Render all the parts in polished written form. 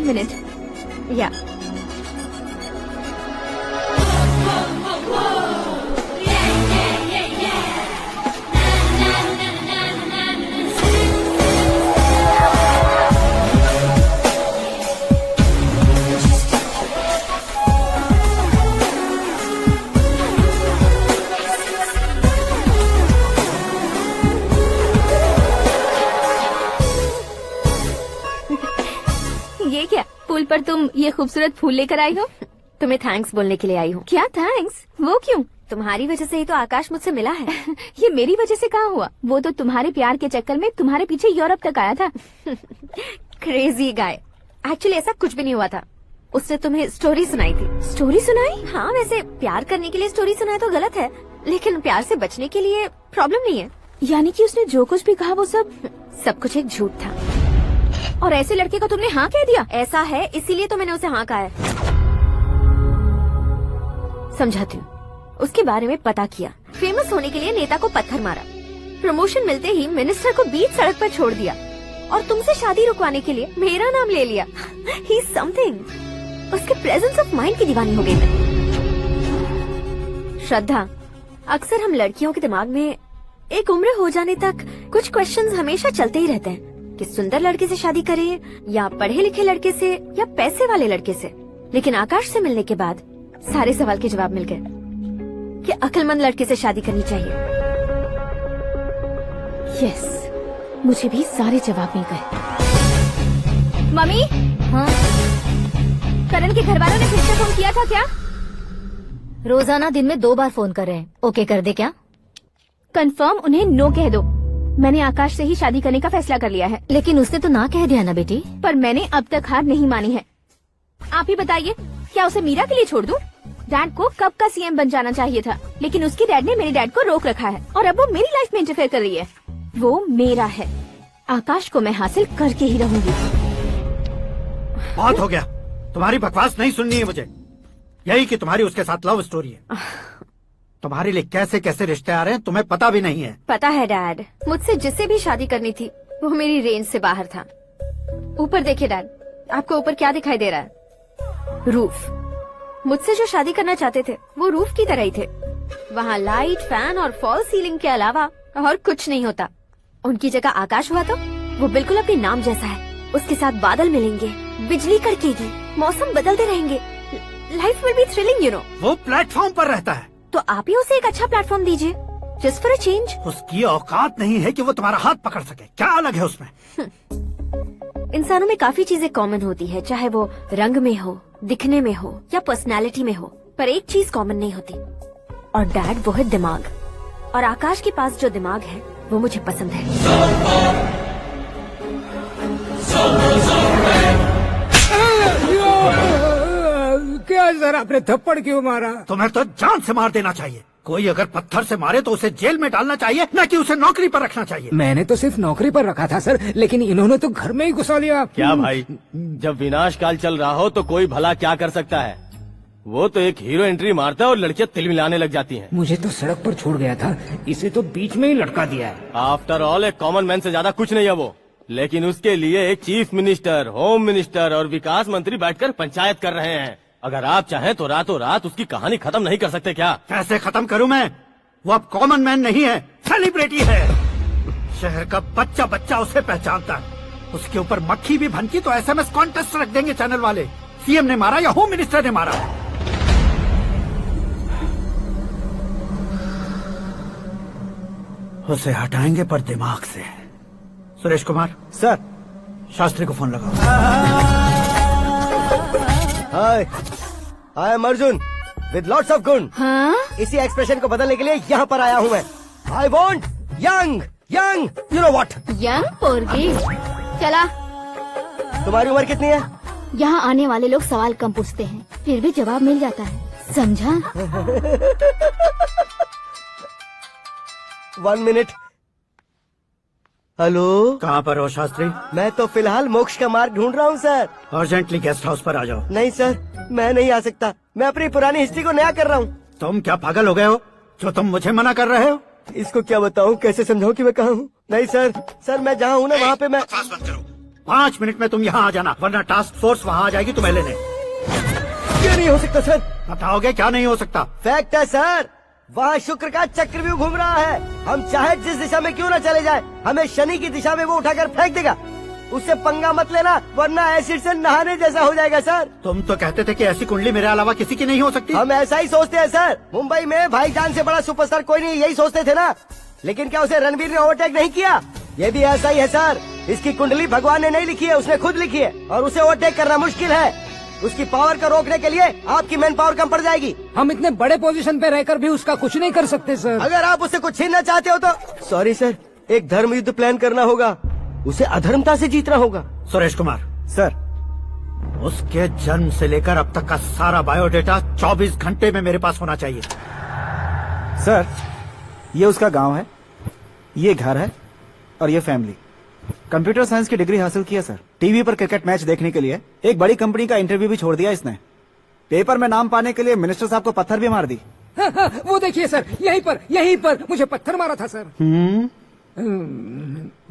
1 minute. या ये क्या, पुल पर तुम ये खूबसूरत फूल लेकर आई हो? तुम्हें थैंक्स बोलने के लिए आई हूँ। क्या थैंक्स? वो क्यों? तुम्हारी वजह से ही तो आकाश मुझसे मिला है। ये मेरी वजह से कहाँ हुआ? वो तो तुम्हारे प्यार के चक्कर में तुम्हारे पीछे यूरोप तक आया था। Crazy guy. एक्चुअली ऐसा कुछ भी नहीं हुआ था। उसने तुम्हें स्टोरी सुनाई थी। स्टोरी सुनाई? हाँ, वैसे प्यार करने के लिए स्टोरी सुनाए तो गलत है, लेकिन प्यार से बचने के लिए प्रॉब्लम नहीं है। यानी कि उसने जो कुछ भी कहा वो सब कुछ एक झूठ था। और ऐसे लड़के को तुमने हाँ कह दिया? ऐसा है, इसीलिए तो मैंने उसे हाँ कहा है। समझाती हूँ। उसके बारे में पता किया, फेमस होने के लिए नेता को पत्थर मारा, प्रमोशन मिलते ही मिनिस्टर को बीच सड़क पर छोड़ दिया, और तुमसे शादी रुकवाने के लिए मेरा नाम ले लिया। He is something. उसके प्रेजेंस ऑफ माइंड की दीवानी हो गई मैं। श्रद्धा, अक्सर हम लड़कियों के दिमाग में एक उम्र हो जाने तक कुछ क्वेश्चंस हमेशा चलते ही रहते हैं कि सुंदर लड़के से शादी करें या पढ़े लिखे लड़के से या पैसे वाले लड़के से। लेकिन आकाश से मिलने के बाद सारे सवाल के जवाब मिल गए कि अक्लमंद लड़के से शादी करनी चाहिए। यस, मुझे भी सारे जवाब मिल गए। मम्मी, हाँ? करण के घर वालों ने फिर से फोन किया था क्या? रोजाना दिन में 2 बार फोन कर रहे हैं। ओके कर दे क्या? कंफर्म उन्हें नो कह दो। मैंने आकाश से ही शादी करने का फैसला कर लिया है। लेकिन उसने तो ना कह दिया ना बेटी। पर मैंने अब तक हार नहीं मानी है। आप ही बताइए, क्या उसे मीरा के लिए छोड़ दूं? डैड को कब का सीएम बन जाना चाहिए था, लेकिन उसके डैड ने मेरे डैड को रोक रखा है और अब वो मेरी लाइफ में इंटरफेयर कर रही है। वो मेरा है, आकाश को मैं हासिल करके ही रहूंगी। बहुत हो गया, तुम्हारी बकवास नहीं सुननी है मुझे। यही कि तुम्हारी उसके साथ लव स्टोरी है। तुम्हारे लिए कैसे कैसे रिश्ते आ रहे हैं तुम्हें पता भी नहीं है। पता है डैड, मुझसे जिससे भी शादी करनी थी वो मेरी रेंज से बाहर था। ऊपर देखिए डैड, आपको ऊपर क्या दिखाई दे रहा है? रूफ। मुझसे जो शादी करना चाहते थे वो रूफ की तरह ही थे। वहाँ लाइट, फैन और फॉल सीलिंग के अलावा और कुछ नहीं होता। उनकी जगह आकाश हुआ तो वो बिल्कुल अपने नाम जैसा है। उसके साथ बादल मिलेंगे, बिजली कड़केगी, मौसम बदलते रहेंगे, life will be thrilling, you know. वो प्लेटफॉर्म पर रहता है तो आप ही उसे एक अच्छा प्लेटफॉर्म दीजिए, जस्ट फॉर अ चेंज। उसकी औकात नहीं है कि वो तुम्हारा हाथ पकड़ सके। क्या अलग है उसमें? इंसानों में काफी चीजें कॉमन होती है, चाहे वो रंग में हो, दिखने में हो या पर्सनालिटी में हो, पर एक चीज कॉमन नहीं होती, और डैड वो है दिमाग। और आकाश के पास जो दिमाग है वो मुझे पसंद है। क्या सर, आपने थप्पड़ क्यों मारा? तुम्हें तो जान से मार देना चाहिए। कोई अगर पत्थर से मारे तो उसे जेल में डालना चाहिए, न कि उसे नौकरी पर रखना चाहिए। मैंने तो सिर्फ नौकरी पर रखा था सर, लेकिन इन्होंने तो घर में ही घुसा लिया। क्या भाई, जब विनाश काल चल रहा हो तो कोई भला क्या कर सकता है? वो तो एक हीरो एंट्री मारता है और लड़कियां तिलमिलाने लग जाती हैं। मुझे तो सड़क पर छोड़ गया था, इसे तो बीच में ही लटका दिया है। आफ्टर ऑल एक कॉमन मैन से ज्यादा कुछ नहीं है वो, लेकिन उसके लिए एक चीफ मिनिस्टर, होम मिनिस्टर और विकास मंत्री बैठकर पंचायत कर रहे हैं। अगर आप चाहें तो रातों रात उसकी कहानी खत्म नहीं कर सकते क्या? कैसे खत्म करूं मैं? वो अब कॉमन मैन नहीं है, सेलिब्रिटी है। शहर का बच्चा बच्चा उसे पहचानता है। उसके ऊपर मक्खी भी भनकी तो SMS कॉन्टेस्ट रख देंगे चैनल वाले। सीएम ने मारा या होम मिनिस्टर ने मारा। उसे हटाएंगे पर दिमाग से। सुरेश कुमार सर। शास्त्री को फोन लगाओ। Hi, I am Arjun with lots of गुण। हाँ? इसी एक्सप्रेशन को बदलने के लिए यहाँ पर आया हूँ मैं। I want young young, you know what? Young पोरगी। चला। तुम्हारी उम्र कितनी है? यहाँ आने वाले लोग सवाल कम पूछते हैं, फिर भी जवाब मिल जाता है, समझा? 1 मिनट। हेलो, कहाँ पर हो शास्त्री? मैं तो फिलहाल मोक्ष का मार्ग ढूंढ रहा हूँ सर। अर्जेंटली गेस्ट हाउस पर आ जाओ। नहीं सर, मैं नहीं आ सकता। मैं अपनी पुरानी हिस्ट्री को नया कर रहा हूँ। तुम क्या पागल हो गए हो जो तुम मुझे मना कर रहे हो? इसको क्या बताऊँ, कैसे समझाऊँ कि मैं कहाँ हूँ? नहीं सर, सर मैं जहाँ हूँ ना वहाँ पे मैं। बकवास मत करो। 5 मिनट में तुम यहाँ आ जाना, वरना टास्क फोर्स वहाँ आ जाएगी तुम्हें लेने। ये नहीं हो सकता सर। बताओगे क्या नहीं हो सकता? फैक्ट है सर, वहाँ शुक्र का चक्रव्यूह घूम रहा है। हम चाहे जिस दिशा में क्यों न चले जाए, हमें शनि की दिशा में वो उठाकर फेंक देगा। उससे पंगा मत लेना, वरना एसिड से नहाने जैसा हो जाएगा सर। तुम तो कहते थे कि ऐसी कुंडली मेरे अलावा किसी की नहीं हो सकती। हम ऐसा ही सोचते हैं सर। मुंबई में भाईजान से बड़ा सुपरस्टार कोई नहीं, यही सोचते थे ना। लेकिन क्या उसे रणवीर ने ओवरटेक नहीं किया? ये भी ऐसा ही है सर। इसकी कुंडली भगवान ने नहीं लिखी है, उसने खुद लिखी है, और उसे ओवरटेक करना मुश्किल है। उसकी पावर को रोकने के लिए आपकी मैन पावर कम पड़ जाएगी। हम इतने बड़े पोजीशन पे रहकर भी उसका कुछ नहीं कर सकते सर। अगर आप उससे कुछ छीनना चाहते हो तो सॉरी सर, एक धर्म युद्ध प्लान करना होगा। उसे अधर्मता से जीतना होगा। सुरेश कुमार सर, उसके जन्म से लेकर अब तक का सारा बायोडेटा 24 घंटे में मेरे पास होना चाहिए। सर, ये उसका गांव है, ये घर है और ये फैमिली। कंप्यूटर साइंस की डिग्री हासिल की है सर। टीवी पर क्रिकेट मैच देखने के लिए एक बड़ी कंपनी का इंटरव्यू भी छोड़ दिया इसने। पेपर में नाम पाने के लिए मिनिस्टर साहब को पत्थर भी मार दी। हाँ, हाँ, वो देखिए सर, यहीं पर मुझे पत्थर मारा था सर।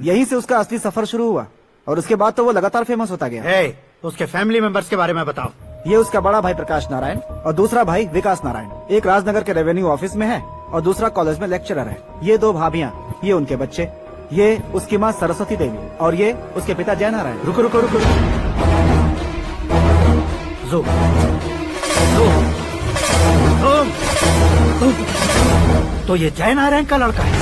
यहीं से उसका असली सफर शुरू हुआ और उसके बाद तो वो लगातार फेमस होता गया। हे, उसके फैमिली मेंबर्स के बारे में बताओ। ये उसका बड़ा भाई प्रकाश नारायण और दूसरा भाई विकास नारायण। एक राजनगर के रेवेन्यू ऑफिस में है और दूसरा कॉलेज में लेक्चरर है। ये 2 भाभियां, ये उनके बच्चे, ये उसकी माँ सरस्वती देवी और ये उसके पिता जय नारायण। रुको रुको रुको, जो तो ये जय नारायण का लड़का है।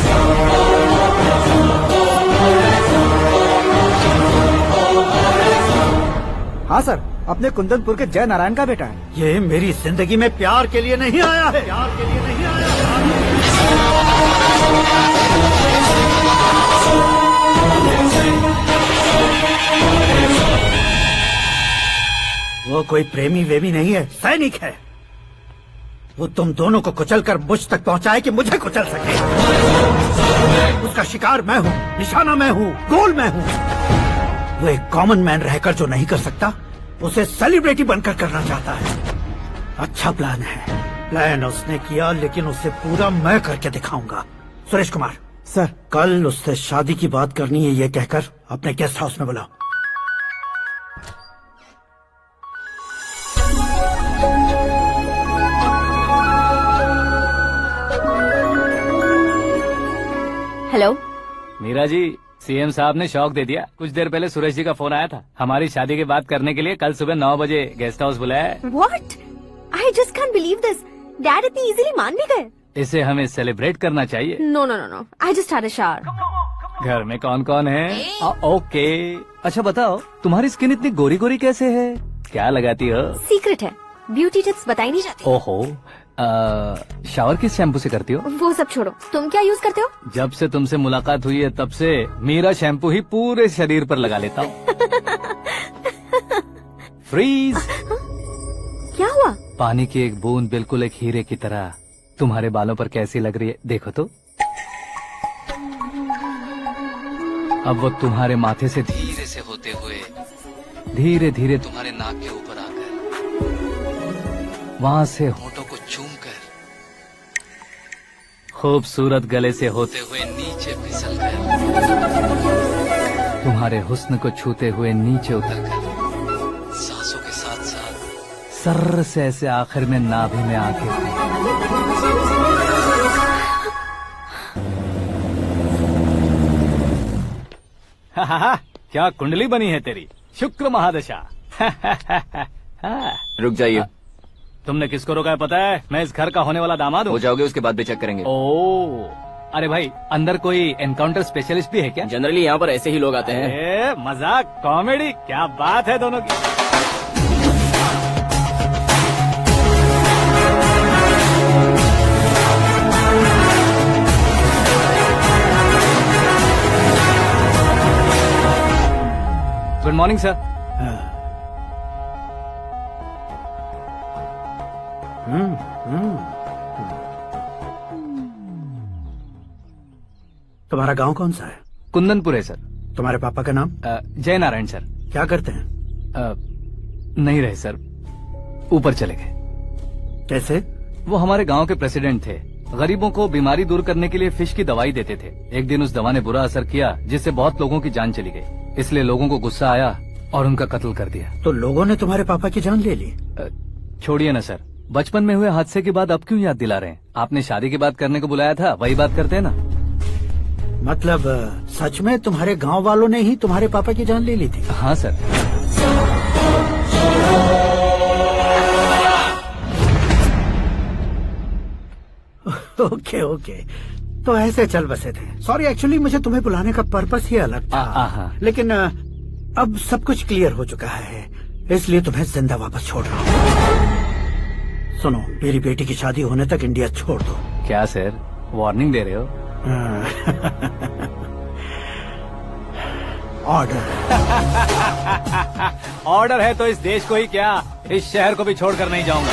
हाँ सर, अपने कुंदनपुर के जय नारायण का बेटा है। ये मेरी जिंदगी में प्यार के लिए नहीं आया है, प्यार के लिए नहीं आया है। वो कोई प्रेमी वेमी नहीं है, सैनिक है। वो तुम दोनों को कुचलकर मुझ तक पहुंचाए कि मुझे कुचल सके। उसका शिकार मैं हूँ, निशाना मैं हूँ, गोल मैं हूँ। वो एक कॉमन मैन रहकर जो नहीं कर सकता, उसे सेलिब्रिटी बनकर करना चाहता है। अच्छा प्लान है। प्लान उसने किया, लेकिन उसे पूरा मैं करके दिखाऊंगा। सुरेश कुमार सर, कल उससे शादी की बात करनी है, ये कहकर अपने गेस्ट हाउस में बुलाओ। हेलो। मीरा जी, सीएम साहब ने शौक दे दिया। कुछ देर पहले सुरेश जी का फोन आया था, हमारी शादी की बात करने के लिए कल सुबह 9 बजे गेस्ट हाउस बुलाया है। What? I just can't believe this. Dad इतनी इजीली मान भी गए। इसे हमें सेलिब्रेट करना चाहिए। No, no, no, no. I just had a shower. घर में कौन कौन है? ओके। अच्छा बताओ, तुम्हारी स्किन इतनी गोरी गोरी कैसे है? क्या लगाती हो? सीक्रेट है, ब्यूटी टिप्स बताई नहीं जाती। ओहो, शावर किस शैम्पू से करती हो? वो सब छोड़ो, तुम क्या यूज करते हो? जब से तुमसे मुलाकात हुई है तब से मीरा शैम्पू ही पूरे शरीर पर लगा लेता हूँ। फ्रीज। क्या हुआ? पानी की एक बूंद बिल्कुल एक हीरे की तरह तुम्हारे बालों पर कैसी लग रही है, देखो तो। अब वो तुम्हारे माथे से धीरे से होते हुए धीरे धीरे तुम्हारे नाक के ऊपर आकर वहां से होठों को चूमकर खूबसूरत गले से होते हुए नीचे फिसलकर तुम्हारे हुस्न को छूते हुए नीचे उतरकर सांसों के साथ साथ सर्र से ऐसे आखिर में नाभि में आके क्या कुंडली बनी है तेरी, शुक्र महादशा। रुक जाइए। तुमने किसको रोका है पता है? मैं इस घर का होने वाला दामाद हूँ। हो जाओगे उसके बाद भी चेक करेंगे। ओ, अरे भाई, अंदर कोई एनकाउंटर स्पेशलिस्ट भी है क्या? जनरली यहाँ पर ऐसे ही लोग आते हैं। ए, मजाक, कॉमेडी, क्या बात है दोनों की। Good morning sir. तुम्हारा गांव कौन सा है? कुंदनपुर है सर। तुम्हारे पापा का नाम? जय नारायण सर। क्या करते हैं? नहीं रहे सर, ऊपर चले गए। कैसे? वो हमारे गांव के प्रेसिडेंट थे। गरीबों को बीमारी दूर करने के लिए फिश की दवाई देते थे। एक दिन उस दवा ने बुरा असर किया, जिससे बहुत लोगों की जान चली गई। इसलिए लोगों को गुस्सा आया और उनका कत्ल कर दिया। तो लोगों ने तुम्हारे पापा की जान ले ली? छोड़िए ना सर, बचपन में हुए हादसे की बात अब क्यों याद दिला रहे हैं? आपने शादी की बात करने को बुलाया था, वही बात करते हैं ना। मतलब सच में तुम्हारे गांव वालों ने ही तुम्हारे पापा की जान ले ली थी? हाँ सर। ओके ओके, तो ऐसे चल बसे थे। सॉरी, एक्चुअली मुझे तुम्हें बुलाने का पर्पस ही अलग था। लेकिन अब सब कुछ क्लियर हो चुका है, इसलिए तुम्हें जिंदा वापस छोड़ रहा हूँ। सुनो, मेरी बेटी की शादी होने तक इंडिया छोड़ दो। क्या सर, वार्निंग दे रहे हो? ऑर्डर। ऑर्डर है तो इस देश को ही क्या, इस शहर को भी छोड़कर नहीं जाऊंगा।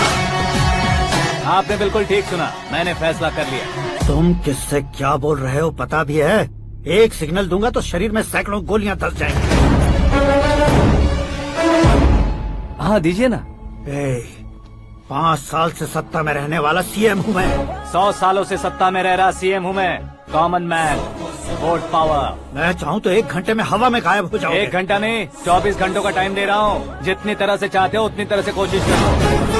आपने बिल्कुल ठीक सुना, मैंने फैसला कर लिया। तुम किससे क्या बोल रहे हो पता भी है? एक सिग्नल दूंगा तो शरीर में सैकड़ों गोलियां धस जाएंगी। हाँ दीजिए ना। 5 साल से सत्ता में रहने वाला सीएम हूँ मैं। 100 सालों से सत्ता में रह रहा सीएम हूँ मैं। Common man, vote power. मैं चाहूँ तो 1 घंटे में हवा में गायब हो जाऊँ। 1 घंटा नहीं, 24 घंटों का टाइम दे रहा हूँ। जितनी तरह से चाहते हो उतनी तरह से कोशिश करो।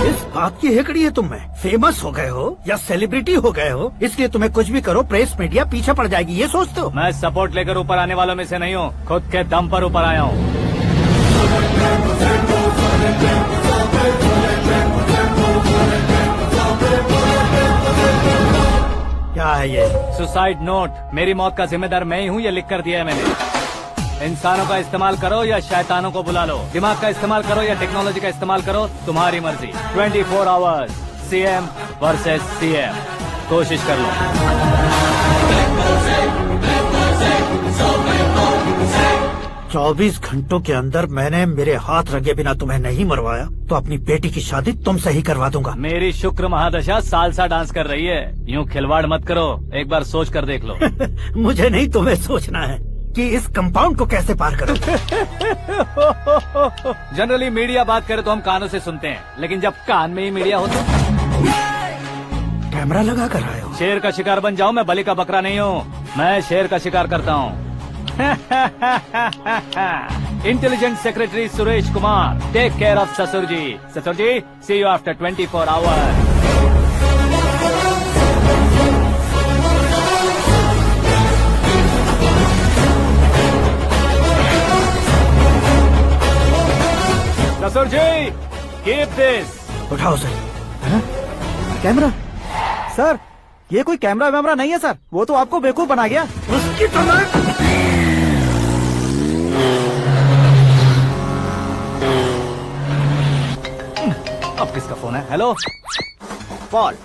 इस बात की हेकड़ी है तुम में। फेमस हो गए हो या सेलिब्रिटी हो गए हो, इसलिए तुम्हें कुछ भी करो प्रेस मीडिया पीछे पड़ जाएगी, ये सोचते हो? मैं सपोर्ट लेकर ऊपर आने वालों में से नहीं हूँ, खुद के दम पर ऊपर आया हूँ। क्या है ये? Suicide note. मेरी मौत का जिम्मेदार मैं ही हूँ, ये लिख कर दिया है मैंने। इंसानों का इस्तेमाल करो या शैतानों को बुला लो, दिमाग का इस्तेमाल करो या टेक्नोलॉजी का इस्तेमाल करो, तुम्हारी मर्जी। 24 आवर्स, सीएम वर्सेस सीएम, कोशिश कर लो। 24 घंटों के अंदर मैंने मेरे हाथ रंगे बिना तुम्हें नहीं मरवाया तो अपनी बेटी की शादी तुमसे ही करवा दूंगा। मेरी शुक्र महादशा सालसा डांस कर रही है, यूँ खिलवाड़ मत करो, एक बार सोच कर देख लो। मुझे नहीं, तुम्हें सोचना है कि इस कंपाउंड को कैसे पार करो। जनरली मीडिया बात करे तो हम कानों से सुनते हैं, लेकिन जब कान में ही मीडिया हो तो कैमरा लगा कर आए हो। शेर का शिकार बन जाऊं, मैं बलि का बकरा नहीं हूँ, मैं शेर का शिकार करता हूँ। Intelligent secretary Suresh Kumar, take care of ससुर जी। ससुर जी, सी यू आफ्टर 24 आवर्स। ससुर जी, कीप दिस। उठाओ सर। कैमरा? सर, ये कोई कैमरा वैमरा नहीं है सर, वो तो आपको बेवकूफ बना गया। उसकी तरह अब किसका फोन है? हेलो पॉल,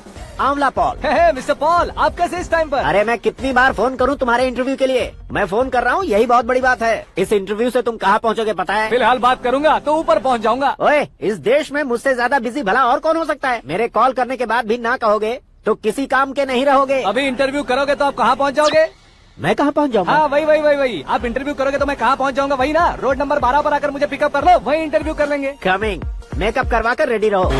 आंवला पॉल। मिस्टर पॉल, आप कैसे इस टाइम पर? अरे मैं कितनी बार फोन करूं तुम्हारे इंटरव्यू के लिए? मैं फोन कर रहा हूं, यही बहुत बड़ी बात है। इस इंटरव्यू से तुम कहां पहुंचोगे पता है? फिलहाल बात करूंगा तो ऊपर पहुंच जाऊंगा। ओए, इस देश में मुझसे ज्यादा बिजी भला और कौन हो सकता है? मेरे कॉल करने के बाद भी ना कहोगे तो किसी काम के नहीं रहोगे। अभी इंटरव्यू करोगे तो आप कहाँ पहुँच जाओगे? मैं कहाँ पहुँच जाऊंगा? हाँ वही। आप इंटरव्यू करोगे तो मैं कहाँ पहुँच जाऊंगा? वही ना, रोड नंबर 12 पर आकर मुझे पिकअप कर लो, वही इंटरव्यू कर लेंगे। कमिंग। मेकअप करवा कर रेडी रहो।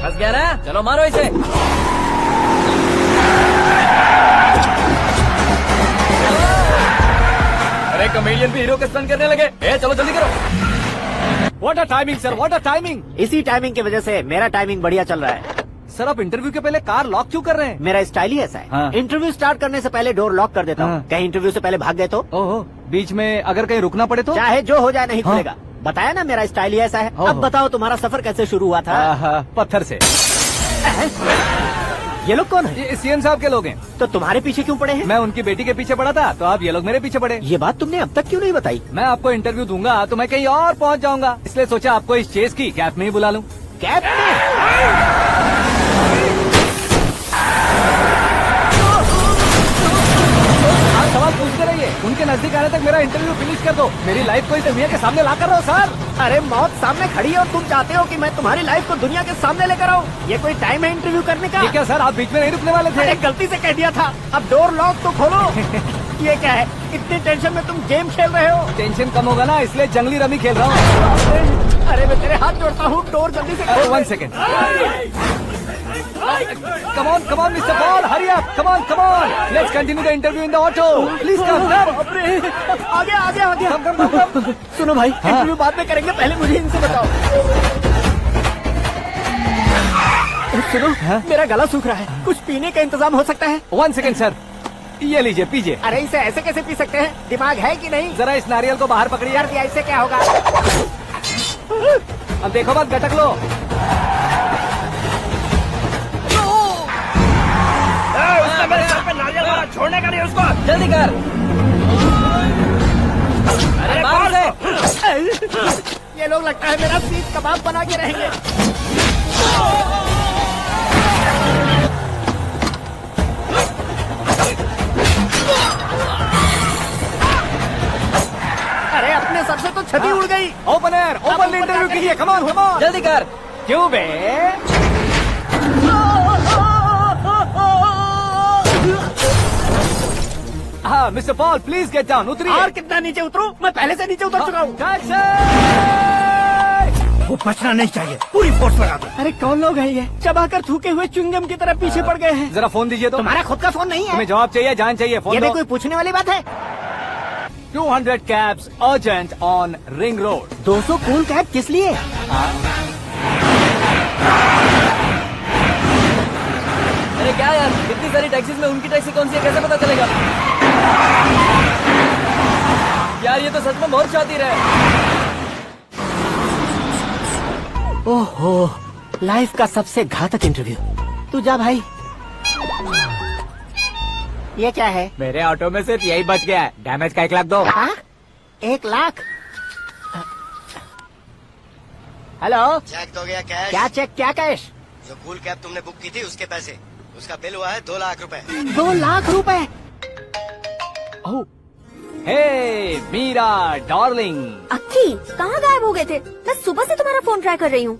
फंस गया ना, चलो मारो इसे। अरे कमेडियन भी हीरो के स्टंट करने लगे। चलो जल्दी करो। What a timing sir, what a timing. इसी टाइमिंग की वजह से मेरा टाइमिंग बढ़िया चल रहा है। सर आप इंटरव्यू के पहले कार लॉक क्यों कर रहे हैं? मेरा स्टाइल ही ऐसा है। हाँ। इंटरव्यू स्टार्ट करने से पहले डोर लॉक कर देता हूँ। हाँ। कहीं इंटरव्यू से पहले भाग गए तो? ओहो, बीच में अगर कहीं रुकना पड़े तो? चाहे जो हो जाए नहीं हाँ। खुलेगा। बताया ना मेरा स्टाइल ही ऐसा है। ओहो। अब बताओ तुम्हारा सफर कैसे शुरू हुआ था? पत्थर से। ये लोग कौन है? ये सीएम साहब के लोग हैं। तो तुम्हारे पीछे क्यों पड़े हैं? मैं उनकी बेटी के पीछे पड़ा था तो आप ये लोग मेरे पीछे पड़े। ये बात तुमने अब तक क्यों नहीं बताई? मैं आपको इंटरव्यू दूंगा तो मैं कहीं और पहुंच जाऊंगा, इसलिए सोचा आपको इस चेस की कैप में ही बुला लूं। कैप में? आप सवाल पूछते रहिए, उनके नजदीक आने तक मेरा इंटरव्यू फिनिश कर दो। मेरी लाइफ को इस दुनिया के सामने ला कर रहो सर। अरे मौत सामने खड़ी है और तुम चाहते हो कि मैं तुम्हारी लाइफ को दुनिया के सामने लेकर आऊं? ये कोई टाइम है इंटरव्यू करने का? ये क्या सर, आप बीच में नहीं रुकने वाले थे? अरे गलती से कह दिया था। अब डोर लॉक तो खोलो। ये क्या है? इतनी टेंशन में तुम गेम खेल रहे हो? टेंशन कम होगा ना, इसलिए जंगली रमी खेल रहा हूँ। अरे मैं तेरे हाथ जोड़ता हूँ, डोर जल्दी से खोल। 1 second. Come on, Mr. Paul, hurry up. Come on. Let's continue the interview in the auto. Please come. आगे। Come. सुनो भाई, इंटरव्यू बाद में करेंगे, पहले मुझे इनसे बताओ। सुनो, मेरा गला सूख रहा है, कुछ पीने का इंतजाम हो सकता है? 1 सेकेंड सर, ये लीजिए पीजिए। अरे इसे ऐसे कैसे पी सकते हैं? दिमाग है कि नहीं? जरा इस नारियल को बाहर पकड़िए। यार दिया, इससे क्या होगा? अब देखो मत, गटक लो। उसने मेरे सर पे नारियल मारा, छोड़ने का नहीं उसको। जल्दी कर। अरे मार ये लोग लगता है मेरा सीख कबाब बना के रहेंगे। अरे अपने सर से तो छती उड़ गई। ओपन इंटरव्यू कीजिए। कम ऑन जल्दी कर। क्यों बे? हाँ mister Paul, please get down. उतरिए। और कितना नीचे उतरूं? मैं पहले से नीचे उतर चुका हूँ। वो बचना नहीं चाहिए, पूरी फोर्स लगा दो। अरे कौन लोग हैं ये? चबाकर थूके हुए च्युइंगम की तरह पीछे पड़ गए हैं। जरा फोन दीजिए तो। तुम्हारा खुद का फोन नहीं है? तुम्हें जवाब चाहिए, जान चाहिए, फोन ये दो। भी कोई पूछने वाली बात है? 200 cabs urgent on Ring Road. 200 cool cab किस लिए? अरे क्या यार, इतनी सारी टैक्सीज में उनकी टैक्सी कौन सी है, कैसे पता चलेगा? यार ये तो सच में बहुत शातिर है। ओहो, लाइफ का सबसे घातक इंटरव्यू। तू जा भाई। ये क्या है? मेरे ऑटो में सिर्फ यही बच गया है। डैमेज का 1 लाख दो। हाँ? 1 लाख? हेलो, चेक तो गया कैश। क्या चेक, क्या कैश? जो कूल कैब तुमने बुक की थी उसके पैसे, उसका बिल हुआ है 2 लाख रुपए। 2 लाख रुपए? हे मीरा डार्लिंग। अक्की, कहाँ गायब हो गए थे? मैं सुबह से तुम्हारा फोन ट्राई कर रही हूँ।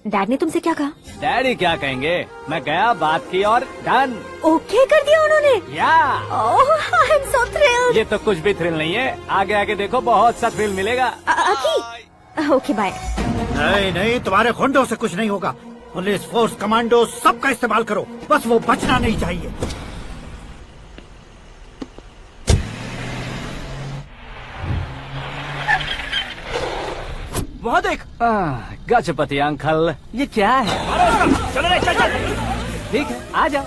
डैड ने तुमसे क्या कहा? डैडी क्या कहेंगे, मैं गया, बात की और डन। ओके कर दिया उन्होंने? या ओह, आई एम सो थ्रिल्ड। ये तो कुछ भी थ्रिल नहीं है, आगे आगे देखो बहुत सा थ्रिल मिलेगा। अक्की, ओके बाय। नहीं, तुम्हारे गुंडों से कुछ नहीं होगा। पुलिस फोर्स, कमांडो, सबका इस्तेमाल करो, बस वो बचना नहीं चाहिए। वहाँ देख। गजपति अंकल, ये क्या है? चलो रे, चल। ठीक है, आ जाओ।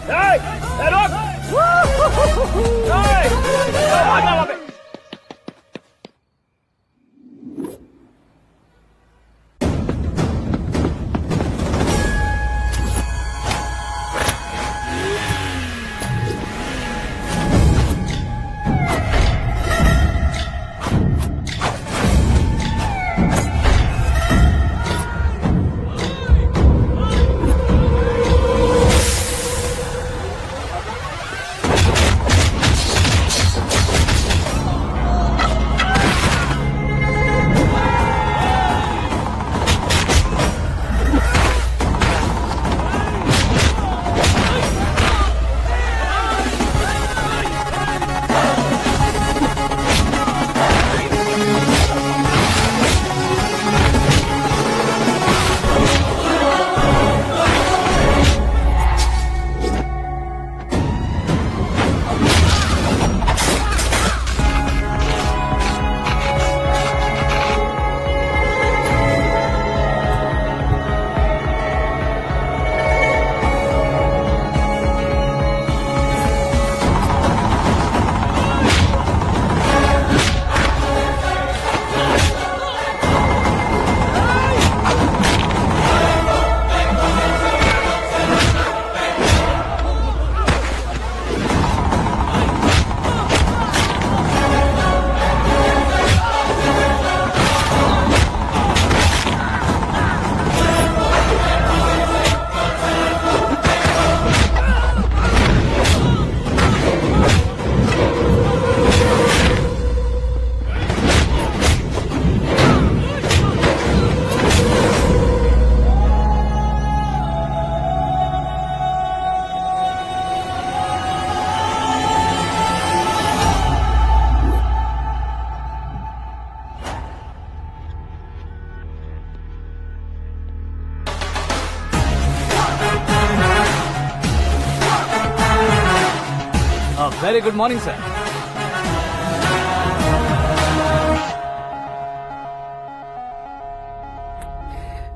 Very good morning sir.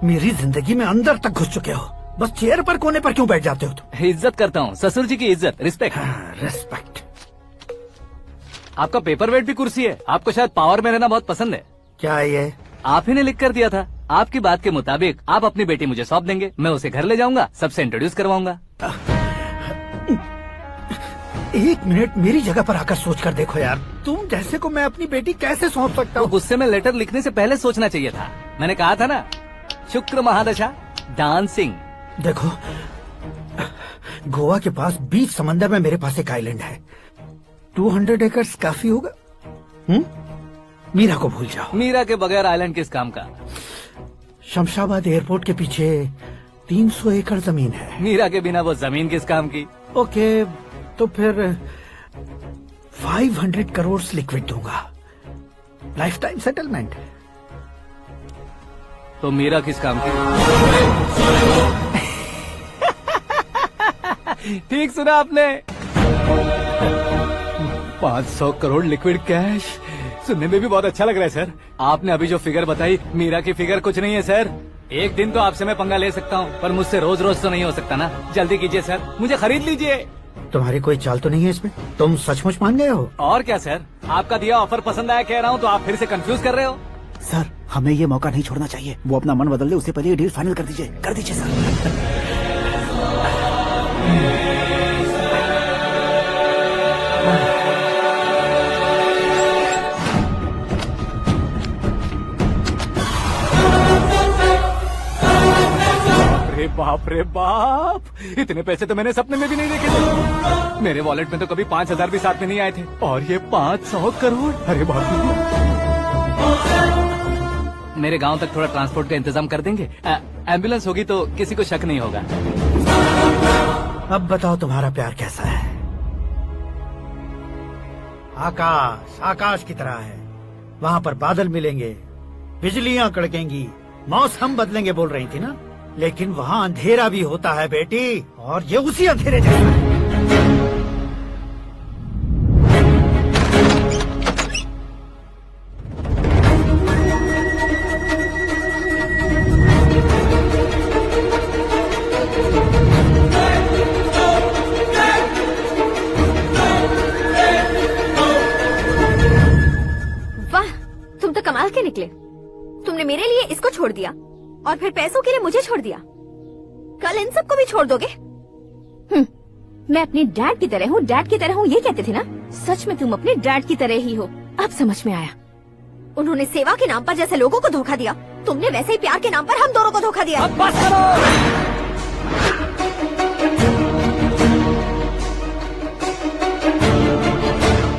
मेरी जिंदगी में अंदर तक घुस चुके हो, बस चेयर पर कोने पर क्यों बैठ जाते हो तुम? इज्जत करता हूँ, ससुर जी की इज्जत, रिस्पेक्ट। रेस्पेक्ट। आपका पेपर वेट भी कुर्सी है। आपको शायद पावर में रहना बहुत पसंद है। क्या है ये? आप ही ने लिख कर दिया था। आपकी बात के मुताबिक आप अपनी बेटी मुझे सौंप देंगे, मैं उसे घर ले जाऊंगा, सबसे इंट्रोड्यूस करवाऊंगा। एक मिनट मेरी जगह पर आकर सोच कर देखो यार, तुम जैसे को मैं अपनी बेटी कैसे सौंप सकता तो हूँ? गुस्से में लेटर लिखने से पहले सोचना चाहिए था। मैंने कहा था ना, शुक्र महादशा डांसिंग। देखो, गोवा के पास बीच समंदर में मेरे पास एक आइलैंड है, 200 एकर्स काफी होगा। मीरा को भूल जाओ। मीरा के बगैर आइलैंड किस काम का? शमशाबाद एयरपोर्ट के पीछे 300 एकड़ जमीन है। मीरा के बिना वो जमीन किस काम की? ओके, तो फिर 500 करोड़ लिक्विड दूंगा, लाइफ टाइम सेटलमेंट। तो मीरा किस काम की? ठीक सुना आपने, 500 करोड़ लिक्विड कैश। सुनने में भी बहुत अच्छा लग रहा है सर। आपने अभी जो फिगर बताई, मीरा की फिगर कुछ नहीं है सर। एक दिन तो आपसे मैं पंगा ले सकता हूँ, पर मुझसे रोज रोज तो नहीं हो सकता ना। जल्दी कीजिए सर, मुझे खरीद लीजिए। तुम्हारी कोई चाल तो नहीं है इसमें? तुम सचमुच मान गए हो? और क्या सर, आपका दिया ऑफर पसंद आया कह रहा हूँ, तो आप फिर से कंफ्यूज कर रहे हो। सर, हमें ये मौका नहीं छोड़ना चाहिए। वो अपना मन बदल ले, उससे पहले ये डील फाइनल कर दीजिए। कर दीजिए सर। अरे बाप रे बाप, इतने पैसे तो मैंने सपने में भी नहीं देखे थे। मेरे वॉलेट में तो कभी 5,000 भी साथ में नहीं आए थे, और ये 500 करोड़। अरे बाप रे। मेरे गांव तक थोड़ा ट्रांसपोर्ट का इंतजाम कर देंगे? एम्बुलेंस होगी तो किसी को शक नहीं होगा। अब बताओ तुम्हारा प्यार कैसा है? आकाश आकाश की तरह है, वहाँ पर बादल मिलेंगे, बिजलियाँ कड़केंगी, मौसम बदलेंगे बोल रही थी ना, लेकिन वहाँ अंधेरा भी होता है बेटी, और ये उसी अंधेरे जैसा है। वाह, तुम तो कमाल के निकले। तुमने मेरे लिए इसको छोड़ दिया और फिर पैसों के लिए मुझे छोड़ दिया। कल इन सबको भी छोड़ दोगे? मैं अपने डैड की तरह हूँ, डैड की तरह हूँ, ये कहते थे ना। सच में तुम अपने डैड की तरह ही हो, अब समझ में आया। उन्होंने सेवा के नाम पर जैसे लोगों को धोखा दिया, तुमने वैसे ही प्यार के नाम पर हम दोनों को धोखा दिया। अब बस करो।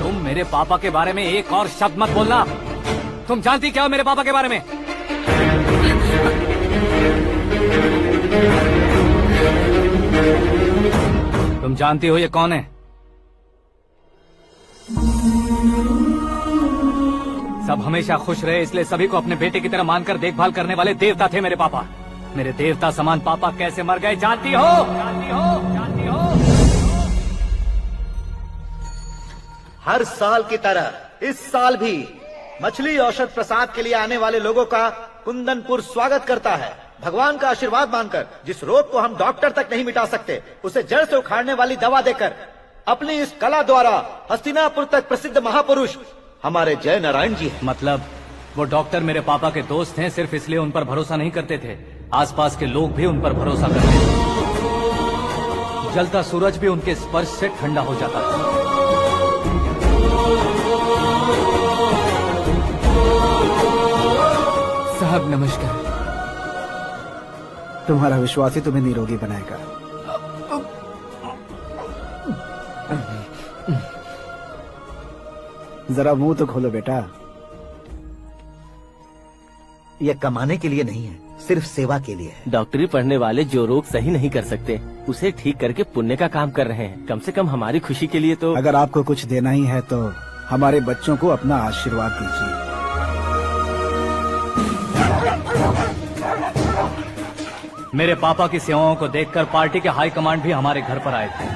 तुम मेरे पापा के बारे में एक और शब्द मत बोलना। तुम जानती क्या हो मेरे पापा के बारे में? तुम जानती हो ये कौन है? सब हमेशा खुश रहे, इसलिए सभी को अपने बेटे की तरह मानकर देखभाल करने वाले देवता थे मेरे पापा। मेरे देवता समान पापा कैसे मर गए जानती हो? जानती हो? जानती हो? हर साल की तरह इस साल भी मछली औषध प्रसाद के लिए आने वाले लोगों का कुंदनपुर स्वागत करता है। भगवान का आशीर्वाद मानकर जिस रोग को हम डॉक्टर तक नहीं मिटा सकते, उसे जड़ से उखाड़ने वाली दवा देकर अपनी इस कला द्वारा हस्तिनापुर तक प्रसिद्ध महापुरुष हमारे जय नारायण जी हैं। मतलब वो डॉक्टर मेरे पापा के दोस्त हैं, सिर्फ इसलिए उन पर भरोसा नहीं करते थे, आसपास के लोग भी उन पर भरोसा करते थे। जलता सूरज भी उनके स्पर्श से ठंडा हो जाता था। साहब नमस्कार। तुम्हारा विश्वास ही तुम्हें निरोगी बनाएगा। जरा मुंह तो खोलो बेटा। यह कमाने के लिए नहीं है, सिर्फ सेवा के लिए है। डॉक्टरी पढ़ने वाले जो रोग सही नहीं कर सकते, उसे ठीक करके पुण्य का काम कर रहे हैं। कम से कम हमारी खुशी के लिए तो। अगर आपको कुछ देना ही है तो हमारे बच्चों को अपना आशीर्वाद दीजिए। मेरे पापा की सेवाओं को देखकर पार्टी के हाई कमांड भी हमारे घर पर आए थे।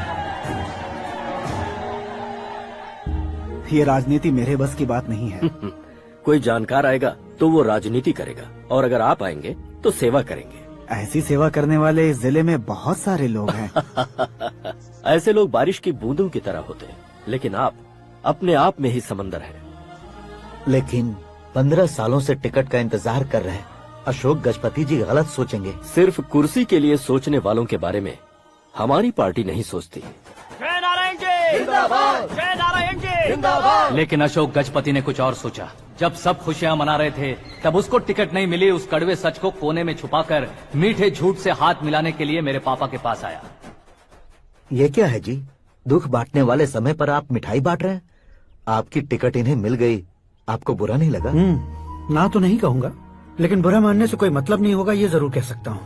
ये राजनीति मेरे बस की बात नहीं है। कोई जानकार आएगा तो वो राजनीति करेगा, और अगर आप आएंगे तो सेवा करेंगे। ऐसी सेवा करने वाले इस जिले में बहुत सारे लोग हैं। ऐसे लोग बारिश की बूंदों की तरह होते हैं, लेकिन आप अपने आप में ही समंदर हैं। लेकिन 15 सालों से टिकट का इंतजार कर रहे अशोक गजपति जी गलत सोचेंगे। सिर्फ कुर्सी के लिए सोचने वालों के बारे में हमारी पार्टी नहीं सोचती। जय नारायण जी जिंदाबाद, जय नारायण जी जिंदाबाद। लेकिन अशोक गजपति ने कुछ और सोचा। जब सब खुशियां मना रहे थे तब उसको टिकट नहीं मिली। उस कड़वे सच को कोने में छुपाकर मीठे झूठ से हाथ मिलाने के लिए मेरे पापा के पास आया। ये क्या है जी, दुख बांटने वाले समय पर आप मिठाई बांट रहे हैं। आपकी टिकट इन्हें मिल गई, आपको बुरा नहीं लगा? ना तो नहीं कहूंगा, लेकिन बुरा मानने से कोई मतलब नहीं होगा, ये जरूर कह सकता हूँ।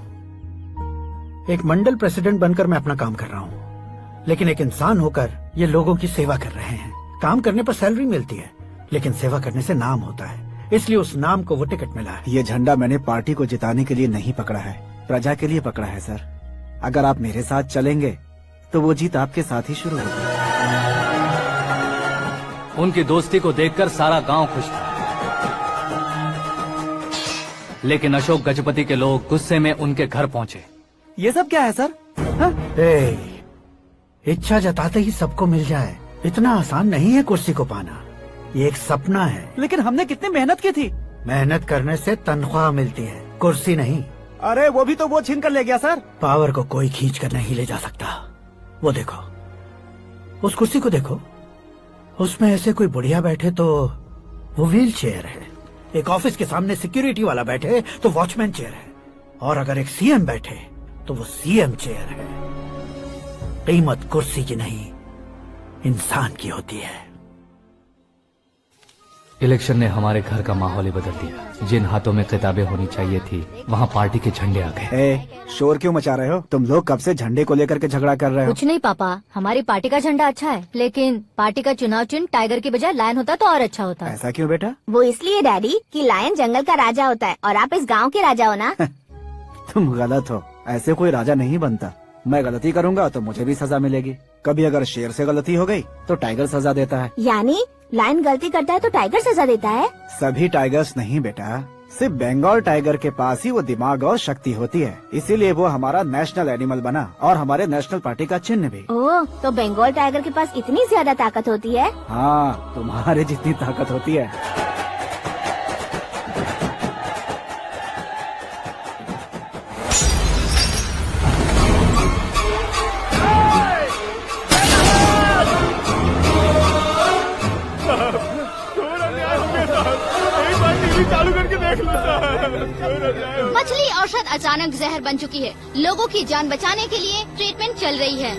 एक मंडल प्रेसिडेंट बनकर मैं अपना काम कर रहा हूँ, लेकिन एक इंसान होकर ये लोगों की सेवा कर रहे हैं। काम करने पर सैलरी मिलती है, लेकिन सेवा करने से नाम होता है, इसलिए उस नाम को वो टिकट मिला है। ये झंडा मैंने पार्टी को जिताने के लिए नहीं पकड़ा है, प्रजा के लिए पकड़ा है सर। अगर आप मेरे साथ चलेंगे तो वो जीत आपके साथ ही शुरू होगी। उनकी दोस्ती को देखकर सारा गांव खुश था, लेकिन अशोक गजपति के लोग गुस्से में उनके घर पहुंचे। ये सब क्या है सर? इच्छा जताते ही सबको मिल जाए, इतना आसान नहीं है कुर्सी को पाना। ये एक सपना है। लेकिन हमने कितनी मेहनत की थी। मेहनत करने से तनख्वाह मिलती है, कुर्सी नहीं। अरे वो भी तो वो छीन कर ले गया सर। पावर को कोई खींच कर नहीं ले जा सकता। वो देखो, उस कुर्सी को देखो, उसमें ऐसे कोई बुढ़िया बैठे तो वो व्हील चेयर है। एक ऑफिस के सामने सिक्योरिटी वाला बैठे तो वॉचमैन चेयर है, और अगर एक सीएम बैठे तो वो सीएम चेयर है। कीमत कुर्सी की नहीं, इंसान की होती है। इलेक्शन ने हमारे घर का माहौल ही बदल दिया। जिन हाथों में किताबें होनी चाहिए थी, वहाँ पार्टी के झंडे आ गए। शोर क्यों मचा रहे हो? तुम लोग कब से झंडे को लेकर के झगड़ा कर रहे हो? कुछ नहीं पापा, हमारी पार्टी का झंडा अच्छा है, लेकिन पार्टी का चुनाव चिन्ह टाइगर की बजाय लायन होता तो और अच्छा होता। ऐसा क्यों बेटा? वो इसलिए डैडी कि लायन जंगल का राजा होता है और आप इस गांव के राजा हो ना। तुम गलत हो, ऐसे कोई राजा नहीं बनता। मैं गलती करूंगा तो मुझे भी सजा मिलेगी। कभी अगर शेर से गलती हो गई तो टाइगर सजा देता है। यानी लायन गलती करता है तो टाइगर सजा देता है? सभी टाइगर्स नहीं बेटा, सिर्फ बंगाल टाइगर के पास ही वो दिमाग और शक्ति होती है, इसीलिए वो हमारा नेशनल एनिमल बना और हमारे नेशनल पार्टी का चिन्ह भी। ओह, तो बंगाल टाइगर के पास इतनी ज्यादा ताकत होती है? हाँ, तुम्हारे जितनी ताकत होती है। मछली औषध अचानक जहर बन चुकी है। लोगों की जान बचाने के लिए ट्रीटमेंट चल रही है।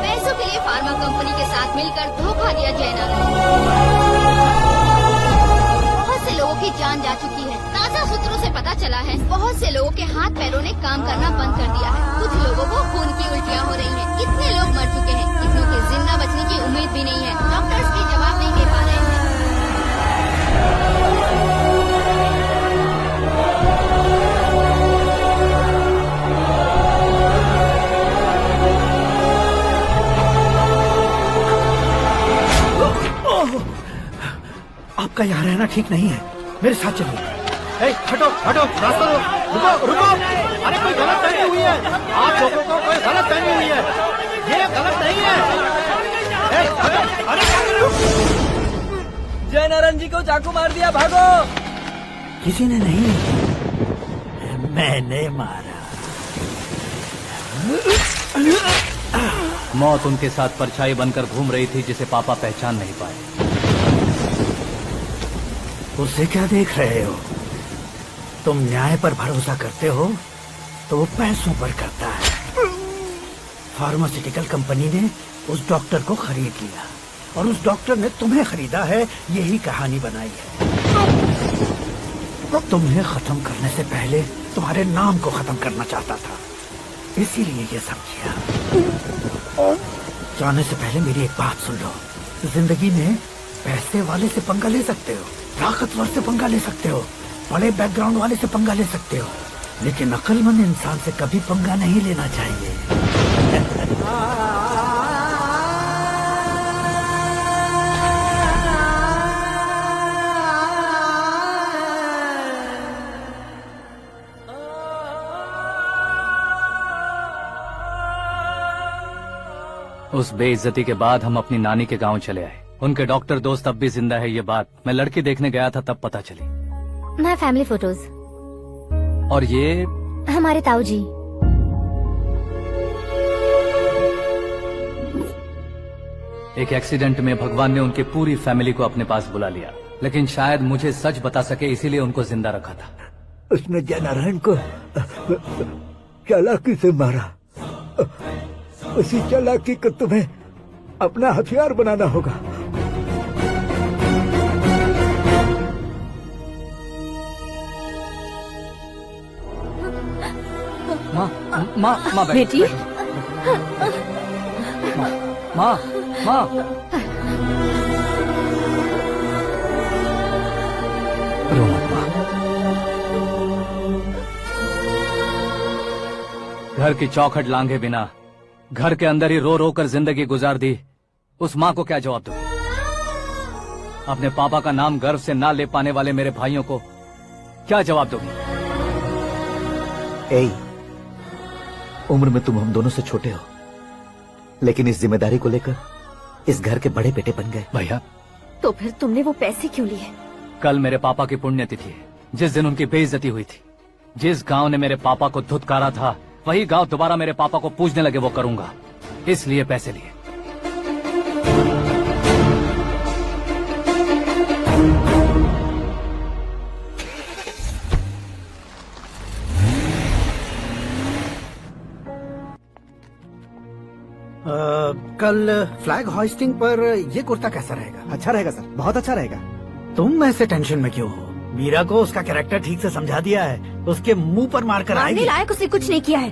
पैसों के लिए फार्मा कंपनी के साथ मिलकर धोखा दिया जैना। बहुत से लोगों की जान जा चुकी है। ताजा सूत्रों से पता चला है बहुत से लोगों के हाथ पैरों ने काम करना बंद कर दिया है। कुछ लोगों को खून की उल्टियाँ हो रही हैं। कितने लोग मर चुके हैं, कितनों के जिंदा बचने की उम्मीद भी नहीं है। डॉक्टर्स भी जवाब नहीं दे पा रहे हैं। आपका यहाँ रहना ठीक नहीं है, मेरे साथ चलिए। हटो हटो, रास्ता दो। रुको रुको, अरे कोई गलत फहमी हुई है। आप लोगों को कोई गलत फहमी हुई है, ये गलत नहीं है। जय नारायण जी को चाकू मार दिया, भागो। किसी ने नहीं, मैंने मारा। मौत उनके साथ परछाई बनकर घूम रही थी, जिसे पापा पहचान नहीं पाए। उसे क्या देख रहे हो? तुम न्याय पर भरोसा करते हो तो वो पैसों पर करता है। फार्मास्यूटिकल कंपनी ने उस डॉक्टर को खरीद लिया और उस डॉक्टर ने तुम्हें खरीदा है, यही कहानी बनाई है। तुम्हें खत्म करने से पहले तुम्हारे नाम को खत्म करना चाहता था, इसीलिए ये सब किया। जाने से पहले मेरी एक बात सुन लो। जिंदगी में पैसे वाले से पंगा ले सकते हो, ताकतवर से पंगा ले सकते हो, बड़े बैकग्राउंड वाले से पंगा ले सकते हो, लेकिन अक्लमंद इंसान से कभी पंगा नहीं लेना चाहिए। उस बेइज्जती के बाद हम अपनी नानी के गांव चले आए। उनके डॉक्टर दोस्त अब भी जिंदा है, ये बात मैं लड़की देखने गया था तब पता चली। My family photos. और ये हमारे ताऊ जी। एक एक्सीडेंट में भगवान ने उनकी पूरी फैमिली को अपने पास बुला लिया, लेकिन शायद मुझे सच बता सके इसीलिए उनको जिंदा रखा था। उसने जयनारायण को चालाकी से मारा। उसी चालाकी को तुम्हें अपना हथियार बनाना होगा। माँ बेटी, माँ रो मत माँ। घर की चौखट लांघे बिना घर के अंदर ही रो रो कर जिंदगी गुजार दी उस माँ को क्या जवाब दूं? अपने पापा का नाम गर्व से ना ले पाने वाले मेरे भाइयों को क्या जवाब दोगी? उम्र में तुम हम दोनों से छोटे हो, लेकिन इस जिम्मेदारी को लेकर इस घर के बड़े बेटे बन गए। भैया, तो फिर तुमने वो पैसे क्यों लिए? कल मेरे पापा की पुण्यतिथि है, जिस दिन उनकी बेइज्जती हुई थी। जिस गांव ने मेरे पापा को धुतकारा था वही गांव दोबारा मेरे पापा को पूजने लगे वो करूंगा, इसलिए पैसे लिए। कल फ्लैग होइस्टिंग पर ये कुर्ता कैसा रहेगा? अच्छा रहेगा सर, बहुत अच्छा रहेगा। तुम ऐसे टेंशन में क्यों हो? मीरा को उसका कैरेक्टर ठीक से समझा दिया है, उसके मुंह पर मारकर मारने आएगी। लायक उसने कुछ नहीं किया है।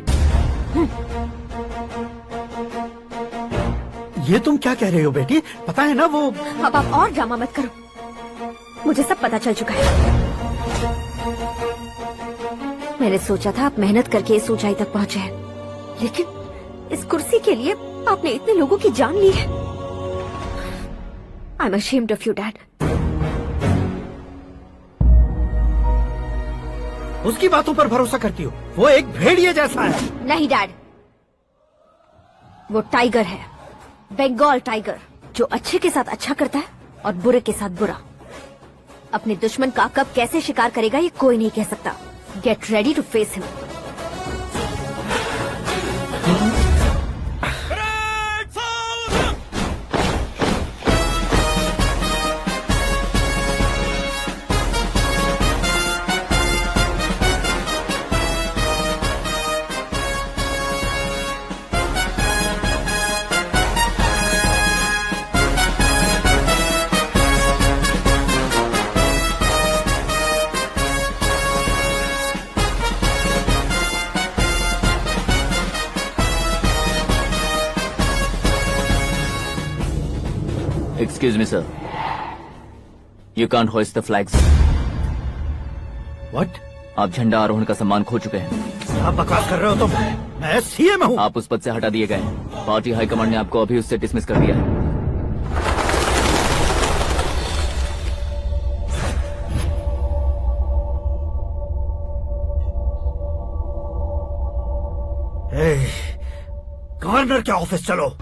ये तुम क्या कह रही हो बेटी? पता है ना वो। अब आप और ड्रामा मत करो, मुझे सब पता चल चुका है। मैंने सोचा था आप मेहनत करके इस ऊंचाई तक पहुंचे हैं, लेकिन इस कुर्सी के लिए आपने इतने लोगों की जान ली है। I am ashamed of you dad. उसकी बातों पर भरोसा करती हो? वो एक भेड़िए जैसा है। नहीं डैड, वो टाइगर है, बंगाल टाइगर, जो अच्छे के साथ अच्छा करता है और बुरे के साथ बुरा। अपने दुश्मन का कब कैसे शिकार करेगा ये कोई नहीं कह सकता। Get ready to face him. Excuse me, sir. You can't hoist the flags. What? आप झंडा आरोहण का सम्मान खो चुके हैं। आप बकवास कर रहे हो तुम? मैं सीएम हूँ। आप उस पद से हटा दिए गए हैं। पार्टी हाईकमांड ने आपको अभी उससे डिसमिस कर दिया है। गवर्नर के ऑफिस चलो।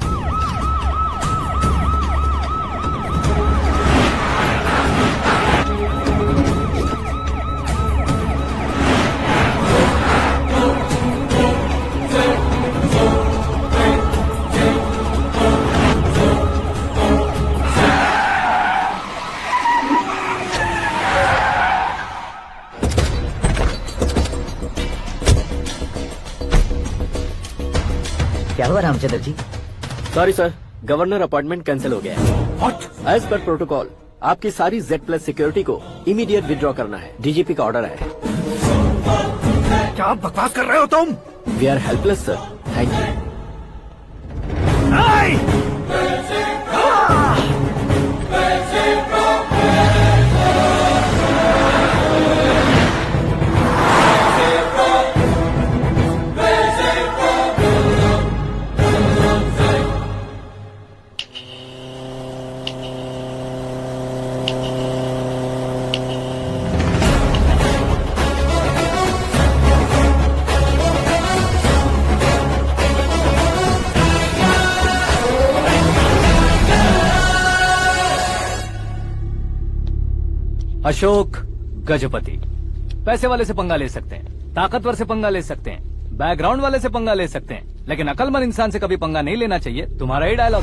क्या हुआ Ramchandra ji? Sorry sir, governor appointment cancel हो गया है। What? एज पर प्रोटोकॉल आपकी सारी Z+ सिक्योरिटी को इमीडिएट विड्रॉ करना है। डीजीपी का ऑर्डर आया है। क्या बकवास कर रहे हो तुम? We are helpless sir, thank you. Ashok Gajapati. पैसे वाले से पंगा ले सकते हैं, ताकतवर से पंगा ले सकते हैं, बैकग्राउंड वाले से पंगा ले सकते हैं, लेकिन अकलमंद इंसान से कभी पंगा नहीं लेना चाहिए। तुम्हारा ही डायलॉग।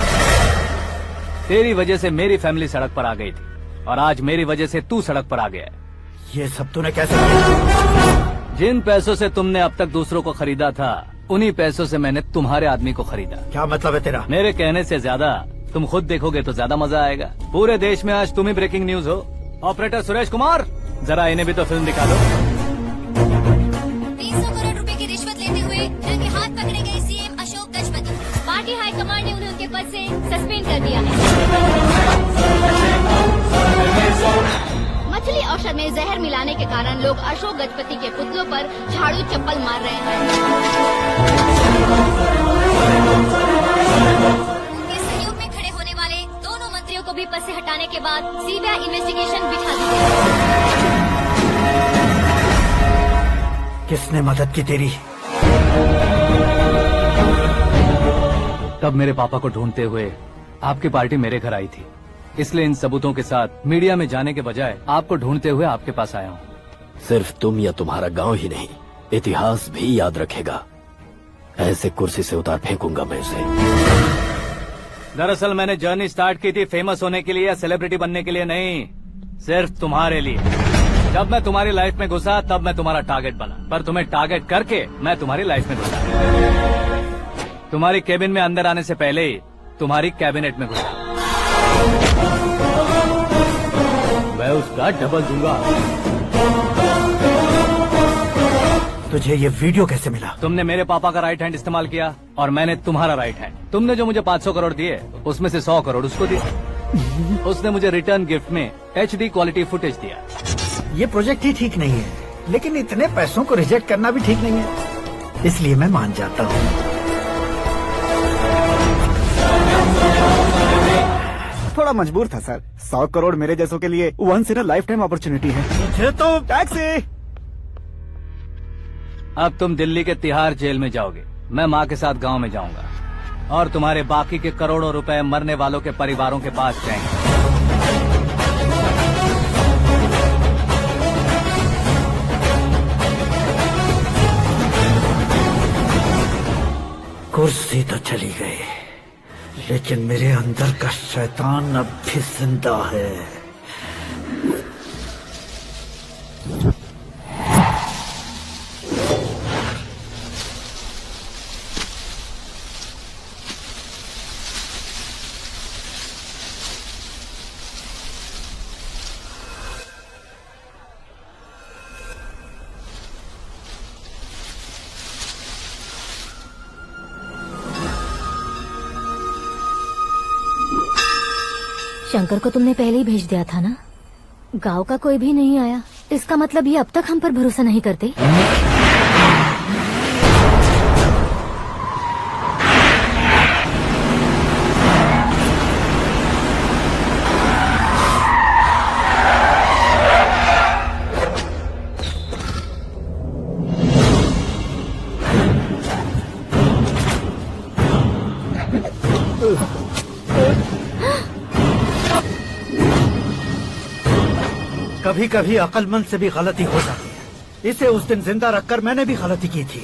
तेरी वजह से मेरी फैमिली सड़क पर आ गई थी और आज मेरी वजह से तू सड़क पर आ गया है। ये सब तूने कैसे किया? जिन पैसों से तुमने अब तक दूसरों को खरीदा था, उन्हीं पैसों से मैंने तुम्हारे आदमी को खरीदा। क्या मतलब है तेरा? मेरे कहने से ज्यादा तुम खुद देखोगे तो ज्यादा मजा आएगा। पूरे देश में आज तुम ही ब्रेकिंग न्यूज हो। ऑपरेटर सुरेश कुमार, जरा इन्हें भी तो फिल्म दिखा दो। 300 करोड़ रुपए की रिश्वत लेते हुए रंगे हाथ पकड़े गए CM Ashok Gajapati. Party high command ने उन्हें उनके पद से सस्पेंड कर दिया है। मछली औषध में जहर मिलाने के कारण लोग अशोक गजपति के पुतलों पर झाड़ू चप्पल मार रहे हैं। उनके सहयोग में खड़े होने वाले दोनों मंत्रियों को भी पद से हटाने के बाद सीबीआई इन्वेस्टिगेशन बिठा दी गई। किसने मदद की तेरी? तब मेरे पापा को ढूंढते हुए आपकी पार्टी मेरे घर आई थी, इसलिए इन सबूतों के साथ मीडिया में जाने के बजाय आपको ढूंढते हुए आपके पास आया हूँ। सिर्फ तुम या तुम्हारा गांव ही नहीं, इतिहास भी याद रखेगा। ऐसे कुर्सी से उतार फेंकूंगा मैं उसे। दरअसल मैंने जर्नी स्टार्ट की थी फेमस होने के लिए या सेलिब्रिटी बनने के लिए नहीं, सिर्फ तुम्हारे लिए। जब मैं तुम्हारी लाइफ में घुसा तब मैं तुम्हारा टारगेट बना, पर तुम्हें टारगेट करके मैं तुम्हारी लाइफ में घुसा। तुम्हारी केबिन में अंदर आने से पहले ही तुम्हारी कैबिनेट में घुसा। मैं उसका डबल दूंगा। तुझे ये वीडियो कैसे मिला? तुमने मेरे पापा का राइट हैंड इस्तेमाल किया और मैंने तुम्हारा राइट हैंड। तुमने जो मुझे 500 करोड़ दिए उसमें से 100 करोड़ उसको दिए। उसने मुझे रिटर्न गिफ्ट में HD क्वालिटी फुटेज दिया। ये प्रोजेक्ट ही ठीक नहीं है, लेकिन इतने पैसों को रिजेक्ट करना भी ठीक नहीं है, इसलिए मैं मान जाता हूँ। थोड़ा मजबूर था सर। 100 करोड़ मेरे जैसों के लिए once in a lifetime opportunity है। मुझे तो टैक्सी। अब तुम दिल्ली के तिहाड़ जेल में जाओगे, मैं माँ के साथ गांव में जाऊंगा और तुम्हारे बाकी के करोड़ों रुपए मरने वालों के परिवारों के पास जाएंगे। कुर्सी तो चली गई, लेकिन मेरे अंदर का शैतान अब भी जिंदा है। शंकर को तुमने पहले ही भेज दिया था ना? गांव का कोई भी नहीं आया, इसका मतलब ये अब तक हम पर भरोसा नहीं करते। कभी कभी अक्लमंद से भी गलती हो जाती है। इसे उस दिन जिंदा रखकर मैंने भी गलती की थी।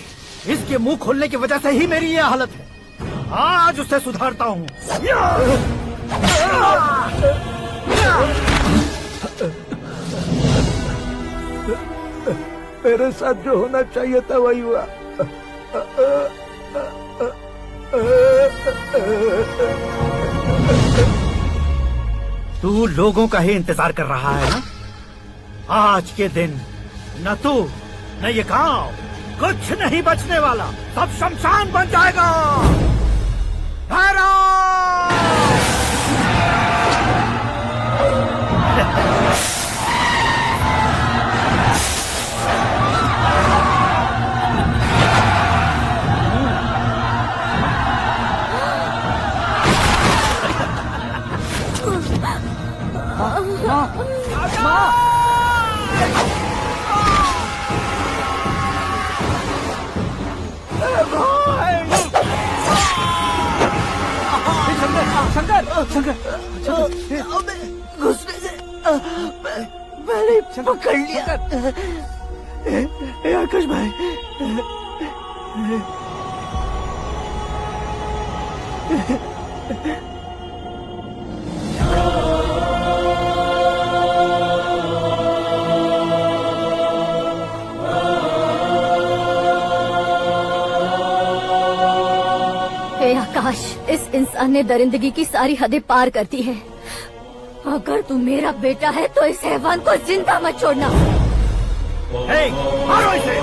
इसके मुंह खोलने की वजह से ही मेरी ये हालत है। आज उसे सुधारता हूँ। मेरे साथ जो होना चाहिए था वही हुआ। तू लोगों का ही इंतजार कर रहा है ना? आज के दिन न तू न ये गांव कुछ नहीं बचने वाला, सब शमशान बन जाएगा। शंकर, घुसने से पहले पकड़ लिया। आकाश भाई, हे आकाश, इस इंसान ने दरिंदगी की सारी हदें पार कर दी है। अगर तू मेरा बेटा है तो इस हैवान को जिंदा मत छोड़ना। मारो इसे।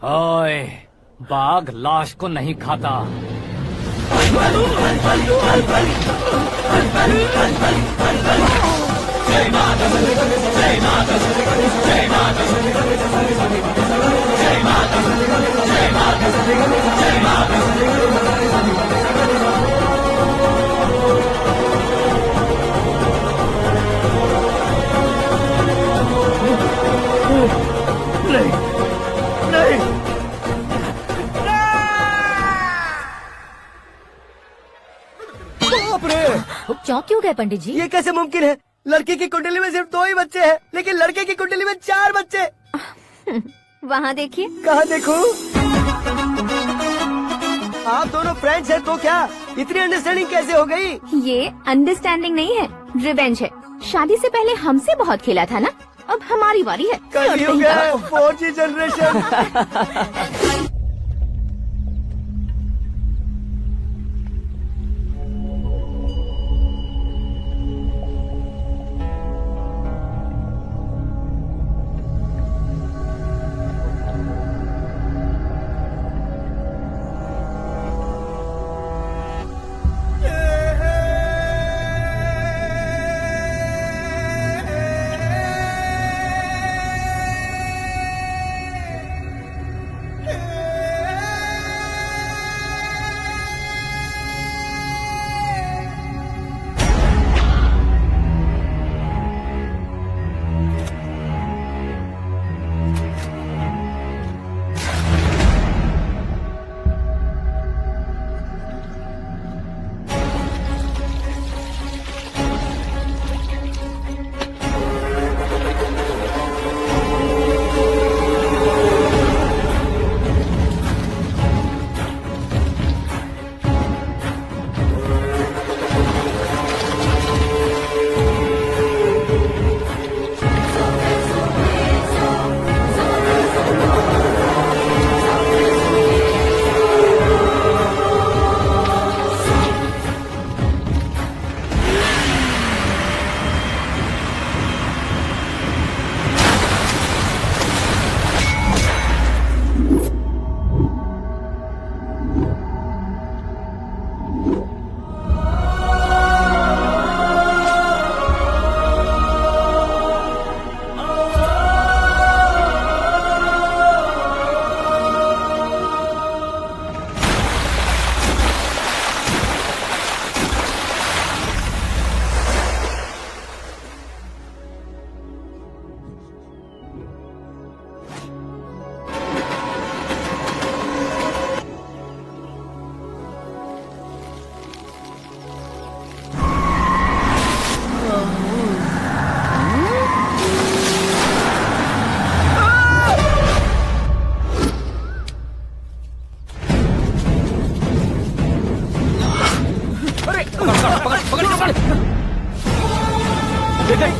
ओए, बाघ लाश को नहीं खाता। चौंक क्यों गए पंडित जी? ये कैसे मुमकिन है? लड़की की कुंडली में सिर्फ 2 ही बच्चे हैं, लेकिन लड़के की कुंडली में 4 बच्चे। वहाँ देखिए। कहाँ देखूं? आप दोनों फ्रेंड्स हैं तो क्या इतनी अंडरस्टैंडिंग कैसे हो गई? ये अंडरस्टैंडिंग नहीं है, रिवेंज है। शादी से पहले हमसे बहुत खेला था ना, अब हमारी बारी है। कलयुग है, 4G जनरेशन।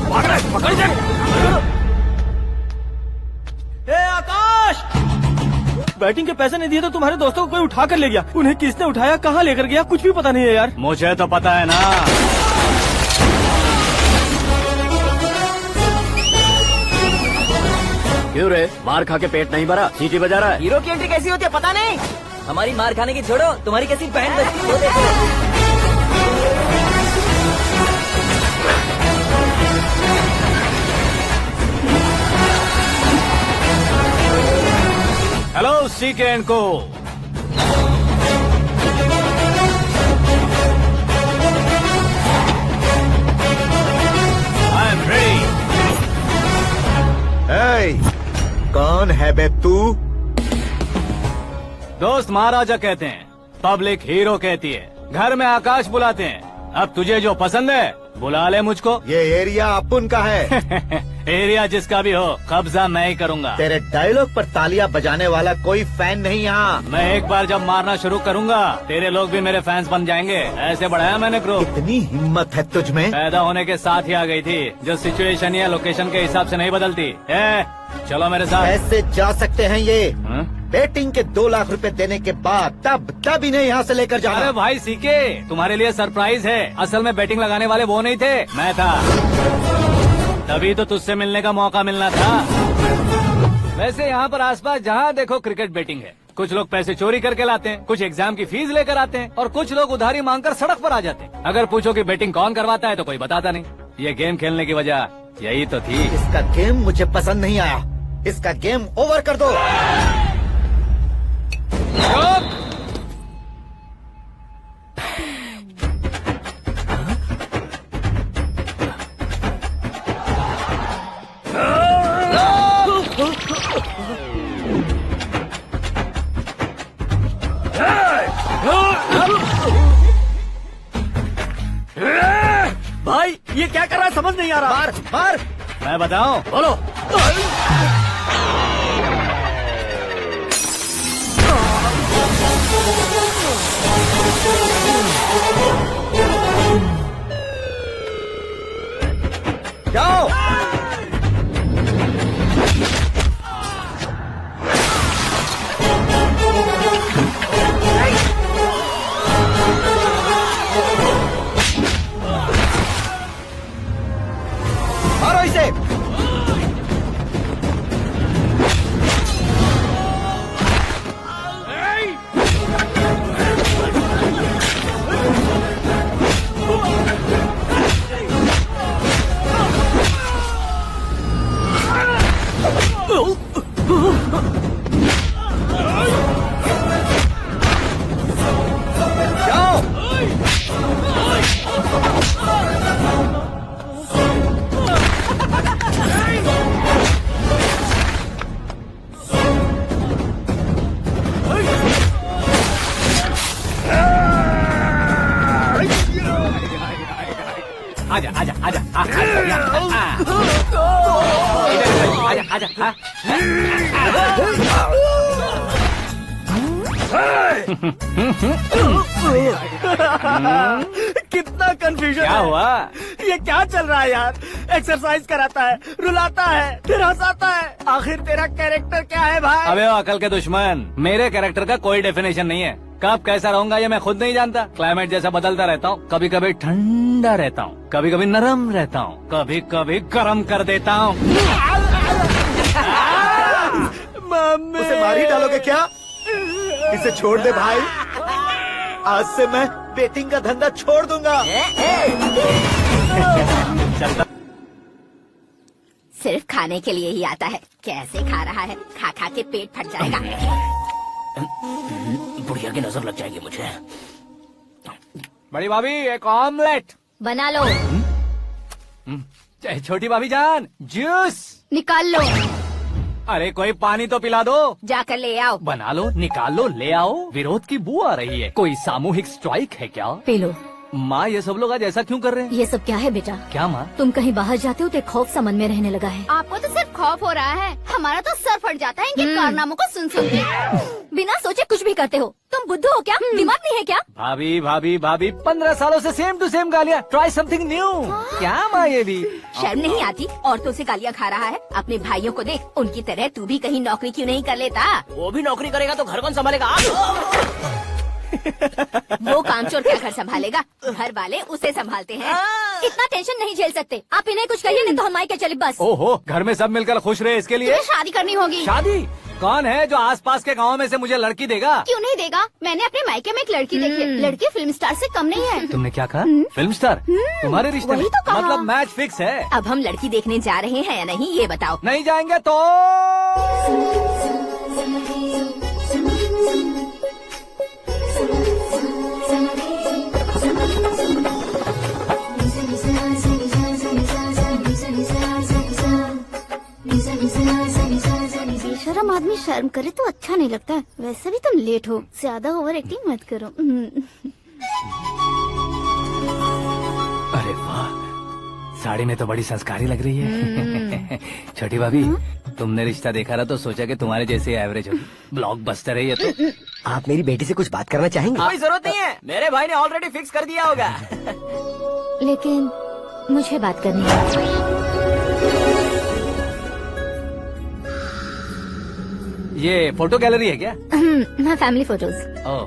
भाग रहा है, पकड़ जा। ए आकाश, बैटिंग के पैसे नहीं दिए तो तुम्हारे दोस्तों को कोई उठा कर ले गया। उन्हें किसने उठाया, कहाँ लेकर गया, कुछ भी पता नहीं है यार। मुझे तो पता है ना। क्यों रे, मार खा के पेट नहीं भरा, सीटी बजा रहा है? हीरो की एंट्री कैसी होती है पता नहीं। हमारी मार खाने की छोड़ो, तुम्हारी कैसी बहन बचती है वो देखो। हेलो सीके एंड को। I am ready. कौन है बे तू? दोस्त महाराजा कहते हैं, पब्लिक हीरो कहती है, घर में आकाश बुलाते हैं। अब तुझे जो पसंद है बुला ले मुझको। ये एरिया अपुन का है। एरिया जिसका भी हो, कब्जा मैं ही करूंगा। तेरे डायलॉग पर तालियां बजाने वाला कोई फैन नहीं यहाँ। मैं एक बार जब मारना शुरू करूंगा, तेरे लोग भी मेरे फैंस बन जाएंगे। ऐसे बढ़ाया मैंने ग्रुप। इतनी हिम्मत है तुझ में? पैदा होने के साथ ही आ गई थी, जो सिचुएशन या लोकेशन के हिसाब से नहीं बदलती। चलो मेरे साथ। कैसे जा सकते हैं ये? हाँ? बेटिंग के 2 लाख रुपए देने के बाद तब इन्हें यहाँ से लेकर जाना। अरे भाई सीके, तुम्हारे लिए सरप्राइज है। असल में बैटिंग लगाने वाले वो नहीं थे, मैं था। तभी तो तुझसे मिलने का मौका मिलना था। वैसे यहाँ पर आसपास जहाँ देखो क्रिकेट बैटिंग है। कुछ लोग पैसे चोरी करके लाते हैं, कुछ एग्जाम की फीस लेकर आते हैं, और कुछ लोग उधारी मांगकर सड़क पर आ जाते हैं। अगर पूछो कि बैटिंग कौन करवाता है तो कोई बताता नहीं। ये गेम खेलने की वजह यही तो थी। इसका गेम मुझे पसंद नहीं आया। इसका गेम ओवर कर दो। भाई ये क्या कर रहा है, समझ नहीं आ रहा। मार मार। मैं बताऊं? बोलो। जाओ। मारो इसे। जाओ। आजा आजा आजा आजा आजा आजा। कितना कंफ्यूजन क्या हुआ? ये क्या चल रहा है यार? एक्सरसाइज कराता है, रुलाता है, फिर हंसाता है। आखिर तेरा कैरेक्टर क्या है भाई? अबे ओ अकल के दुश्मन, मेरे कैरेक्टर का कोई डेफिनेशन नहीं है। कब कैसा रहूंगा ये मैं खुद नहीं जानता। क्लाइमेट जैसा बदलता रहता हूँ। कभी कभी ठंडा रहता हूँ, कभी कभी नरम रहता हूँ, कभी कभी गर्म कर देता हूँ। मम्मी, उसे मार ही डालोगे क्या? इसे छोड़ दे भाई। आज से मैं बेटिंग का धंधा छोड़ दूंगा। सिर्फ खाने के लिए ही आता है। कैसे खा रहा है, खा खा के पेट फट जाएगा। बुढ़िया की नजर लग जाएगी मुझे। बड़ी भाभी एक ऑमलेट बना लो। छोटी भाभी जान जूस निकाल लो। अरे कोई पानी तो पिला दो। जाकर ले आओ। बना लो, निकाल लो, ले आओ। विरोध की बू आ रही है। कोई सामूहिक स्ट्राइक है क्या? P low. माँ ये सब लोग आज ऐसा क्यों कर रहे हैं? ये सब क्या है बेटा? क्या माँ? तुम कहीं बाहर जाते हो तो एक खौफ सा मन में रहने लगा है। आपको तो सिर्फ खौफ हो रहा है, हमारा तो सर फट जाता है इनके कारनामों को सुन सुन के। बिना सोचे कुछ भी करते हो। तुम बुद्धू हो क्या? दिमाग नहीं है क्या? भाभी भाभी भाभी 15 सालों से सेम टू सेम गालियाँ। Try something new. क्या माँ ये भी? शर्म नहीं आती? औरतों से गालियाँ खा रहा है। अपने भाइयों को देख, उनकी तरह तू भी कहीं नौकरी क्यों नहीं कर लेता? वो भी नौकरी करेगा तो घर कौन संभालेगा? आप वो कामचोर क्या घर संभालेगा? घर वाले उसे संभालते हैं। इतना टेंशन नहीं झेल सकते। आप इन्हें कुछ कहिए नहीं तो हम मायके चले बस। ओहो, घर में सब मिलकर खुश रहे इसके लिए। तुम्हें शादी करनी होगी। शादी? कौन है जो आसपास के गाँव में से मुझे लड़की देगा? क्यों नहीं देगा? मैंने अपने मायके में एक लड़की देखी है। लड़की फिल्म स्टार से कम नहीं है। तुमने क्या कहा? Film star? तुम्हारे रिश्ते में? वही तो कहा। मतलब मैच फिक्स है। अब हम लड़की देखने जा रहे हैं या नहीं, ये बताओ। नहीं जाएंगे तो? बेशरम आदमी शर्म करे तो अच्छा नहीं लगता। वैसे भी तुम लेट हो, ज्यादा ओवर एक्टिंग मत करो। अरे वाह, साड़ी में तो बड़ी संस्कारी लग रही है। छोटी भाभी, तुमने रिश्ता देखा रहा तो सोचा कि तुम्हारे जैसे एवरेज होगी। ब्लॉकबस्टर है ये तो। आप मेरी बेटी से कुछ बात करना चाहेंगे? कोई जरूरत नहीं है, मेरे भाई ने ऑलरेडी फिक्स कर दिया होगा। लेकिन मुझे बात करनी है। ये फोटो गैलरी है क्या? मैं फैमिली फोटोज। ओह,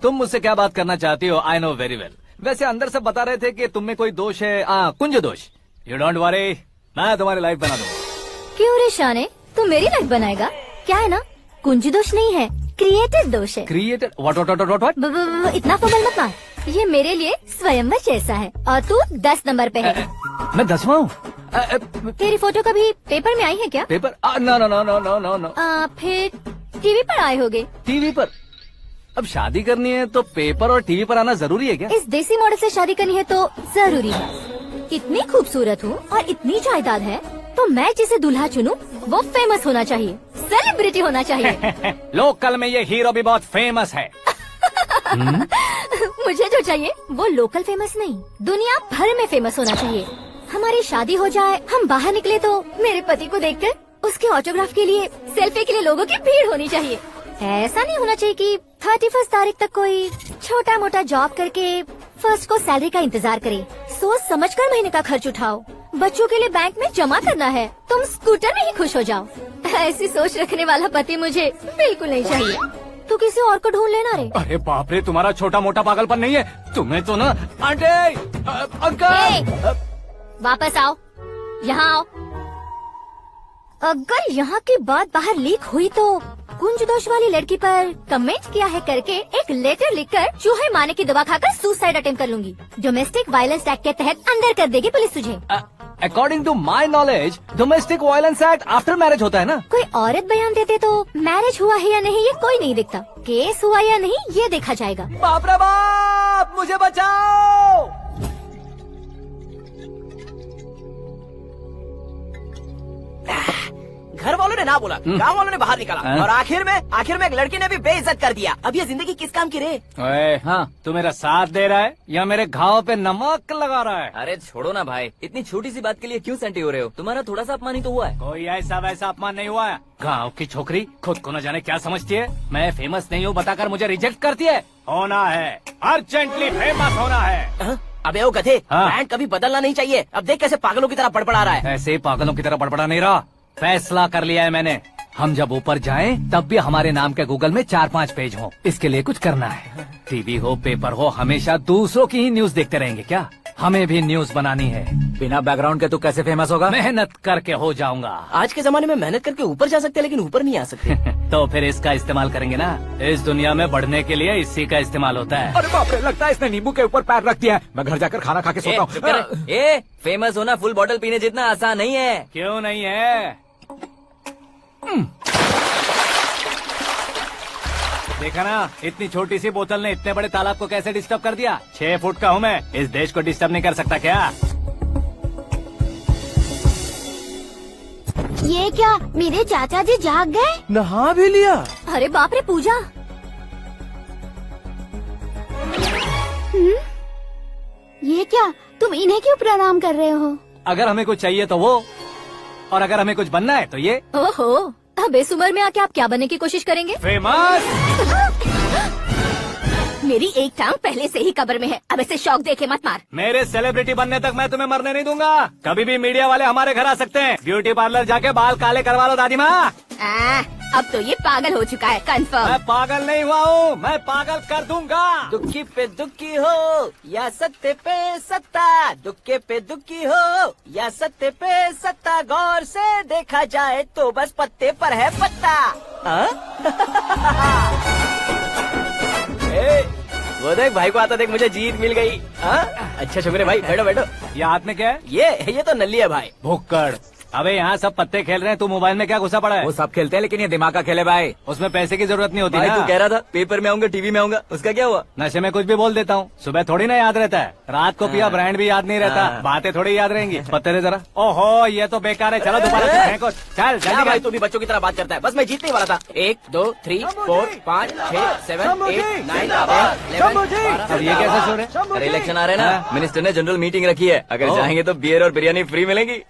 तुम मुझसे क्या बात करना चाहती हो? I know very well. वैसे अंदर से बता रहे थे कि तुम में कोई दोष है। कुंज दोष। यू डोंट वरी, मैं तुम्हारी लाइफ बना दूंगा। क्यों रे शाने, तू मेरी लाइफ बनाएगा? क्या है ना, कुंज दोष नहीं है, क्रिएटेड दोष है। क्रिएटेड? व्हाट? इतना फमल मत मार। ये मेरे लिए स्वयंवर जैसा है और तू 10 नंबर पे है। मैं 10वां हूँ? तेरी फोटो कभी पेपर में आई है क्या? पेपर? नो। फिर टीवी पर आए होगे। टीवी पर? अब शादी करनी है तो पेपर और टीवी पर आना जरूरी है क्या? इस देसी मॉडल से शादी करनी है तो जरूरी है। इतनी खूबसूरत हूँ और इतनी जायदाद है तो मैं जिसे दूल्हा चुनूं वो फेमस होना चाहिए, सेलिब्रिटी होना चाहिए। लोकल में ये हीरो भी बहुत फेमस है। मुझे जो चाहिए वो लोकल फेमस नहीं, दुनिया भर में फेमस होना चाहिए। हमारी शादी हो जाए, हम बाहर निकले तो मेरे पति को देखकर उसके ऑटोग्राफ के लिए, सेल्फी के लिए लोगों की भीड़ होनी चाहिए। ऐसा नहीं होना चाहिए कि 31 तारीख तक कोई छोटा मोटा जॉब करके फर्स्ट को सैलरी का इंतजार करे। सोच समझकर महीने का खर्च उठाओ। बच्चों के लिए बैंक में जमा करना है, तुम स्कूटर में ही खुश हो जाओ। ऐसी सोच रखने वाला पति मुझे बिल्कुल नहीं चाहिए। तू किसी और को ढूंढ लेना रे। अरे बाप रे, तुम्हारा छोटा मोटा पागलपन नहीं है। तुम्हें तो ना आंटी, अंकल। वापस आओ, यहाँ आओ। अगर यहाँ की बात बाहर लीक हुई तो कुंज दोष वाली लड़की पर कमेंट किया है करके एक लेटर लिखकर चूहे मारने की दवा खाकर सुसाइड अटेम्प्ट कर लूंगी। डोमेस्टिक वायलेंस एक्ट के तहत अंदर कर देगी पुलिस तुझे। According to my knowledge domestic violence act after marriage होता है ना? कोई औरत बयान देते तो मैरिज हुआ है या नहीं ये कोई नहीं दिखता, केस हुआ या नहीं ये देखा जाएगा। बाप रे बाप, मुझे बचाओ। घर वालों ने ना बोला, गांव वालों ने बाहर निकाला और आखिर में एक लड़की ने भी बेइज्जत कर दिया। अब ये जिंदगी किस काम की रे? ओए, हाँ, तू मेरा साथ दे रहा है या मेरे घाव पे नमक लगा रहा है? अरे छोड़ो ना भाई, इतनी छोटी सी बात के लिए क्यों सेंटी हो रहे हो? तुम्हारा थोड़ा सा अपमान ही तो हुआ है। कोई ऐसा वैसा अपमान नहीं हुआ है। गाँव की छोकरी खुद को न जाने क्या समझती है। मैं फेमस नहीं हूँ बताकर मुझे रिजेक्ट करती है। होना है, अर्जेंटली फेमस होना है। अबे ओ गधे, हाँ। ब्रांड कभी बदलना नहीं चाहिए। अब देख कैसे पागलों की तरह बड़बड़ा रहा है। ऐसे ही पागलों की तरह बड़बड़ा नहीं रहा। फैसला कर लिया है मैंने। हम जब ऊपर जाएं तब भी हमारे नाम के गूगल में 4-5 पेज हो। इसके लिए कुछ करना है। टीवी हो, पेपर हो, हमेशा दूसरों की ही न्यूज देखते रहेंगे क्या? हमें भी न्यूज बनानी है। बिना बैकग्राउंड के तू कैसे फेमस होगा? मेहनत करके हो जाऊंगा। आज के जमाने में मेहनत करके ऊपर जा सकते हैं लेकिन ऊपर नहीं आ सकते। तो फिर इसका इस्तेमाल करेंगे ना। इस दुनिया में बढ़ने के लिए इसी का इस्तेमाल होता है। अरे बाप रे, लगता है इसने नींबू के ऊपर पैर रख दिया है। मैं घर जाकर खाना खा के सोता हूँ। ए, फेमस होना फुल बॉटल पीने जितना आसान नहीं है। क्यों नहीं है? देखा ना, इतनी छोटी सी बोतल ने इतने बड़े तालाब को कैसे डिस्टर्ब कर दिया। 6 फुट का हूँ मैं, इस देश को डिस्टर्ब नहीं कर सकता क्या? ये क्या मेरे चाचा जी जाग गए? नहा भी लिया? अरे बाप रे पूजा, ये क्या तुम इन्हें क्यों प्रणाम कर रहे हो? अगर हमें कुछ चाहिए तो वो, और अगर हमें कुछ बनना है तो ये। ओहो, अब इस उम्र में आके आप क्या बनने की कोशिश करेंगे? फेमस। मेरी एक टांग पहले से ही कब्र में है, अब इसे शौक देके मत मार। मेरे सेलिब्रिटी बनने तक मैं तुम्हें मरने नहीं दूंगा। कभी भी मीडिया वाले हमारे घर आ सकते हैं। ब्यूटी पार्लर जाके बाल काले करवा लो दादी माँ। अब तो ये पागल हो चुका है, कंफर्म। मैं पागल नहीं हुआ हूँ, मैं पागल कर दूंगा। दुखी पे दुखी हो या सत्ते पे सत्ता, दुखे पे दुखी हो या सत्ते पे सत्ता, गौर से देखा जाए तो बस पत्ते पर है पत्ता। वो देख भाई को आता देख, मुझे जीत मिल गई। अच्छा शुक्र है भाई, बैठो बैठो। ये हाथ में क्या है? ये तो नल्ली है भाई। भुक्कड़। अबे यहाँ सब पत्ते खेल रहे हैं, तू मोबाइल में क्या घुसा पड़ा है? वो सब खेलते हैं लेकिन ये दिमाग का खेल है भाई। उसमें पैसे की जरूरत नहीं होती भाई ना। तू कह रहा था पेपर में आऊंगा, टीवी में आऊंगा, उसका क्या हुआ? नशे में कुछ भी बोल देता हूँ, सुबह थोड़ी ना याद रहता है। रात को पिया ब्रांड भी याद नहीं रहता, बातें थोड़ी याद रहेंगी। पत्ते दे जरा। ओहो ये तो बेकार है, चलो दोबारा से फेंको। चल क्या जल्दी भाई कर। तू भी बच्चों की तरह बात करता है? बस मैं जीतने वाला था। 1 2 3 4 5 6 7 8 9 10 अब ये कैसे शोर है? अरे इलेक्शन आ रहे हैं ना, मिनिस्टर ने जनरल मीटिंग रखी है, अगर जाएंगे तो बियर और बिरयानी फ्री मिलेगी।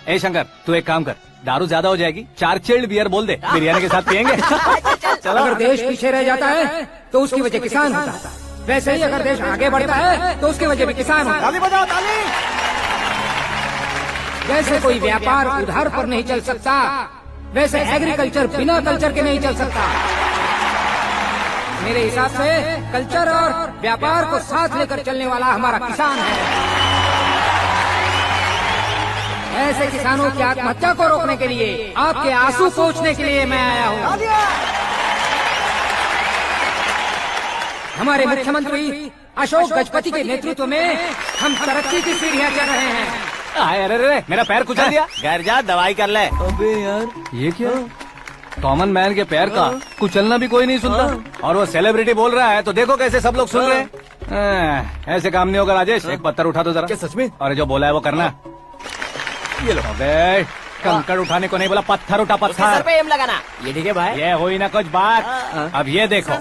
ए शंकर तू एक काम कर, दारू ज्यादा हो जाएगी, 4 चिल्ड बियर बोल दे, बिरयानी के साथ पियेंगे। चलो। अगर देश पीछे रह जाता है तो उसकी वजह किसान होता है, वैसे ही अगर देश आगे बढ़ता है तो उसकी वजह भी किसान होता है। ताली बजाओ ताली। जैसे कोई व्यापार उधार पर नहीं चल सकता, वैसे एग्रीकल्चर बिना कल्चर के नहीं चल सकता। मेरे हिसाब से कल्चर और व्यापार को साथ लेकर चलने वाला हमारा किसान है। ऐसे किसानों की आत्महत्या को रोकने के लिए, आपके आंसू पोंछने के लिए मैं आया हूँ। हमारे मुख्यमंत्री अशोक गजपति के नेतृत्व में हम तरक्की की सीढ़ियाँ चढ़ रहे हैं। अरे मेरा पैर कुचल दिया। घर जा दवाई कर ले। अबे यार ये क्या? कॉमन मैन के पैर का कुचलना भी कोई नहीं सुनता, और वो सेलिब्रिटी बोल रहा है तो देखो कैसे सब लोग सुन रहे हैं। ऐसे काम नहीं होगा राजेश, एक पत्थर उठा दो जरा। क्या सच में? और जो बोला है वो करना। ये लो। अबे कंकड़ उठाने को नहीं बोला, पत्थर उठा उसके सर पत्थर। पे एम लगाना। ये ठीक है भाई। ये हुई ना कुछ बात। अब ये देखो।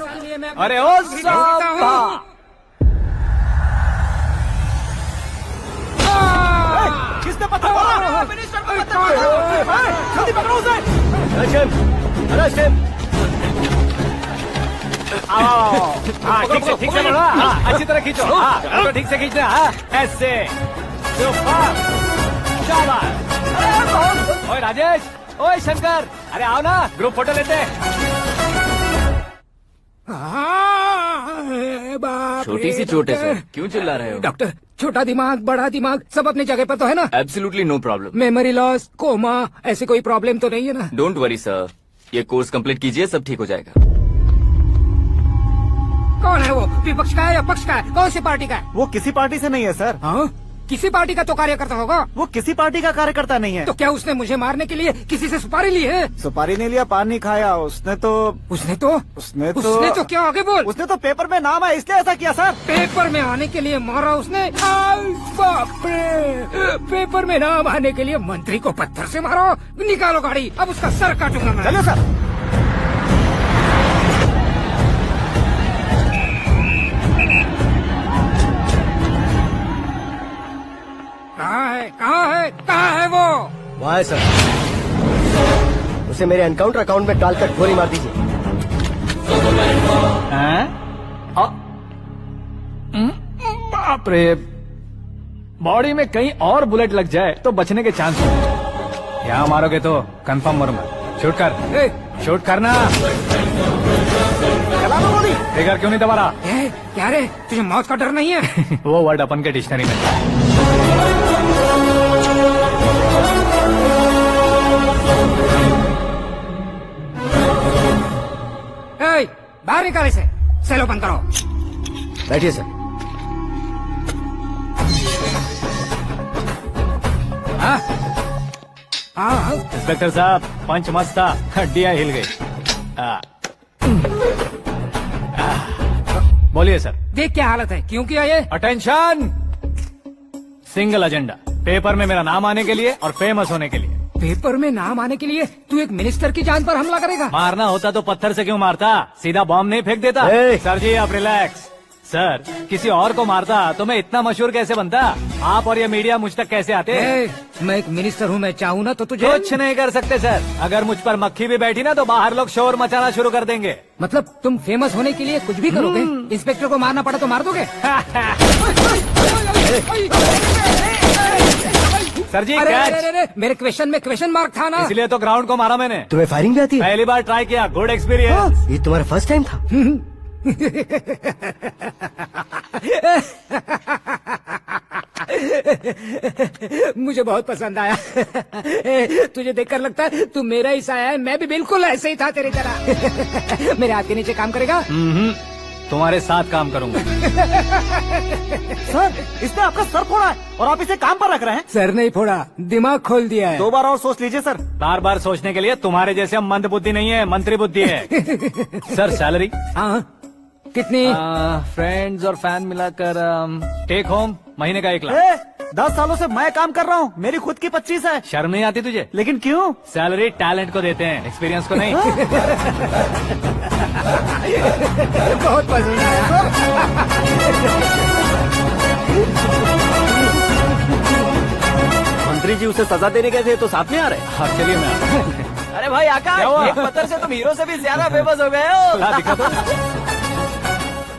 अरे ओ साहब, किसने पत्थर मारा? जल्दी पकड़ो उसे। हाँ ठीक से बढ़ो। हाँ अच्छी तरह खींचो। हाँ तो ठीक से खींचना। हाँ ऐसे। ओए राजेश, ओए शंकर, अरे आओ ना, ग्रुप फोटो लेते हैं। छोटी सी चोट है सर, क्यों चिल्ला रहे हो? डॉक्टर, छोटा दिमाग बड़ा दिमाग सब अपनी जगह पर तो है ना? Absolutely no problem. Memory loss, coma, ऐसी कोई प्रॉब्लम तो नहीं है ना? डोंट वरी सर, ये कोर्स कंप्लीट कीजिए, सब ठीक हो जाएगा। कौन है वो? विपक्ष का है या पक्ष का है? कौन सी पार्टी का है? वो किसी पार्टी से नहीं है सर। हाँ? किसी पार्टी का तो कार्यकर्ता होगा। वो किसी पार्टी का कार्यकर्ता नहीं है। तो क्या उसने मुझे मारने के लिए किसी से सुपारी ली है? सुपारी नहीं लिया, पान नहीं खाया। उसने तो क्या आगे बोल? उसने तो पेपर में नाम है इसलिए ऐसा किया सर। पेपर में आने के लिए मारा उसने? बाप रे! पेपर में नाम आने के लिए मंत्री को पत्थर से मारो? निकालो गाड़ी, अब उसका सर काटूंगा मैं। चलो सर। कहाँ है वो? वहाँ है सर, उसे मेरे एनकाउंटर अकाउंट में डालकर गोली मार दीजिए। बाप रे, बॉडी में कहीं और बुलेट लग जाए तो बचने के चांस होंगे। यहाँ मारोगे तो कंफर्म मरूंगा। शूट कर, शूट करना। ट्रिगर क्यों नहीं दबा रहा? क्या रे, तुझे मौत का डर नहीं है? वो वर्ड अपन के डिक्शनरी में। बाहर निकाले से, सेलो बंद करो। बैठिए सर। इंस्पेक्टर साहब, पंच मस्त था, हड्डियां हिल गई। बोलिए सर। देख क्या हालत है, क्यों किया ये? अटेंशन, सिंगल एजेंडा, पेपर में मेरा नाम आने के लिए और फेमस होने के लिए। पेपर में नाम आने के लिए तू एक मिनिस्टर की जान पर हमला करेगा? मारना होता तो पत्थर से क्यों मारता, सीधा बॉम्ब नहीं फेंक देता। सर जी आप रिलैक्स। सर किसी और को मारता तो मैं इतना मशहूर कैसे बनता? आप और ये मीडिया मुझ तक कैसे आते? मैं एक मिनिस्टर हूँ, मैं चाहूँ ना तो तुझे कुछ नहीं कर सकते सर। अगर मुझ पर मक्खी भी बैठी ना तो बाहर लोग शोर मचाना शुरू कर देंगे। मतलब तुम फेमस होने के लिए कुछ भी करोगे? इंस्पेक्टर को मारना पड़ा तो मार दोगे? सर जी अरे, कैच। अरे, अरे, मेरे क्वेश्चन में क्वेश्चन मार्क था ना, इसलिए तो ग्राउंड को मारा मैंने। तुम्हें फायरिंग भी आती है? पहली बार ट्राई किया, गुड एक्सपीरियंस। ये तुम्हारा फर्स्ट टाइम था? मुझे बहुत पसंद आया। तुझे देखकर लगता है तू मेरा ही साया है। मैं भी बिल्कुल ऐसे ही था तेरी तरह। मेरे हाथ के नीचे काम करेगा? तुम्हारे साथ काम करूंगा। सर इसने आपका सर फोड़ा है और आप इसे काम पर रख रहे हैं। सर नहीं फोड़ा, दिमाग खोल दिया है। 2 बार और सोच लीजिए सर। बार बार सोचने के लिए तुम्हारे जैसे मंद बुद्धि नहीं है, मंत्री बुद्धि है। Sir salary? हाँ कितनी? फ्रेंड्स और फैन मिलाकर टेक होम महीने का 1 लाख। 10 सालों से मैं काम कर रहा हूँ, मेरी खुद की 25 है। शर्म नहीं आती तुझे? लेकिन क्यों? सैलरी टैलेंट को देते हैं, एक्सपीरियंस को नहीं। बहुत पसंद आया। मंत्री जी उसे सजा देने गए थे तो साथ में आ रहे। हाँ चलिए मैं आता हूँ। अरे भाई आकाश, एक पत्थर से तुम हीरो से भी ज्यादा फेमस हो गए हो। दिखा दो।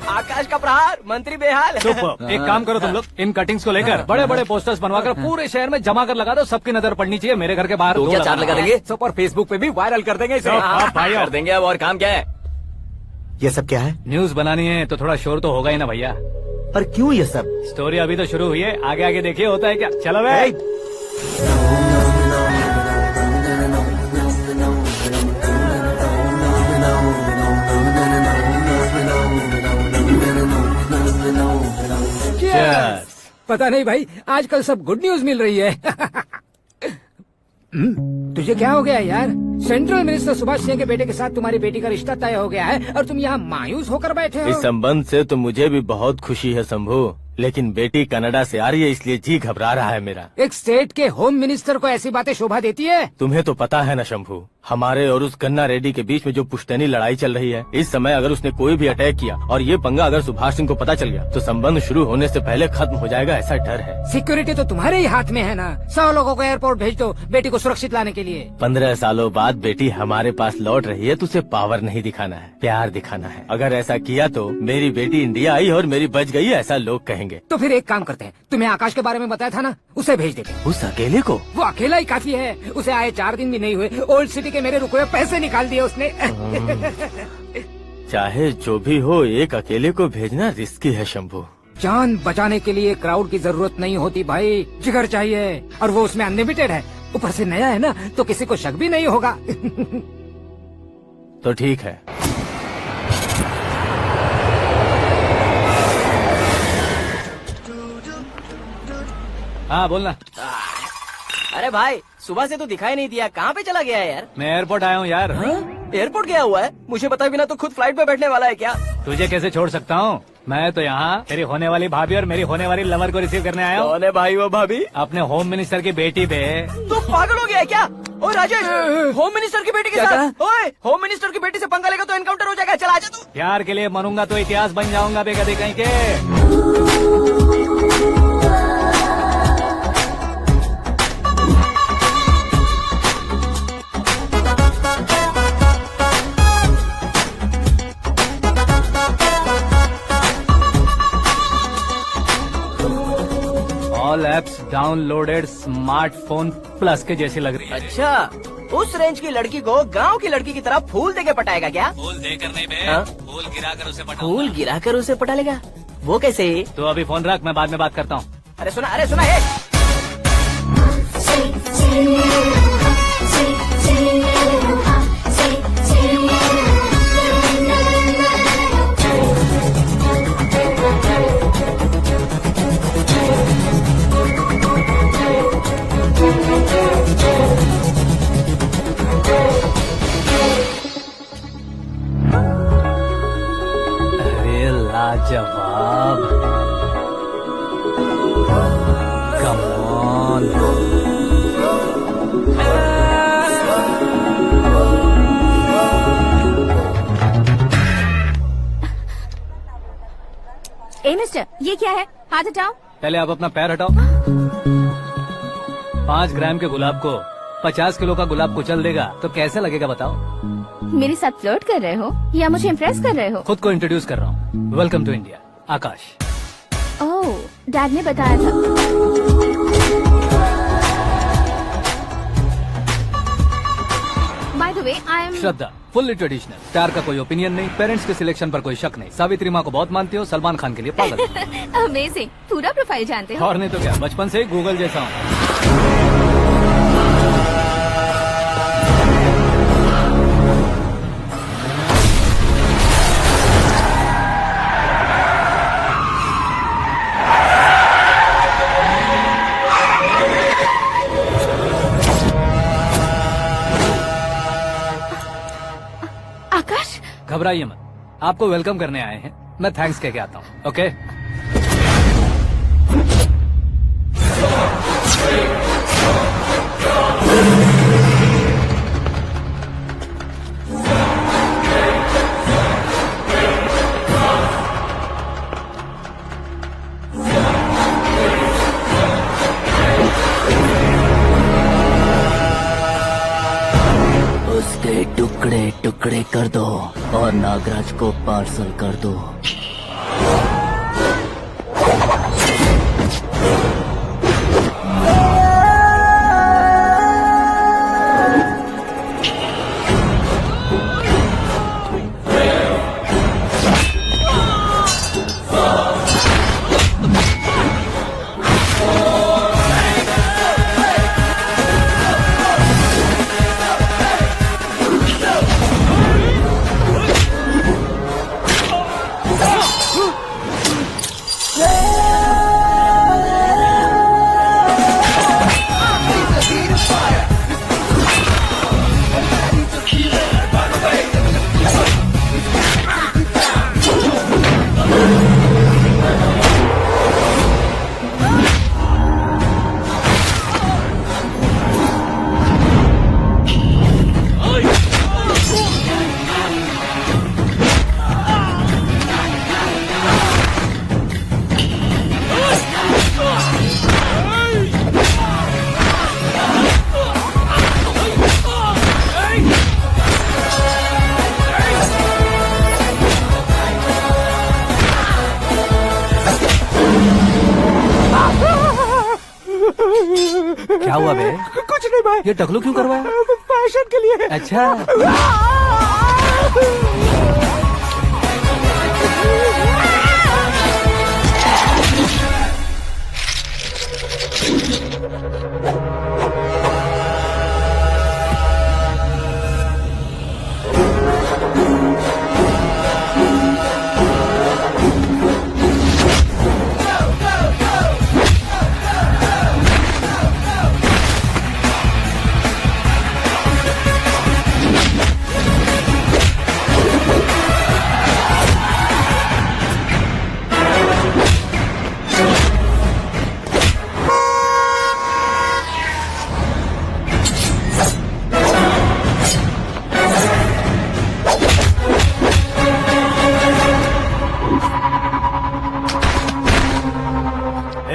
आकाश का प्रहार, मंत्री बेहाल। सुपर। एक काम करो तुम लोग, इन कटिंग्स को लेकर बड़े बड़े पोस्टर्स बनवाकर पूरे शहर में जमा कर लगा दो। सबकी नजर पड़नी चाहिए। मेरे घर के बाहर तो क्या 4 लगा देंगे? सब और फेसबुक पे भी वायरल कर देंगे इसे। भाई कर देंगे। अब और काम क्या है? ये सब क्या है? न्यूज बनानी है तो थोड़ा शोर तो होगा ही ना भैया। पर क्यों ये सब? स्टोरी अभी तो शुरू हुई है, आगे आगे देखिए होता है क्या। चलो भाई। पता नहीं भाई, आजकल सब गुड न्यूज मिल रही है। तुझे क्या हो गया यार? सेंट्रल मिनिस्टर सुभाष सिंह के बेटे के साथ तुम्हारी बेटी का रिश्ता तय हो गया है और तुम यहाँ मायूस होकर बैठे हो। इस संबंध से तो मुझे भी बहुत खुशी है शंभू, लेकिन बेटी कनाडा से आ रही है इसलिए जी घबरा रहा है मेरा। एक स्टेट के होम मिनिस्टर को ऐसी बातें शोभा देती है? तुम्हें तो पता है ना शंभू, हमारे और उस गन्ना रेड्डी के बीच में जो पुश्तैनी लड़ाई चल रही है। इस समय अगर उसने कोई भी अटैक किया और ये पंगा अगर सुभाष सिंह को पता चल गया तो संबंध शुरू होने से पहले खत्म हो जाएगा, ऐसा डर है। सिक्योरिटी तो तुम्हारे ही हाथ में है ना। 100 लोगों को एयरपोर्ट भेज दो बेटी को सुरक्षित लाने के लिए। 15 सालों बाद बेटी हमारे पास लौट रही है तो उसे पावर नहीं दिखाना है, प्यार दिखाना है। अगर ऐसा किया तो मेरी बेटी इंडिया आई और मेरी बच गई, ऐसा लोग कहेंगे। तो फिर एक काम करते हैं, तुम्हें आकाश के बारे में बताया था ना, उसे भेज देते। उस अकेले को? वो अकेला ही काफी है। उसे आए 4 दिन भी नहीं हुए, ओल्ड सिटी के मेरे रुके हुए पैसे निकाल दिए उसने। चाहे जो भी हो, एक अकेले को भेजना रिस्की है शंभू। जान बचाने के लिए क्राउड की जरूरत नहीं होती भाई, जिगर चाहिए, और वो उसमें अनलिमिटेड है। ऊपर से नया है ना तो किसी को शक भी नहीं होगा। तो ठीक है। हाँ बोलना। अरे भाई सुबह से तो दिखाई नहीं दिया, कहाँ पे चला गया है यार? मैं एयरपोर्ट आया हूँ यार। एयरपोर्ट गया हुआ है? मुझे बताए बिना तो खुद फ्लाइट पे बैठने वाला है क्या? तुझे कैसे छोड़ सकता हूँ? मैं तो यहाँ तेरी होने वाली भाभी और मेरी होने वाली लवर को रिसीव करने आया हूँ। कौन है भाई वो भाभी? अपने होम मिनिस्टर की बेटी पे। तू पागल हो गया है क्या? ओए राजेश, होम मिनिस्टर की बेटी के साथ? ओए होम मिनिस्टर की बेटी से पंगा लेगा तो एनकाउंटर हो जाएगा। चल आजा तू। प्यार के लिए मरूंगा तो इतिहास बन जाऊंगा बेकदे कहीं के। All apps downloaded smartphone plus के जैसी लग रही है। अच्छा, उस रेंज की लड़की को गांव की लड़की की तरह फूल देके पटाएगा क्या? फूल देकर नहीं बे, हाँ? फूल गिराकर उसे पटाऊंगा। फूल गिराकर उसे पटा लेगा? वो कैसे? तो अभी फोन रख, मैं बाद में बात करता हूँ। अरे सुना है। अरे लाजवाब, come on. On. A mister, ये क्या है? हाथ हटाओ। पहले आप अपना पैर हटाओ। 5 ग्राम के गुलाब को 50 किलो का गुलाब कुचल देगा तो कैसे लगेगा बताओ? मेरे साथ फ्लर्ट कर रहे हो या मुझे इम्प्रेस कर रहे हो? खुद को इंट्रोड्यूस कर रहा हूँ। Welcome to India, Akash. Oh, dad ने बताया था। By the way, I am Shraddha, fully traditional. प्यार का कोई ओपिनियन नहीं, पेरेंट्स के सिलेक्शन पर कोई शक नहीं। सावित्री माँ को बहुत मानती हो, सलमान खान के लिए पागल। अमेजिंग, पूरा प्रोफाइल जानते हो। और नहीं तो क्या, बचपन से ही गूगल जैसा हूँ। आकाश, घबराइए मत, आपको वेलकम करने आए हैं। मैं थैंक्स कह के आता हूँ। ओके उसके टुकड़े टुकड़े कर दो और नागराज को पार्सल कर दो। क्या हुआ बे? कुछ नहीं भाई। ये टकलू क्यों करवाया? फैशन के लिए। अच्छा,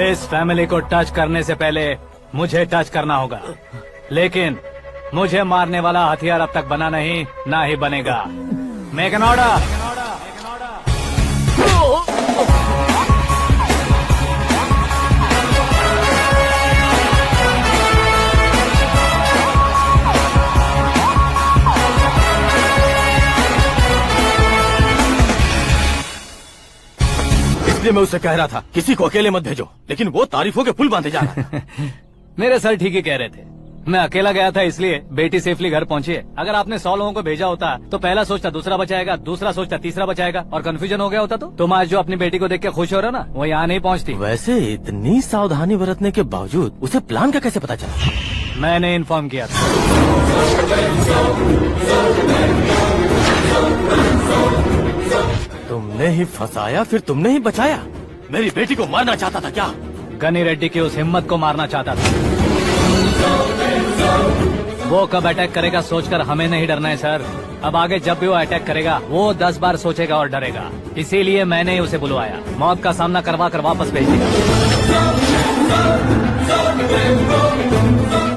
इस फैमिली को टच करने से पहले मुझे टच करना होगा, लेकिन मुझे मारने वाला हथियार अब तक बना नहीं, ना ही बनेगा। Make an order. इसलिए मैं उससे कह रहा था किसी को अकेले मत भेजो, लेकिन वो तारीफों के पुल बांधे जा रहा है। मेरे सर ठीक ही कह रहे थे। मैं अकेला गया था इसलिए बेटी सेफली घर पहुंची है। अगर आपने 100 लोगों को भेजा होता तो पहला सोचता दूसरा बचाएगा, दूसरा सोचता तीसरा बचाएगा, और कंफ्यूजन हो गया होता तो तुम आज जो अपनी बेटी को देख के खुश हो रहे हो ना, वो यहाँ नहीं पहुँचती। वैसे इतनी सावधानी बरतने के बावजूद उसे प्लान का कैसे पता चला? मैंने इन्फॉर्म किया था। तुमने ही फंसाया, फिर तुमने ही बचाया। मेरी बेटी को मारना चाहता था क्या? गनी रेड्डी की उस हिम्मत को मारना चाहता था। वो कब अटैक करेगा सोचकर हमें नहीं डरना है सर। अब आगे जब भी वो अटैक करेगा वो 10 बार सोचेगा और डरेगा। इसीलिए मैंने उसे बुलवाया। मौत का सामना करवा कर वापस भेज दिया।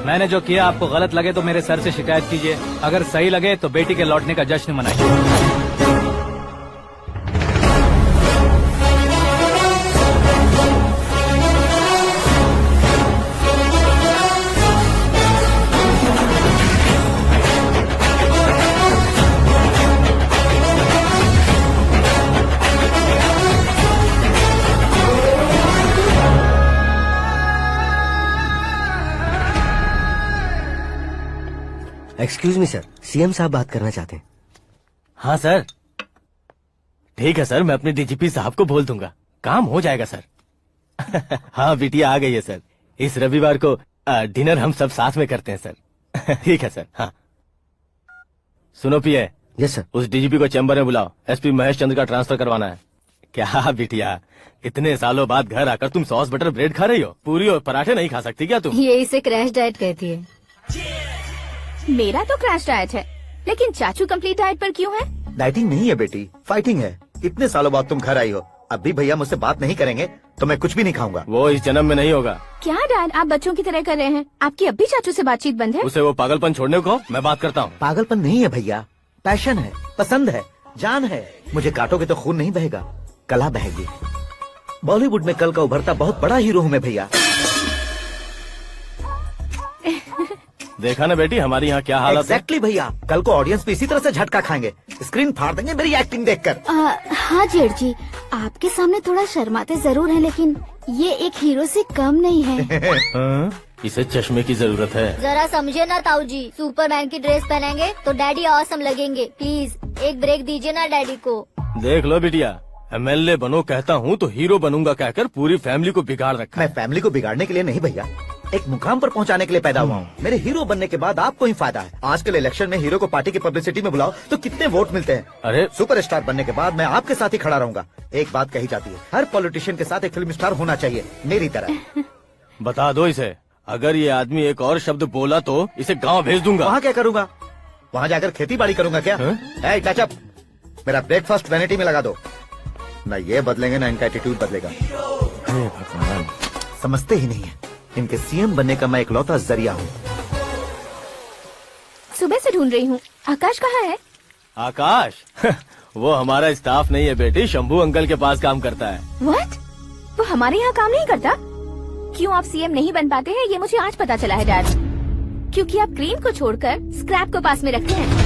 मैंने जो किया आपको गलत लगे तो मेरे सर से शिकायत कीजिए, अगर सही लगे तो बेटी के लौटने का जश्न मनाइए। एक्सक्यूज मी सर, सीएम साहब बात करना चाहते हैं। हाँ सर, ठीक है सर, मैं अपने डीजीपी साहब को बोल दूंगा, काम हो जाएगा सर। हाँ बिटिया आ गई है सर। इस रविवार को डिनर हम सब साथ में करते हैं सर। ठीक है सर। हाँ सुनो पिए। Yes sir. उस डीजीपी को चैम्बर में बुलाओ, एसपी महेश चंद्र का ट्रांसफर करवाना है। क्या बिटिया, इतने सालों बाद घर आकर तुम सॉस बटर ब्रेड खा रही हो? पूरी और पराठे नहीं खा सकती क्या तुम? ये इसे क्रैश डाइट कहती है। मेरा तो क्रैश डाइट है, लेकिन चाचू कंप्लीट डाइट पर क्यों है? डाइटिंग नहीं है बेटी, फाइटिंग है। इतने सालों बाद तुम घर आई हो, अब भी भैया मुझसे बात नहीं करेंगे तो मैं कुछ भी नहीं खाऊंगा। वो इस जन्म में नहीं होगा। क्या डैड, आप बच्चों की तरह कर रहे हैं? आपकी अब भी चाचू से बातचीत बंद है? उसे वो पागलपन छोड़ने को मैं बात करता हूँ। पागलपन नहीं है भैया, पैशन है, पसंद है, जान है। मुझे काटोगे तो खून नहीं बहेगा, कला बहेगी। बॉलीवुड में कल का उभरता बहुत बड़ा हीरो हूँ मैं भैया। देखा ना बेटी हमारी यहाँ क्या हालत है। एग्जैक्टली भैया, कल को ऑडियंस भी इसी तरह से झटका खाएंगे, स्क्रीन फाड़ देंगे मेरी एक्टिंग देखकर। हाँ जेठ जी, आपके सामने थोड़ा शर्माते जरूर हैं, लेकिन ये एक हीरो से कम नहीं है। इसे चश्मे की जरूरत है। जरा समझे ना ताऊ जी, सुपरमैन की ड्रेस पहनेंगे तो डैडी ऑसम लगेंगे। प्लीज एक ब्रेक दीजिए ना डैडी को। देख लो बिटिया, एमएलए बनो कहता हूँ तो हीरो बनूंगा कहकर पूरी फैमिली को बिगाड़ रखा। मैं फैमिली को बिगाड़ने के लिए नहीं भैया, एक मुकाम पर पहुंचाने के लिए पैदा हुआ हूँ। मेरे हीरो बनने के बाद आपको ही फायदा है। आजकल इलेक्शन में हीरो को पार्टी की पब्लिसिटी में बुलाओ तो कितने वोट मिलते हैं। अरे सुपरस्टार बनने के बाद मैं आपके साथ ही खड़ा रहूंगा। एक बात कही जाती है, हर पॉलिटिशियन के साथ एक फिल्म स्टार होना चाहिए, मेरी तरह। बता दो इसे, अगर ये आदमी एक और शब्द बोला तो इसे गाँव भेज दूंगा। वहाँ क्या करूँगा? वहाँ जाकर खेती बाड़ी करूँगा क्या? टचअप, मेरा ब्रेकफास्ट वैनिटी में लगा दो। न ये बदलेंगे ना इनका एटीट्यूड बदलेगा। समझते ही नहीं है, इनके सीएम बनने का मैं इकलौता जरिया हूँ। सुबह से ढूंढ रही हूँ, आकाश कहाँ है? आकाश? वो हमारा स्टाफ नहीं है बेटी, शंभू अंकल के पास काम करता है। व्हाट? वो हमारे यहाँ काम नहीं करता? क्यों आप सीएम नहीं बन पाते हैं ये मुझे आज पता चला है डैड। क्योंकि आप क्रीम को छोड़कर स्क्रैप को पास में रखते हैं।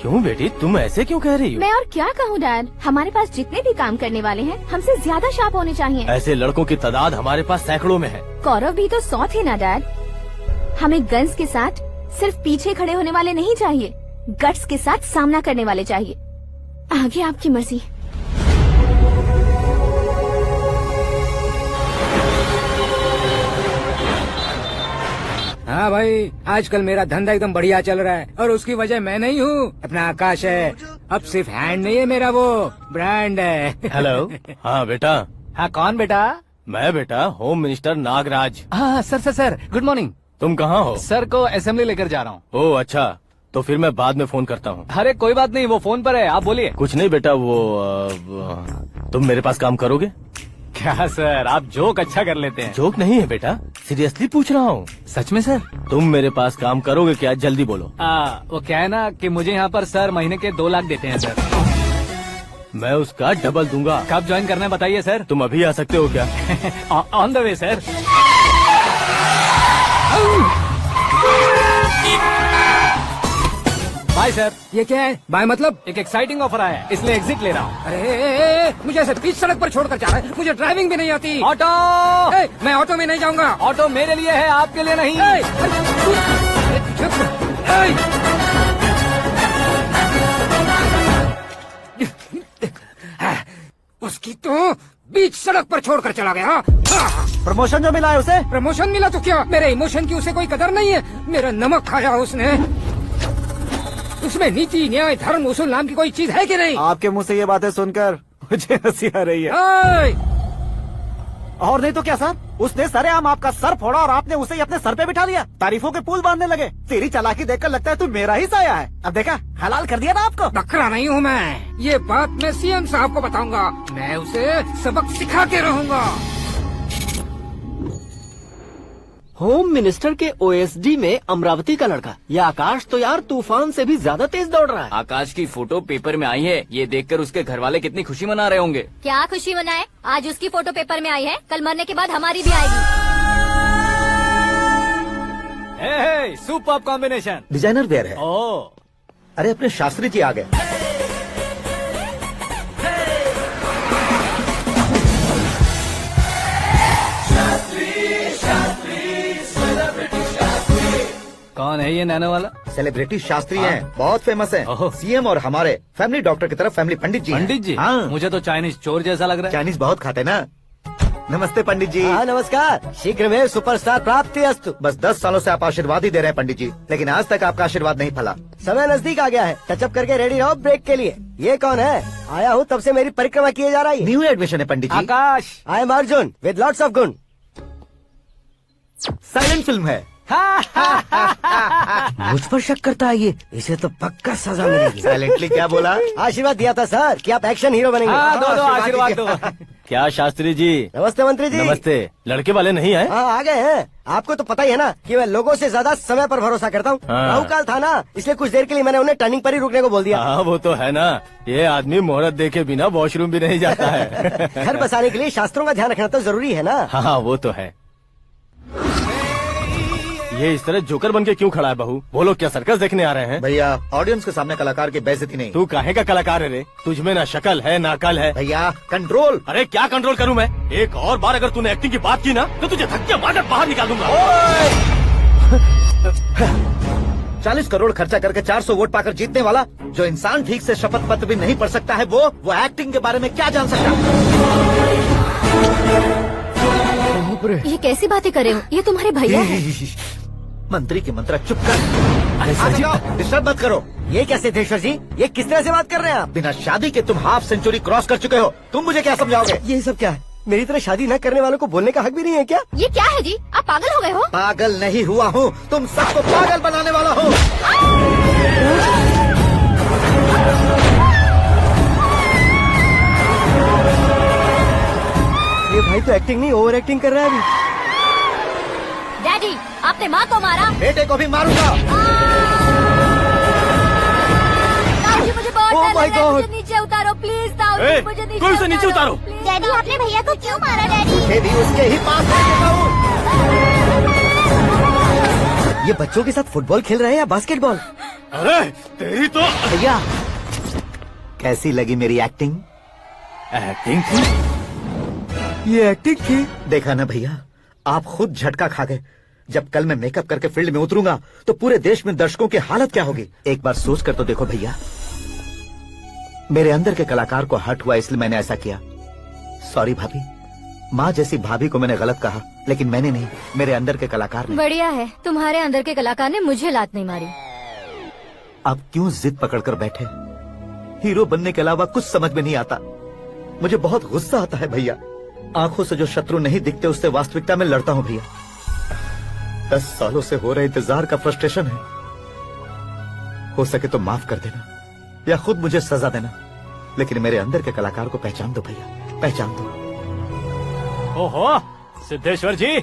क्यों बेटी, तुम ऐसे क्यों कह रही हो? मैं और क्या कहूँ डैड, हमारे पास जितने भी काम करने वाले हैं हमसे ज्यादा शार्प होने चाहिए। ऐसे लड़कों की तादाद हमारे पास सैकड़ों में है। कौरव भी तो 100 थे ना डैड। हमें गन्स के साथ सिर्फ पीछे खड़े होने वाले नहीं चाहिए, गट्स के साथ सामना करने वाले चाहिए। आगे आपकी मर्जी। हाँ भाई, आजकल मेरा धंधा एकदम बढ़िया चल रहा है और उसकी वजह मैं नहीं हूँ, अपना आकाश है। अब सिर्फ हैंड नहीं है मेरा, वो ब्रांड है। हेलो। हाँ बेटा। हाँ कौन बेटा? मैं बेटा होम मिनिस्टर नागराज। हाँ सर गुड मॉर्निंग। तुम कहाँ हो? सर को असेंबली लेकर जा रहा हूँ। ओह अच्छा, तो फिर मैं बाद में फोन करता हूँ। अरे कोई बात नहीं, वो फोन पर है, आप बोलिए। कुछ नहीं बेटा, तुम मेरे पास काम करोगे? क्या सर, आप जोक अच्छा कर लेते हैं। जोक नहीं है बेटा, सीरियसली पूछ रहा हूँ। सच में सर? तुम मेरे पास काम करोगे क्या? जल्दी बोलो। वो क्या है ना कि मुझे यहाँ पर सर महीने के 2 लाख देते हैं सर। मैं उसका डबल दूंगा। कब ज्वाइन करना है बताइए सर। तुम अभी आ सकते हो क्या? On the way sir. Bye sir. ये क्या है? बाय मतलब? एक एक्साइटिंग ऑफर आया है, इसलिए एग्जिट ले रहा हूँ। अरे मुझे ऐसे बीच सड़क पर छोड़कर जा रहा है, मुझे ड्राइविंग भी नहीं आती। ऑटो! मैं ऑटो में नहीं जाऊंगा। ऑटो मेरे लिए है, आपके लिए नहीं। उसकी तो बीच सड़क पर छोड़कर चला गया। प्रमोशन जो मिला है उसे? प्रमोशन मिला तो क्या, मेरे इमोशन की उसे कोई कदर नहीं है। मेरा नमक खाया उसने। उसमें नीति न्याय धर्म उसूल नाम की कोई चीज है कि नहीं? आपके मुंह से ये बातें सुनकर मुझे हंसी आ रही है। और नहीं तो क्या सर, उसने सरेआम आपका सर फोड़ा और आपने उसे ही अपने सर पे बिठा लिया। तारीफों के पुल बांधने लगे। तेरी चालाकी देखकर लगता है तू मेरा ही साया है। अब देखा, हलाल कर दिया ना आपको। बकरा नहीं हूँ मैं, ये बात मैं सीएम साहब को बताऊंगा। मैं उसे सबक सिखा के रहूंगा। होम मिनिस्टर के ओएसडी में अमरावती का लड़का, ये आकाश तो यार तूफान से भी ज्यादा तेज दौड़ रहा है। आकाश की फोटो पेपर में आई है, ये देखकर उसके घर वाले कितनी खुशी मना रहे होंगे। क्या खुशी मनाए, आज उसकी फोटो पेपर में आई है, कल मरने के बाद हमारी भी आएगी। Super combination. डिजाइनर वेयर है। ओह, अरे अपने शास्त्री जी आ गए। कौन है ये नैनो वाला? सेलिब्रिटी शास्त्री हैं, बहुत फेमस हैं। सीएम और हमारे फैमिली डॉक्टर की तरफ फैमिली पंडित जी हैं। पंडित जी? हाँ। मुझे तो चाइनीज चोर जैसा लग रहा है। चाइनीज बहुत खाते ना। नमस्ते पंडित जी। हाँ नमस्कार, शीघ्र में सुपरस्टार प्राप्ति अस्तु। बस 10 सालों से आप आशीर्वाद ही दे रहे हैं पंडित जी, लेकिन आज तक आपका आशीर्वाद नहीं फला। समय नजदीक आ गया है, टचअप करके रेडी रहो ब्रेक के लिए। ये कौन है? आया हूँ तब से मेरी परिक्रमा किए जा रही है। न्यू एडमिशन है Pandit ji. Akash. I am Arjun with lots of गुण। साइलेंट फिल्म है। मुझ पर शक करता है ये, इसे तो पक्का सजा मिलेगी। साइलेंटली क्या बोला? आशीर्वाद दिया था सर कि आप एक्शन हीरो बनेंगे। दो आशीर्वाद दो। क्या शास्त्री जी? नमस्ते मंत्री जी। नमस्ते। लड़के वाले नहीं आए? हाँ आ गए हैं। आपको तो पता ही है ना कि मैं लोगों से ज्यादा समय पर भरोसा करता हूँ। हाँ। राहुकाल था ना, इसलिए कुछ देर के लिए मैंने उन्हें टर्निंग पर ही रुकने को बोल दिया। हाँ वो तो है ना, ये आदमी मुहूर्त देखे बिना वॉशरूम भी नहीं जाता है। घर बसाने के लिए शास्त्रों का ध्यान रखना तो जरूरी है ना। हाँ वो तो है। ये इस तरह जोकर बन के क्यों खड़ा है बहू? वो लोग क्या सर्कस देखने आ रहे हैं? भैया ऑडियंस के सामने कलाकार की बेइज्जती नहीं। तू काहे का कलाकार है रे? तुझमें ना शक्ल है ना अकल है। भैया कंट्रोल। अरे क्या कंट्रोल करूं मैं? एक और बार अगर तूने एक्टिंग की बात की ना तो तुझे धक्के मारकर बाहर निकाल दूंगा। 40 करोड़ खर्चा करके 400 वोट पाकर जीतने वाला, जो इंसान ठीक से शपथ पत्र भी नहीं पढ़ सकता है, वो एक्टिंग के बारे में क्या जान सकता है? ये कैसी बातें करे हो? ये तुम्हारे भैया हैं। मंत्री की मंत्रा चुप कर। अरे सर जी डिस्टर्ब मत करो। ये क्या सिद्धेश्वर जी, ये किस तरह से बात कर रहे हैं आप? बिना शादी के तुम हाफ सेंचुरी क्रॉस कर चुके हो, तुम मुझे क्या समझाओगे? ये सब क्या है? मेरी तरह शादी न करने वालों को बोलने का हक भी नहीं है क्या? ये क्या है जी, आप पागल हो गए हो? पागल नहीं हुआ हूँ, तुम सबको पागल बनाने वाला हूँ। ये भाई तो एक्टिंग नहीं ओवर एक्टिंग कर रहा है अभी। डैडी, आपने माँ को मारा। बेटे को भी मारूंगा। ताऊ जी मुझे बहुत Oh डर my लग रहा है, God! मुझे नीचे उतारो प्लीज। ताऊ जी मुझे नीचे कोई उसे नीचे उतारो। डैडी आपने भैया को क्यों मारा डैडी? ये भी उसके ही पास ले देता हूँ। ये बच्चों के साथ फुटबॉल खेल रहे हैं या बास्केटबॉल? अरे तेरी तो भैया कैसी लगी मेरी एक्टिंग? एक्टिंग थी। ये एक्टिंग थी। देखा ना भैया, आप खुद झटका खा गए। जब कल मैं मेकअप करके फील्ड में उतरूंगा तो पूरे देश में दर्शकों की हालत क्या होगी? एक बार सोच कर तो देखो भैया। मेरे अंदर के कलाकार को हर्ट हुआ इसलिए मैंने ऐसा किया। सॉरी भाभी। माँ जैसी भाभी को मैंने गलत कहा, लेकिन मैंने नहीं, मेरे अंदर के कलाकार ने। बढ़िया है, तुम्हारे अंदर के कलाकार ने मुझे लात नहीं मारी। आप क्यों जिद पकड़कर बैठे? हीरो बनने के अलावा कुछ समझ में नहीं आता। मुझे बहुत गुस्सा आता है भैया। आंखों से जो शत्रु नहीं दिखते उससे वास्तविकता में लड़ता हूँ भैया। 10 सालों से हो रहे इंतजार का फ्रस्ट्रेशन है। हो सके तो माफ कर देना या खुद मुझे सजा देना, लेकिन मेरे अंदर के कलाकार को पहचान दो भैया, पहचान दो। ओहो सिद्धेश्वर जी,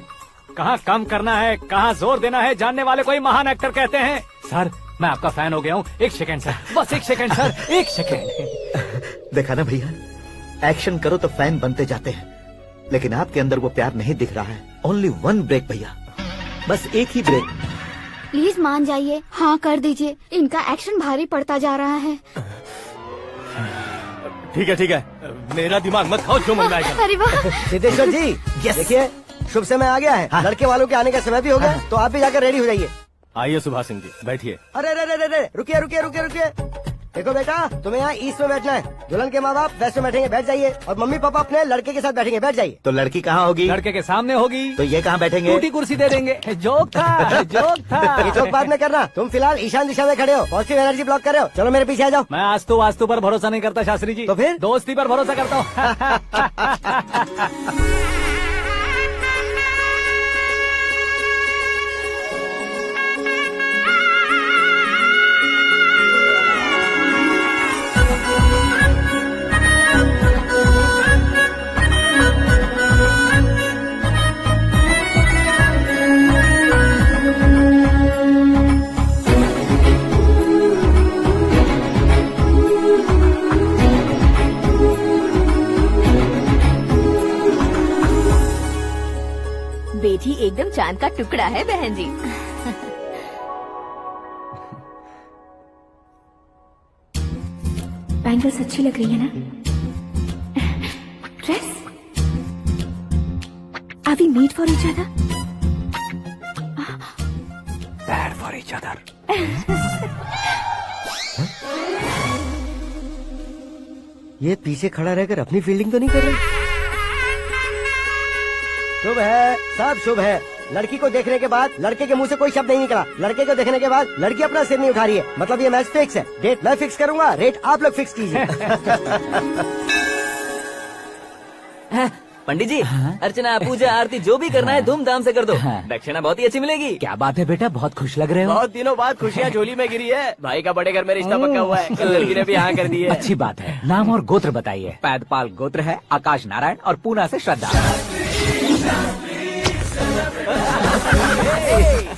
कहाँ कम करना है कहाँ जोर देना है जानने वाले को ही महान एक्टर कहते हैं। सर मैं आपका फैन हो गया हूँ। एक सेकंड सर, बस एक सेकंड सर, एक सेकंड। देखा ना भैया, एक्शन करो तो फैन बनते जाते हैं, लेकिन आपके अंदर वो प्यार नहीं दिख रहा है। ओनली वन ब्रेक भैया, बस एक ही ब्रेक। प्लीज मान जाइए, हाँ कर दीजिए। इनका एक्शन भारी पड़ता जा रहा है। ठीक है, मेरा दिमाग मत खाओ, जो मन में आएगा। अरे वाह सिद्धेश्वर जी देखिए, शुभ समय आ गया है। लड़के वालों के आने का समय भी हो गया, तो आप भी जाकर रेडी हो जाइए। आइए सुभाष सिंह जी, बैठिए। अरे रुकिए। देखो बेटा, तुम्हें यहाँ ईस्ट में बैठना है। दुल्हन के माँ बाप वेस्ट में बैठेंगे, बैठ जाइए। और मम्मी पापा अपने लड़के के साथ बैठेंगे, बैठ जाइए। तो लड़की कहाँ होगी? लड़के के सामने होगी। तो ये कहाँ बैठेंगे? टूटी कुर्सी दे देंगे। जोक था। ये जोक बाद में करना। तुम फिलहाल ईशान दिशा में खड़े हो, पॉजिटिव एनर्जी ब्लॉक कर रहे हो। चलो मेरे पीछे आ जाओ। मैं वास्तु पर भरोसा नहीं करता शास्त्री जी। तो फिर? दोस्ती पर भरोसा करता हूँ। एकदम चांद का टुकड़ा है बहन जी। बैंगल्स अच्छी लग रही है ना? Dress? Are we made for each other? Bad for each other. ये पीछे खड़ा रहकर अपनी फील्डिंग तो नहीं कर रही? शुभ है, सब शुभ है। लड़की को देखने के बाद लड़के के मुंह से कोई शब्द नहीं निकला। लड़के को देखने के बाद लड़की अपना सिर नहीं उठा रही है। मतलब ये मैच फिक्स है। डेट मैं फिक्स करूंगा, रेट आप लोग फिक्स कीजिए। पंडित जी, अर्चना, पूजा, आरती जो भी करना है धूमधाम से कर दो। दक्षिणा बहुत ही अच्छी मिलेगी। क्या बात है बेटा, बहुत खुश लग रहे हो। बहुत दिनों बाद खुशियाँ झोली में गिरी है। भाई का बड़े घर में रिश्ता पक्का हुआ है। कल लड़की ने भी हाँ कर दी है। अच्छी बात है। नाम और गोत्र बताइए। पैदपाल गोत्र है, आकाश नारायण, और पूना से श्रद्धा।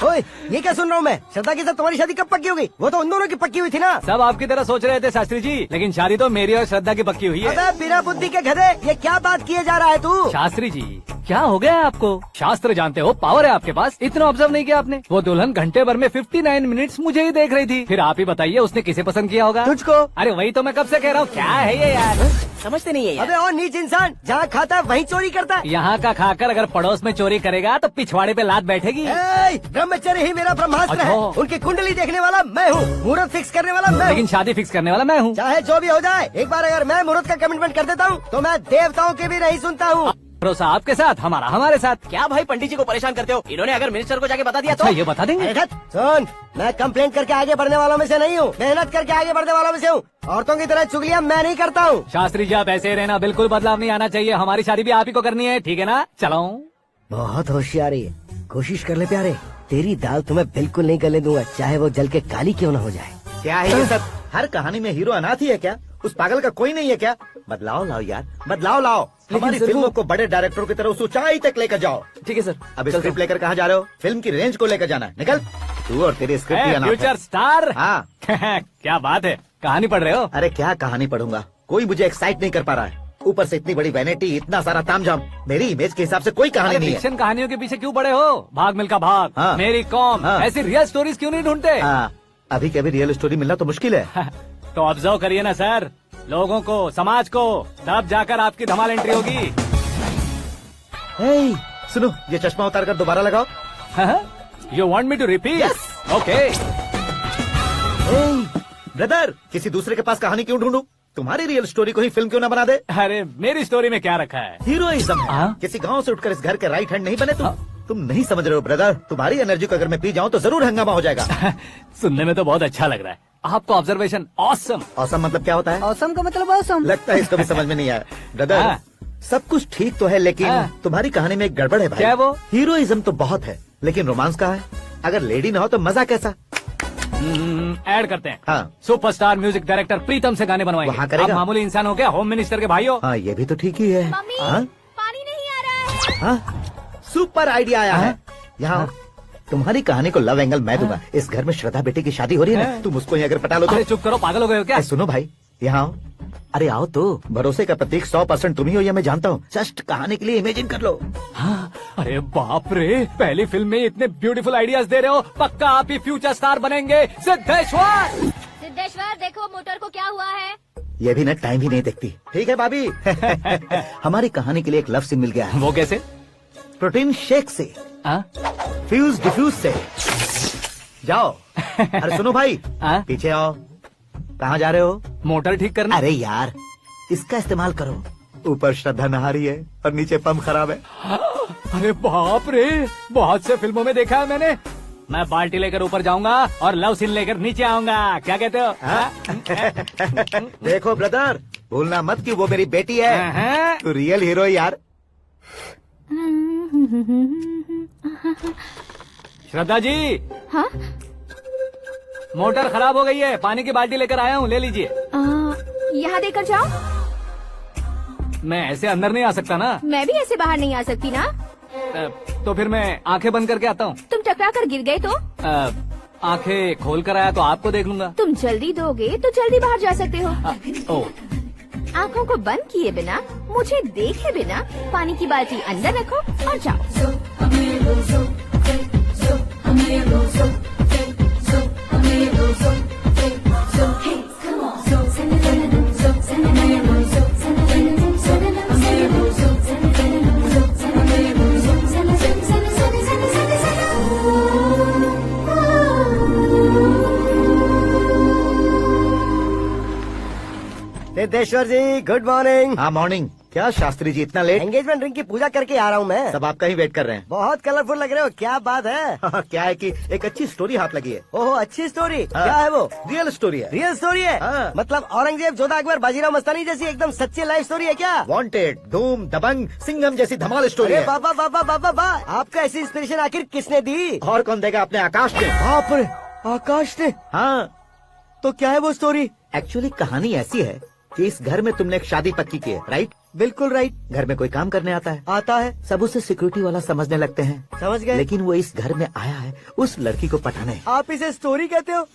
ओए, ये क्या सुन रहा हूँ मैं? श्रद्धा के साथ तुम्हारी शादी कब पक्की हो गई? वो तो उन दोनों की पक्की हुई थी ना। सब आपकी तरह सोच रहे थे शास्त्री जी, लेकिन शादी तो मेरी और श्रद्धा की पक्की हुई है। अबे बिना बुद्धि के गधे, ये क्या बात किए जा रहा है तू? शास्त्री जी, क्या हो गया है आपको? शास्त्र जानते हो, पावर है आपके पास। इतना ऑब्जर्व नहीं किया आपने? वो दुल्हन घंटे भर में 59 मिनट्स मुझे ही देख रही थी। फिर आप ही बताइए उसने किसे पसंद किया होगा? तुझको। अरे वही तो मैं कब से कह रहा हूँ, क्या है ये यार? समझते नहीं है यार। अबे और नीच इंसान, जहाँ खाता है वहीं चोरी करता है। यहाँ का खाकर अगर पड़ोस में चोरी करेगा तो पिछवाड़े पे लात बैठेगी। ब्रह्मचर्य ही मेरा ब्रह्मास्त्र है। अच्छा। उनकी कुंडली देखने वाला मैं हूँ, मुहूर्त फिक्स करने वाला मैं लेकिन हूँ। शादी फिक्स करने वाला मैं हूँ। चाहे जो भी हो जाए, एक बार अगर मैं मुहूर्त का कमिटमेंट कर देता हूँ तो मैं देवताओं के भी नहीं सुनता हूँ। भरोसा आपके साथ, हमारा हमारे साथ। क्या भाई पंडित जी को परेशान करते हो? इन्होंने अगर मिनिस्टर को जाके बता दिया तो? अच्छा, ये बता देंगे। सुन, मैं कंप्लेंट करके आगे बढ़ने वालों में से नहीं हूँ, मेहनत करके आगे बढ़ने वालों में से हूँ। औरतों की तरह चुगलियाँ मैं नहीं करता हूँ। शास्त्री जी, आप ऐसे ही रहना, बिल्कुल बदलाव नहीं आना चाहिए। हमारी शादी भी आप ही को करनी है, ठीक है ना? चलो। बहुत होशियारी है, कोशिश कर ले प्यारे। तेरी दाल तुम्हें बिल्कुल नहीं गलने दूंगा, चाहे वो जल के काली क्यों न हो जाए। क्या है ये सब? हर कहानी में हीरो अनाथ ही है क्या? उस पागल का कोई नहीं है क्या? बदलाव लाओ यार, बदलाव लाओ। हमारी फिल्मों को बड़े डायरेक्टरों की तरह उस ऊंचाई तक लेकर जाओ। ठीक है सर। अब स्क्रिप्ट लेकर कहाँ जा रहे हो? फिल्म की रेंज को लेकर जाना है। निकल तू और तेरी स्क्रिप्ट भी अनाथ है। Future star. हाँ। क्या बात है, कहानी पढ़ रहे हो? अरे क्या कहानी पढ़ूंगा, कोई मुझे एक्साइट नहीं कर पा रहा है। ऊपर से इतनी बड़ी वैनिटी, इतना सारा तामझाम। मेरी इमेज के हिसाब से कोई कहानी नहीं है। फिक्शन कहानियों के पीछे क्यों पड़े हो? भाग मिल्खा भाग, हाँ। मेरी कॉम, हाँ। ऐसी रियल स्टोरीज क्यों नहीं ढूंढते? अभी कभी रियल स्टोरी मिलना तो मुश्किल है। तो ऑब्जर्व करिए ना सर, लोगों को, समाज को, तब जाकर आपकी धमाल एंट्री होगी। सुनो, ये चश्मा उतार कर दोबारा लगाओ। You want me to repeat? Okay. Brother, किसी दूसरे के पास कहानी क्यों ढूंढूं? तुम्हारी रियल स्टोरी को ही फिल्म क्यों ना बना दे? अरे मेरी स्टोरी में क्या रखा है? हीरोइज्म है। किसी गांव से उठकर इस घर के राइट हैंड नहीं बने तुम नहीं समझ रहे हो ब्रदर। तुम्हारी एनर्जी को अगर मैं पी जाऊं तो जरूर हंगामा हो जाएगा। सुनने में तो बहुत अच्छा लग रहा है। आपको ऑब्जर्वेशन ऑसम। ऑसम मतलब क्या होता है? ऑसम का मतलब ऑसम। लगता है इसको भी समझ में नहीं आया। ब्रदर, सब कुछ ठीक तो है, लेकिन तुम्हारी कहानी में एक गड़बड़ है भाई। क्या वो? हीरोइज्म तो बहुत है, लेकिन रोमांस कहाँ है? अगर लेडी ना हो तो मजा कैसा? ऐड करते हैं। हाँ। सुपरस्टार म्यूजिक डायरेक्टर प्रीतम से गाने बनवाएंगे। वहाँ करेगा? आप मामूली इंसान हो क्या, होम मिनिस्टर के भाई हो? हाँ, ये भी तो ठीक ही है। मम्मी, हाँ? पानी नहीं आ रहा है। हाँ? सुपर आइडिया आया है। यहाँ तुम्हारी कहानी को लव एंगल मैं दूंगा। इस घर में श्रद्धा बेटी की शादी हो रही है ना, तुम उसको ही अगर पटा लो तो। अरे चुप करो, पागल हो गए हो क्या? सुनो भाई, यहाँ आओ। अरे आओ तो। भरोसे का प्रतीक 100% तुम ही हो, ये मैं जानता हूँ। जस्ट कहानी के लिए इमेजिन कर लो। हाँ, अरे बाप रे, पहली फिल्म में इतने ब्यूटीफुल आइडियाज दे रहे हो। पक्का आप ही फ्यूचर स्टार बनेंगे। सिद्धेश्वर, सिद्धेश्वर देखो मोटर को क्या हुआ है। ये भी ना टाइम ही नहीं देखती। ठीक है भाभी। हमारी कहानी के लिए एक लव सीन मिल गया है। वो कैसे? प्रोटीन शेक से, फ्यूज डिफ्यूज से। जाओ। अरे सुनो भाई, पीछे आओ। कहाँ जा रहे हो? मोटर ठीक करना। अरे यार, इसका इस्तेमाल करो। ऊपर श्रद्धा नहा रही है और नीचे पंप खराब है। अरे बाप रे, बहुत से फिल्मों में देखा है मैंने। मैं बाल्टी लेकर ऊपर जाऊंगा और लव सीन लेकर नीचे आऊंगा। क्या कहते हो? देखो ब्रदर, भूलना मत कि वो मेरी बेटी है। तू रियल हीरो यार। श्रद्धा जी। हाँ? मोटर खराब हो गई है, पानी की बाल्टी लेकर आया हूँ, ले लीजिए। यहाँ देकर जाओ। मैं ऐसे अंदर नहीं आ सकता ना। मैं भी ऐसे बाहर नहीं आ सकती ना। तो फिर मैं आंखें बंद करके आता हूँ। तुम टकरा कर गिर गए तो? आंखें खोल कर आया तो आपको देख लूंगा। तुम जल्दी दोगे तो जल्दी बाहर जा सकते हो। ओ, आँखों को बंद किए बिना मुझे देखे बिना पानी की बाल्टी अंदर रखो और जाओ। सिद्धेश्वर जी गुड मॉर्निंग। हाँ मॉर्निंग। क्या शास्त्री जी इतना लेट? एंगेजमेंट रिंग की पूजा करके आ रहा हूँ मैं। सब आपका ही वेट कर रहे हैं। बहुत कलरफुल लग रहे हो, क्या बात है? क्या है कि एक अच्छी स्टोरी हाथ लगी है। ओह अच्छी स्टोरी। हाँ। क्या है वो? रियल स्टोरी है। रियल स्टोरी है? हाँ। मतलब औरंगजेब, जोधा अकबर, बाजीराव मस्तानी जैसी एकदम सच्ची लाइफ स्टोरी है क्या? वांटेड, धूम, दबंग, सिंघम जैसी धमाल स्टोरी अरे है। बाबा बाबा बाबा बा, आपका ऐसी इंस्पिरेशन आखिर किसने दी? और कौन देगा अपने आकाश ने। बाप रे, आकाश ने? हाँ तो क्या है वो स्टोरी? एक्चुअली कहानी ऐसी है कि इस घर में तुमने एक शादी पक्की की है, राइट? बिल्कुल राइट। घर में कोई काम करने आता है, आता है, सब उसे सिक्योरिटी वाला समझने लगते हैं। समझ गए। लेकिन वो इस घर में आया है उस लड़की को पटाने। आप इसे स्टोरी कहते हो?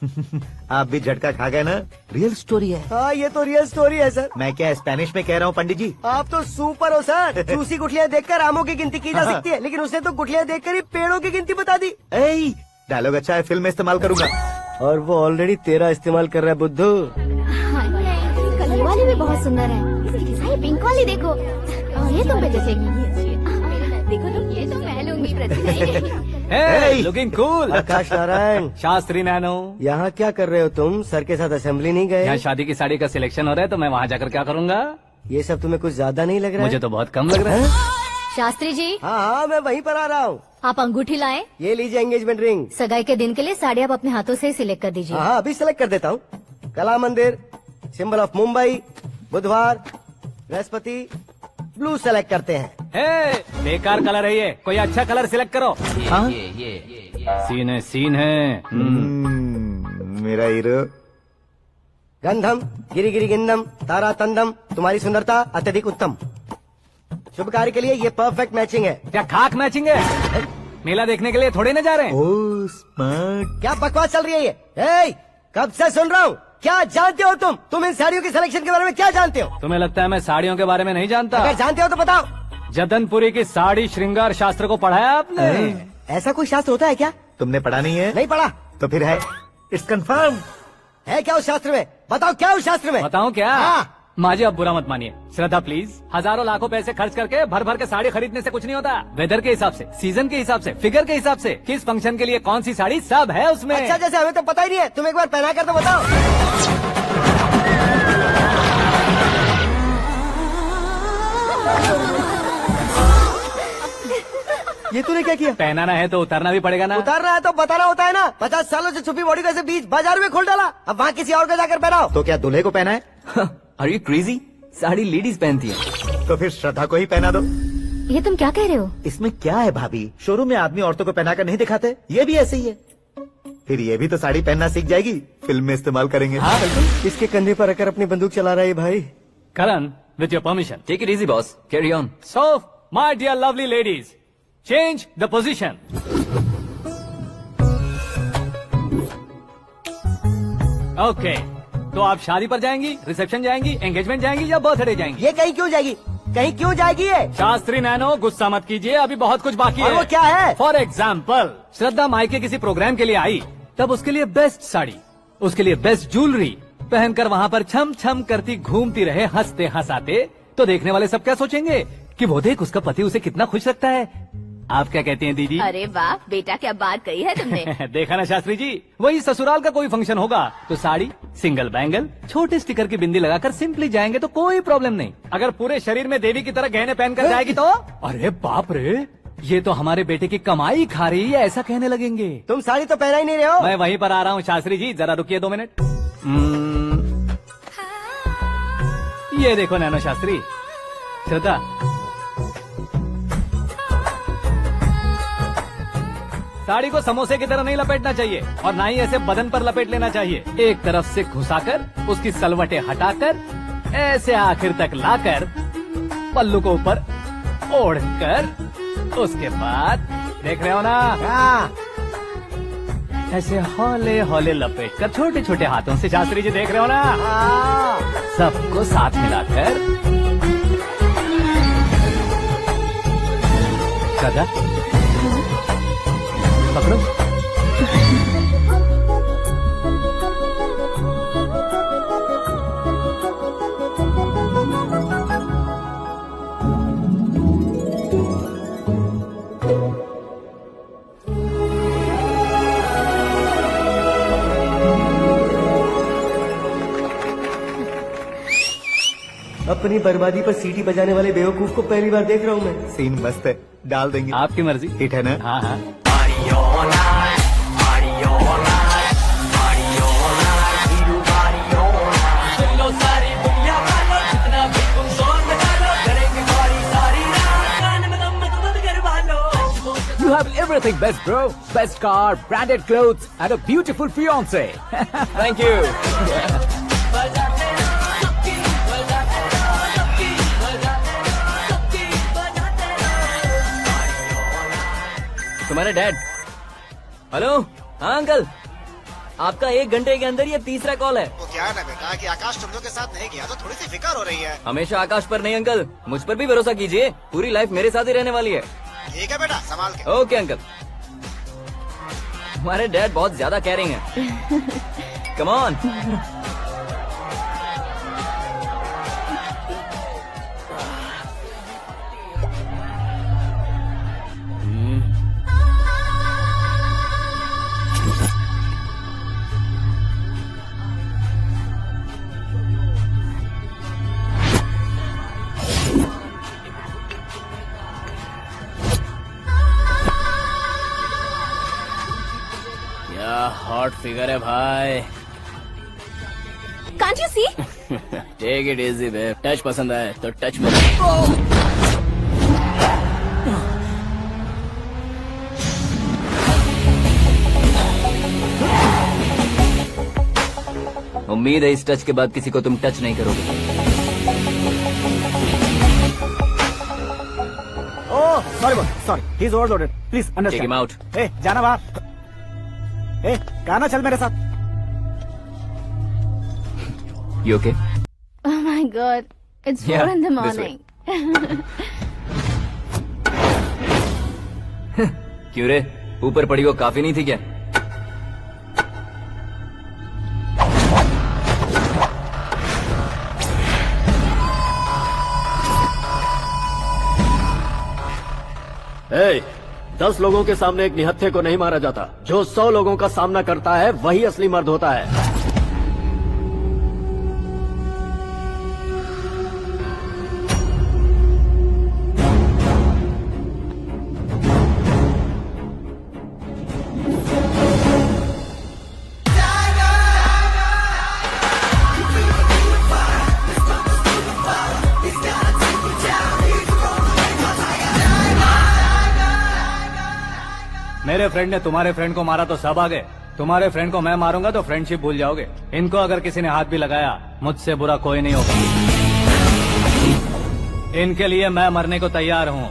आप भी झटका खा गए ना। रियल स्टोरी है। हाँ ये तो रियल स्टोरी है सर। मैं क्या स्पेनिश में कह रहा हूँ पंडित जी? आप तो सुपर हो सर। चूसी गुठलियाँ देखकर आमों की गिनती की जा सकती है, लेकिन उसने तो गुठलियाँ देखकर ही पेड़ों की गिनती बता दी। डायलॉग अच्छा है, फिल्म में इस्तेमाल करूंगा। और वो ऑलरेडी तेरा इस्तेमाल कर रहा है बुद्धू। कलर वाली भी बहुत सुंदर है। इसकी डिजाइन पिंक वाली देखो, ये तुम पे जचेगी। देखो तुम, ये तो मैं लूंगी Hey, looking cool. आकाश नारायण। शास्त्री नैनो। यहाँ क्या कर रहे हो तुम? सर के साथ असेंबली नहीं यहाँ गए? शादी की साड़ी का सिलेक्शन हो रहा है तो मैं वहाँ जाकर क्या करूँगा? ये सब तुम्हें कुछ ज्यादा नहीं लग रहा है? मुझे तो बहुत कम लग रहा है। शास्त्री जी, हाँ हाँ मैं वहीं पर आ रहा हूँ। आप अंगूठी लाएं। ये लीजिए एंगेजमेंट रिंग। सगाई के दिन के लिए साड़ी आप अपने हाथों से ही सिलेक्ट कर दीजिए। हाँ अभी सेलेक्ट कर देता हूँ। कला मंदिर, सिंबल ऑफ मुंबई, बुधवार, बृहस्पति, ब्लू सेलेक्ट करते हैं। हे, बेकार कलर है ये, कोई अच्छा कलर सिलेक्ट करो। सीन है। मेरा हीरो। गंधम, गिरी गिरी गिंदम, तारा तंदम, तुम्हारी सुंदरता अत्यधिक उत्तम। शुभ कार्य के लिए ये परफेक्ट मैचिंग है। क्या खाक मैचिंग है? मेला देखने के लिए थोड़े न जा रहे हैं। Oh smart. क्या बकवास चल रही है ये? ए, कब से सुन रहा हूँ। क्या जानते हो तुम इन साड़ियों की सिलेक्शन के बारे में क्या जानते हो? तुम्हें लगता है मैं साड़ियों के बारे में नहीं जानता? अगर जानते हो तो बताओ। जदनपुरी की साड़ी श्रृंगार शास्त्र को पढ़ाया आपने? ऐसा कोई शास्त्र होता है क्या? तुमने पढ़ा नहीं है? नहीं पढ़ा। तो फिर है, इट्स कंफर्म। है क्या उस शास्त्र में? बताओ क्या उस शास्त्र में? बताऊं क्या? हाँ। माजी अब बुरा मत मानिए। श्रद्धा प्लीज, हजारों लाखों पैसे खर्च करके भर भर के साड़ी खरीदने से कुछ नहीं होता। वेदर के हिसाब से, सीजन के हिसाब से, फिगर के हिसाब से, किस फंक्शन के लिए कौन सी साड़ी, सब है उसमें। अच्छा जैसे हमें तो पता ही नहीं है, तुम एक बार पहना कर तो बताओ। ये तूने क्या किया? पहनाना है तो उतारना भी पड़ेगा ना। उतारना है तो बताना होता है ना। 50 सालों से छुपी बॉडी को ऐसे बीच बाजार में खोल डाला, अब वहाँ किसी और को जाकर पहनाओ। तो क्या दूल्हे को पहना है? Are you crazy? Sari ladies पहनती है। तो फिर श्रद्धा को ही पहना दो। ये तुम क्या कह रहे हो? इसमें क्या है भाभी, शोरूम में आदमी औरतों को पहनाकर नहीं दिखाते, ये भी ऐसे ही है। फिर ये भी तो साड़ी पहनना सीख जाएगी, फिल्म में इस्तेमाल करेंगे। हाँ बिल्कुल। इसके कंधे पर रखकर अपनी बंदूक चला रहा है भाई। करण, with your permission. Take it easy, boss. Carry on. So, my dear lovely ladies, change the position. Okay. तो आप शादी पर जाएंगी, रिसेप्शन जाएंगी, एंगेजमेंट जाएंगी या बर्थडे जाएंगी? ये कहीं क्यों जाएगी? कहीं क्यों जाएगी ये? शास्त्री नैनो, गुस्सा मत कीजिए, अभी बहुत कुछ बाकी और है। वो क्या है? फॉर एग्जाम्पल, श्रद्धा मायके किसी प्रोग्राम के लिए आई, तब उसके लिए बेस्ट साड़ी, उसके लिए बेस्ट ज्वेलरी पहनकर वहाँ पर छम छम करती घूमती रहे हंसते हंसाते, तो देखने वाले सब क्या सोचेंगे कि वो देख उसका पति उसे कितना खुश रखता है। आप क्या कहती हैं दीदी? अरे वाह बेटा, क्या बात कही है तुमने। देखा ना शास्त्री जी, वही ससुराल का कोई फंक्शन होगा तो साड़ी, सिंगल बैंगल, छोटे स्टिकर की बिंदी लगाकर सिंपली जाएंगे तो कोई प्रॉब्लम नहीं। अगर पूरे शरीर में देवी की तरह गहने पहनकर जाएगी तो अरे बाप रे, ये तो हमारे बेटे की कमाई खा रही है, ऐसा कहने लगेंगे। तुम साड़ी तो पहना ही नहीं रहे हो। मैं वहीं पर आ रहा हूँ शास्त्री जी, जरा रुकिए 2 मिनट। ये देखो नैनो शास्त्री, श्रद्धा, साड़ी को समोसे की तरह नहीं लपेटना चाहिए और ना ही ऐसे बदन पर लपेट लेना चाहिए। एक तरफ से घुसाकर उसकी सलवटें हटाकर ऐसे आखिर तक लाकर पल्लू को ऊपर ओढ़कर उसके बाद देख रहे हो ना, ऐसे हौले हौले लपेट कर छोटे छोटे हाथों से, शास्त्री जी देख रहे हो ना, सबको साथ मिलाकर राजा पकड़ो। अपनी बर्बादी पर सीटी बजाने वाले बेवकूफ को पहली बार देख रहा हूँ मैं। सीन मस्त है, डाल देंगे। आपकी मर्जी। हिट है ना? हाँ हाँ। You have everything best, bro. Best car, branded clothes, and a beautiful fiance. Thank you. तुम्हारे डैड। हेलो, हाँ अंकल, आपका 1 घंटे के अंदर ये तीसरा कॉल है। वो क्या है ना बेटा कि आकाश तुम लोग के साथ नहीं गया तो थोड़ी सी फिक्र हो रही है। हमेशा आकाश पर नहीं अंकल, मुझ पर भी भरोसा कीजिए, पूरी लाइफ मेरे साथ ही रहने वाली है। ठीक है बेटा, संभाल के। Okay uncle. हमारे डैड बहुत ज्यादा केयरिंग है। Come on. हॉट फिगर है भाई। Can't you see? Take it easy बे। टच पसंद आए तो टच में। उम्मीद है इस टच के बाद किसी को तुम टच नहीं करोगे। Oh sorry, he is overloaded, please understand. Take him out. ए जाना बाहर। ए गाना चल मेरे साथ। You okay? Oh my God, it's 4 Yeah, in the this way. morning. क्यों रे, ऊपर पड़ी वो काफी नहीं थी क्या? ए, 10 लोगों के सामने एक निहत्थे को नहीं मारा जाता। जो 100 लोगों का सामना करता है वही असली मर्द होता है। मेरे फ्रेंड ने तुम्हारे फ्रेंड को मारा तो सब आ गए। तुम्हारे फ्रेंड को मैं मारूंगा तो फ्रेंडशिप भूल जाओगे। इनको अगर किसी ने हाथ भी लगाया, मुझसे बुरा कोई नहीं होगा। इनके लिए मैं मरने को तैयार हूँ।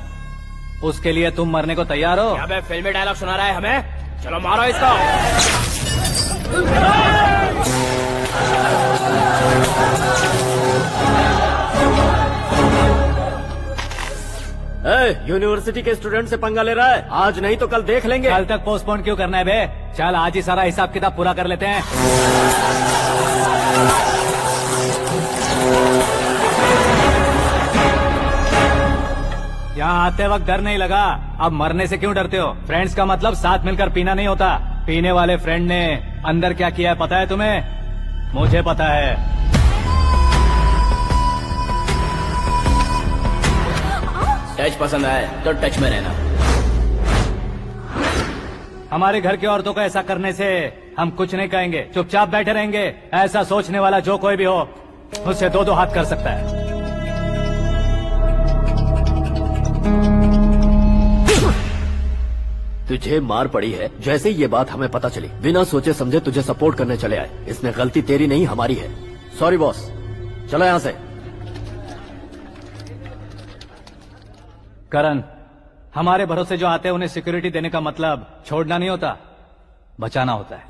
उसके लिए तुम मरने को तैयार हो? क्या फिल्मी डायलॉग सुना रहा है हमें? चलो मारो इसको। यूनिवर्सिटी के स्टूडेंट से पंगा ले रहा है। आज नहीं तो कल देख लेंगे। कल तक पोस्टपोन क्यों करना है बे? चल आज ही सारा हिसाब किताब पूरा कर लेते हैं। यहाँ आते वक्त डर नहीं लगा, अब मरने से क्यों डरते हो? फ्रेंड्स का मतलब साथ मिलकर पीना नहीं होता। पीने वाले फ्रेंड ने अंदर क्या किया है पता है तुम्हें? मुझे पता है। टच पसंद आए तो टच में रहना। हमारे घर की औरतों को ऐसा करने से हम कुछ नहीं कहेंगे, चुपचाप बैठे रहेंगे। ऐसा सोचने वाला जो कोई भी हो, उससे 2-2 हाथ कर सकता है। तुझे मार पड़ी है। जैसे ही ये बात हमें पता चली, बिना सोचे समझे तुझे सपोर्ट करने चले आए। इसमें गलती तेरी नहीं हमारी है। सॉरी बॉस, चलो यहाँ से। करण, हमारे भरोसे जो आते हैं उन्हें सिक्योरिटी देने का मतलब छोड़ना नहीं होता, बचाना होता है।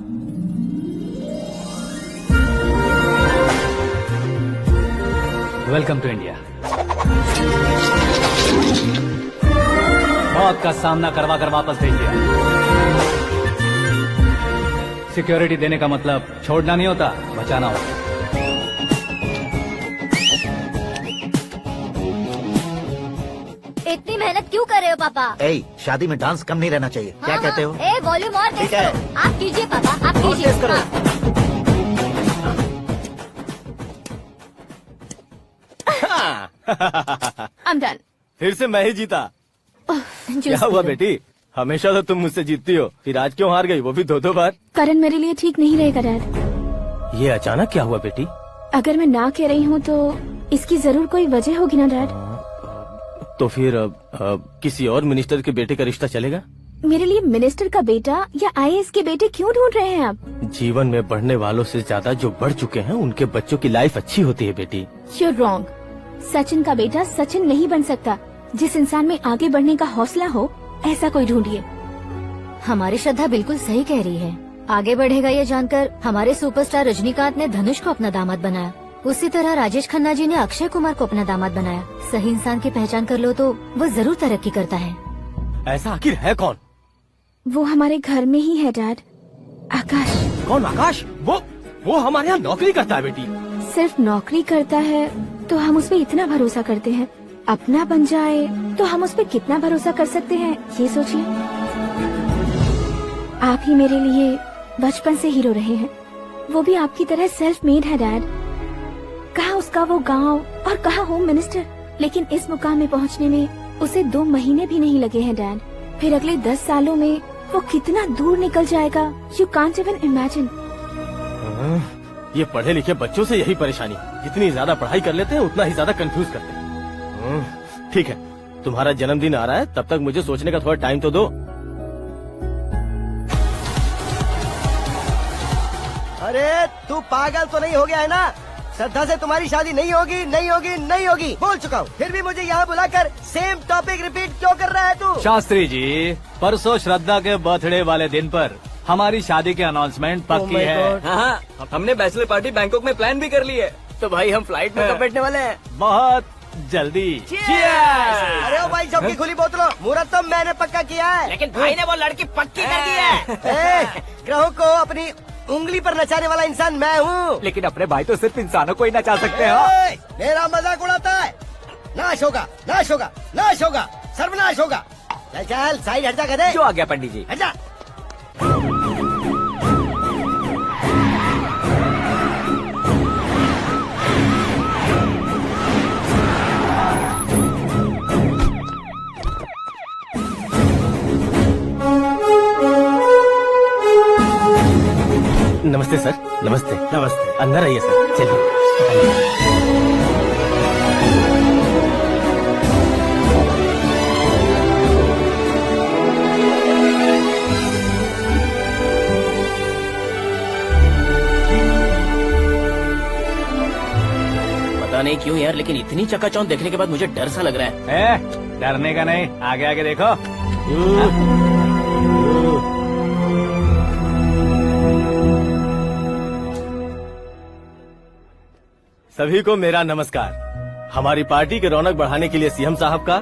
Welcome to India. मौत का सामना करवा कर वापस भेज दिया। सिक्योरिटी देने का मतलब छोड़ना नहीं होता, बचाना होता। इतनी मेहनत क्यों कर रहे हो पापा? ए, शादी में डांस कम नहीं रहना चाहिए। क्या कहते हो? ए, वॉल्यूम और तेज ठीक है। करो। आप कीजिए पापा, आप और कीजिए। तेज करो। I'm done. फिर से मैं ही जीता। जूस क्या पी हुआ लो। बेटी? हमेशा तो तुम मुझसे जीतती हो, फिर आज क्यों हार गई, वो भी 2-2 बार? करण मेरे लिए ठीक नहीं रहेगा डैड। ये अचानक क्या हुआ बेटी? अगर मैं ना कह रही हूँ तो इसकी जरूर कोई वजह होगी ना डैड। तो फिर किसी और मिनिस्टर के बेटे का रिश्ता चलेगा? मेरे लिए मिनिस्टर का बेटा या आईएएस के बेटे क्यों ढूंढ रहे हैं आप? जीवन में बढ़ने वालों से ज्यादा जो बढ़ चुके हैं उनके बच्चों की लाइफ अच्छी होती है बेटी। You're wrong. सचिन का बेटा सचिन नहीं बन सकता। जिस इंसान में आगे बढ़ने का हौसला हो ऐसा कोई ढूंढिए। हमारी श्रद्धा बिल्कुल सही कह रही है। आगे बढ़ेगा ये जानकर हमारे सुपरस्टार रजनीकांत ने धनुष को अपना दामाद बनाया। उसी तरह राजेश खन्ना जी ने अक्षय कुमार को अपना दामाद बनाया। सही इंसान की पहचान कर लो तो वो जरूर तरक्की करता है। ऐसा आखिर है कौन? वो हमारे घर में ही है डैड। आकाश। कौन आकाश? वो हमारे यहाँ नौकरी करता है बेटी। सिर्फ नौकरी करता है तो हम उस पर इतना भरोसा करते हैं। अपना बन जाए तो हम उस पर कितना भरोसा कर सकते हैं ये सोचिए। आप ही मेरे लिए बचपन से हीरो रहे हैं। वो भी आपकी तरह सेल्फ मेड है डैड। कहाँ उसका वो गांव और कहाँ होम मिनिस्टर, लेकिन इस मुकाम में पहुँचने में उसे 2 महीने भी नहीं लगे हैं डैड। फिर अगले 10 सालों में वो कितना दूर निकल जाएगा, यू कांट इवन इमेजिन। ये पढ़े लिखे बच्चों से यही परेशानी, जितनी ज्यादा पढ़ाई कर लेते हैं उतना ही ज्यादा कंफ्यूज करते हैं। ठीक है, तुम्हारा जन्मदिन आ रहा है, तब तक मुझे सोचने का थोड़ा टाइम तो दो। अरे तू पागल तो नहीं हो गया है ना? श्रद्धा से तुम्हारी शादी नहीं होगी, नहीं होगी, नहीं होगी, बोल चुका हूँ। फिर भी मुझे यहाँ बुलाकर सेम टॉपिक रिपीट क्यों कर रहा है तू? शास्त्री जी, परसों श्रद्धा के बर्थडे वाले दिन पर हमारी शादी की अनाउंसमेंट पक्की है। हाँ, हमने बैचलर पार्टी बैंकॉक में प्लान भी कर ली है। तो भाई हम फ्लाइट में कब बैठने वाले हैं? बहुत जल्दी। अरे ओ भाई, सबकी खुली बोतलों, मुहूर्त तो मैंने पक्का किया है। लेकिन भाई ने वो लड़की पक्की कर दी है। ग्रहों को अपनी उंगली पर नचाने वाला इंसान मैं हूँ। लेकिन अपने भाई तो सिर्फ इंसानों को ही नचा सकते हैं। मेरा मजाक उड़ाता है। नाश होगा, नाश होगा, नाश होगा, सर्वनाश होगा। चल चल साइड हट जा गधे। जो आ गया पंडित जी। हट जा। नमस्ते सर। नमस्ते। नमस्ते। अंदर आइए सर, चलिए। पता नहीं क्यों यार, लेकिन इतनी चकाचौंध देखने के बाद मुझे डर सा लग रहा है। डरने का नहीं, आगे आगे देखो। सभी को मेरा नमस्कार। हमारी पार्टी की रौनक बढ़ाने के लिए सीएम साहब का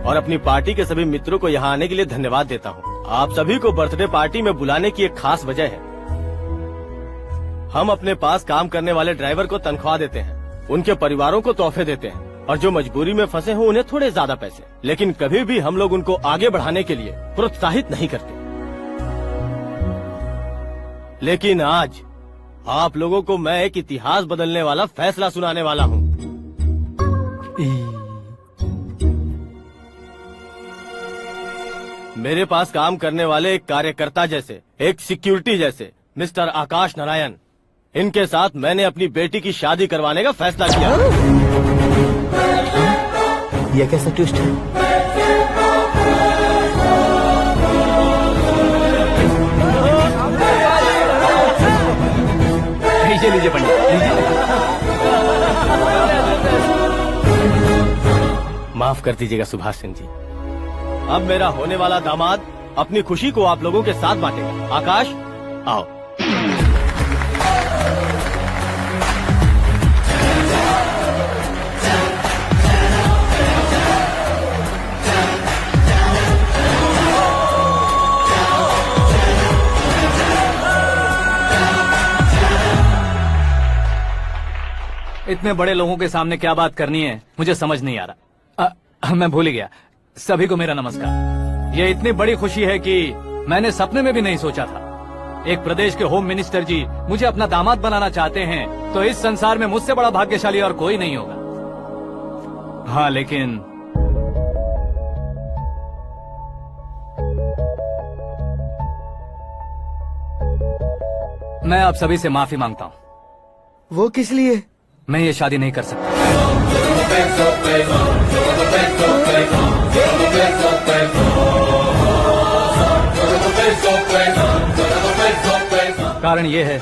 और अपनी पार्टी के सभी मित्रों को यहाँ आने के लिए धन्यवाद देता हूँ। आप सभी को बर्थडे पार्टी में बुलाने की एक खास वजह है। हम अपने पास काम करने वाले ड्राइवर को तनख्वाह देते हैं, उनके परिवारों को तोहफे देते हैं और जो मजबूरी में फंसे हो उन्हें थोड़े ज्यादा पैसे। लेकिन कभी भी हम लोग उनको आगे बढ़ाने के लिए प्रोत्साहित नहीं करते। लेकिन आज आप लोगों को मैं एक इतिहास बदलने वाला फैसला सुनाने वाला हूँ। मेरे पास काम करने वाले एक कार्यकर्ता जैसे, एक सिक्योरिटी जैसे मिस्टर आकाश नारायण, इनके साथ मैंने अपनी बेटी की शादी करवाने का फैसला किया। यह कैसा ट्विस्ट है? लीजिए पंडित। माफ कर दीजिएगा सुभाष सिंह जी। अब मेरा होने वाला दामाद अपनी खुशी को आप लोगों के साथ बांटेगा। आकाश, आओ। इतने बड़े लोगों के सामने क्या बात करनी है मुझे समझ नहीं आ रहा। मैं भूल ही गया। सभी को मेरा नमस्कार। ये इतनी बड़ी खुशी है कि मैंने सपने में भी नहीं सोचा था। एक प्रदेश के होम मिनिस्टर जी मुझे अपना दामाद बनाना चाहते हैं तो इस संसार में मुझसे बड़ा भाग्यशाली और कोई नहीं होगा। हाँ, लेकिन मैं आप सभी से माफी मांगता हूँ। वो किस लिए? मैं ये शादी नहीं कर सकता। कारण ये है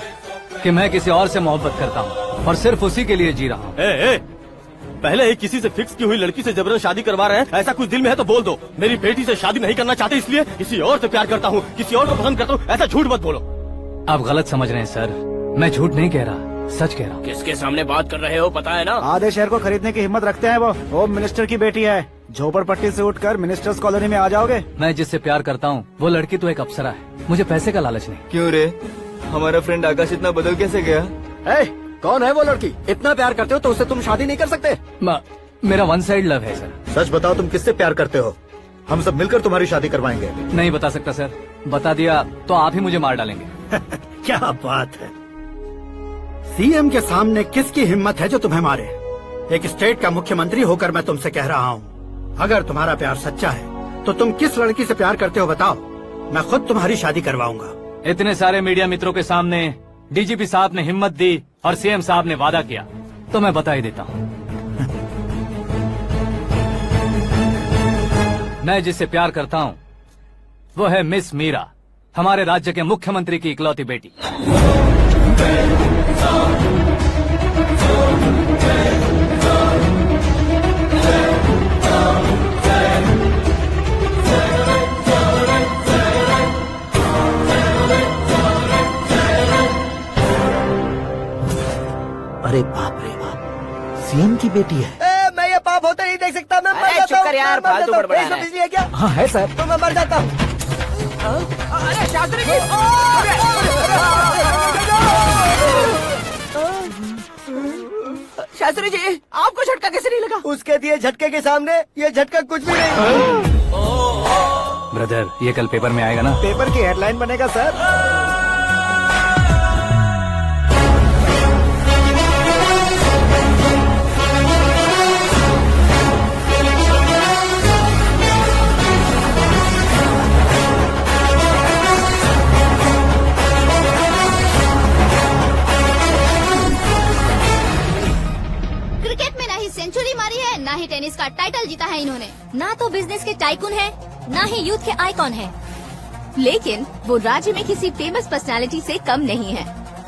कि मैं किसी और से मोहब्बत करता हूँ और सिर्फ उसी के लिए जी रहा हूँ। पहले ही किसी से फिक्स की हुई लड़की से जबरन शादी करवा रहे हैं। ऐसा कुछ दिल में है तो बोल दो। मेरी बेटी से शादी नहीं करना चाहते इसलिए किसी और से प्यार करता हूँ, किसी और को पसंद करता हूँ, ऐसा झूठ मत बोलो। आप गलत समझ रहे हैं सर, मैं झूठ नहीं कह रहा, सच कह रहा हूँ। किसके सामने बात कर रहे हो पता है ना? आधे शहर को खरीदने की हिम्मत रखते हैं वो। होम मिनिस्टर की बेटी है। झोपड़पट्टी से उठकर मिनिस्टर्स कॉलोनी में आ जाओगे। मैं जिससे प्यार करता हूँ वो लड़की तो एक अप्सरा है, मुझे पैसे का लालच नहीं। क्यों रे, हमारा फ्रेंड आकाश इतना बदल कैसे गया? कौन है वो लड़की? इतना प्यार करते हो तो उससे तुम शादी नहीं कर सकते? मेरा वन साइड लव है सर। सच बताओ, तुम किससे प्यार करते हो? हम सब मिलकर तुम्हारी शादी करवाएंगे। नहीं बता सकता सर, बता दिया तो आप ही मुझे मार डालेंगे। क्या बात है, सीएम के सामने किसकी हिम्मत है जो तुम्हें मारे? एक स्टेट का मुख्यमंत्री होकर मैं तुमसे कह रहा हूँ, अगर तुम्हारा प्यार सच्चा है तो तुम किस लड़की से प्यार करते हो बताओ, मैं खुद तुम्हारी शादी करवाऊंगा। इतने सारे मीडिया मित्रों के सामने डीजीपी साहब ने हिम्मत दी और सीएम साहब ने वादा किया तो मैं बता ही देता हूँ। मैं जिससे प्यार करता हूँ वो है मिस मीरा, हमारे राज्य के मुख्यमंत्री की इकलौती बेटी। अरे बाप रे बाप, सीएम की बेटी है। मैं ये पाप होते नहीं देख सकता। मैं मर जाता हूँ। चुप कर यार, फालतू बड़बड़ा रहा है। बिजली है क्या? हाँ है सर। तो मैं मर जाता हूँ। अरे शास्त्री जी, शास्त्री जी, आपको झटका कैसे नहीं लगा? उसके दिए झटके के सामने ये झटका कुछ भी नहीं। ब्रदर, ये कल पेपर में आएगा ना? पेपर की हेडलाइन बनेगा सर। सेंचुरी मारी है, ना ही टेनिस का टाइटल जीता है इन्होंने। ना तो बिजनेस के टाइकून है, ना ही यूथ के आइकॉन है। लेकिन वो राज्य में किसी फेमस पर्सनालिटी से कम नहीं है।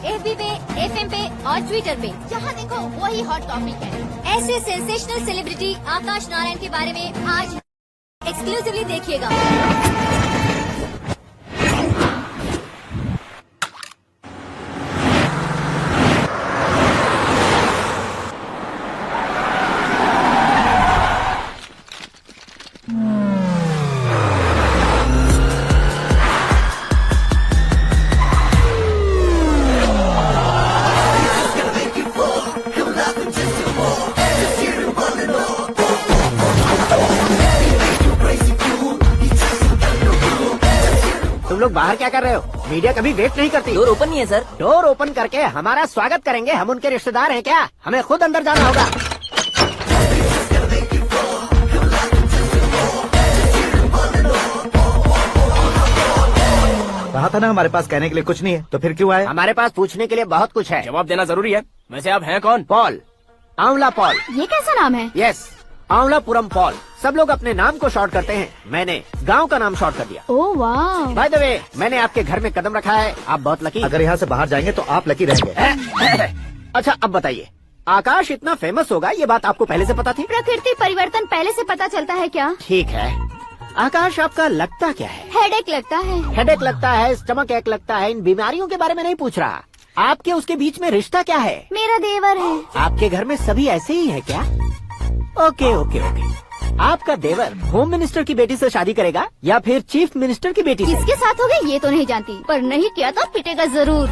FB पे, FM पे और ट्विटर पे जहाँ देखो वही हॉट टॉपिक है। ऐसे सेंसेशनल सेलिब्रिटी आकाश नारायण के बारे में आज एक्सक्लूसिवली देखिएगा। तुम लोग बाहर क्या कर रहे हो? मीडिया कभी वेट नहीं करती। डोर ओपन नहीं है सर। डोर ओपन करके हमारा स्वागत करेंगे? हम उनके रिश्तेदार हैं क्या? हमें खुद अंदर जाना होगा। कहा था ना हमारे पास कहने के लिए कुछ नहीं है, तो फिर क्यों आए? हमारे पास पूछने के लिए बहुत कुछ है। जवाब देना जरूरी है। वैसे आप हैं कौन? पॉल, आंवला पॉल। ये कैसा नाम है? Yes, Anwalapuram Paul. सब लोग अपने नाम को शॉर्ट करते हैं, मैंने गांव का नाम शॉर्ट कर दिया। ओह वाह। बाय द वे, मैंने आपके घर में कदम रखा है, आप बहुत लकी। अगर यहाँ से बाहर जाएंगे तो आप लकी रहेंगे। अच्छा अब बताइए, आकाश इतना फेमस होगा ये बात आपको पहले से पता थी? प्रकृति परिवर्तन पहले से पता चलता है क्या? ठीक है, आकाश आपका लगता क्या है? हेडेक लगता है। हेडेक लगता है, स्टमक एक लगता है, इन बीमारियों के बारे में नहीं पूछ रहा। आपके उसके बीच में रिश्ता क्या है? मेरा देवर है। आपके घर में सभी ऐसे ही है क्या? Okay okay okay. आपका देवर होम मिनिस्टर की बेटी से शादी करेगा या फिर चीफ मिनिस्टर की बेटी से? किसके साथ होगा ये तो नहीं जानती, पर नहीं किया तो पिटेगा जरूर।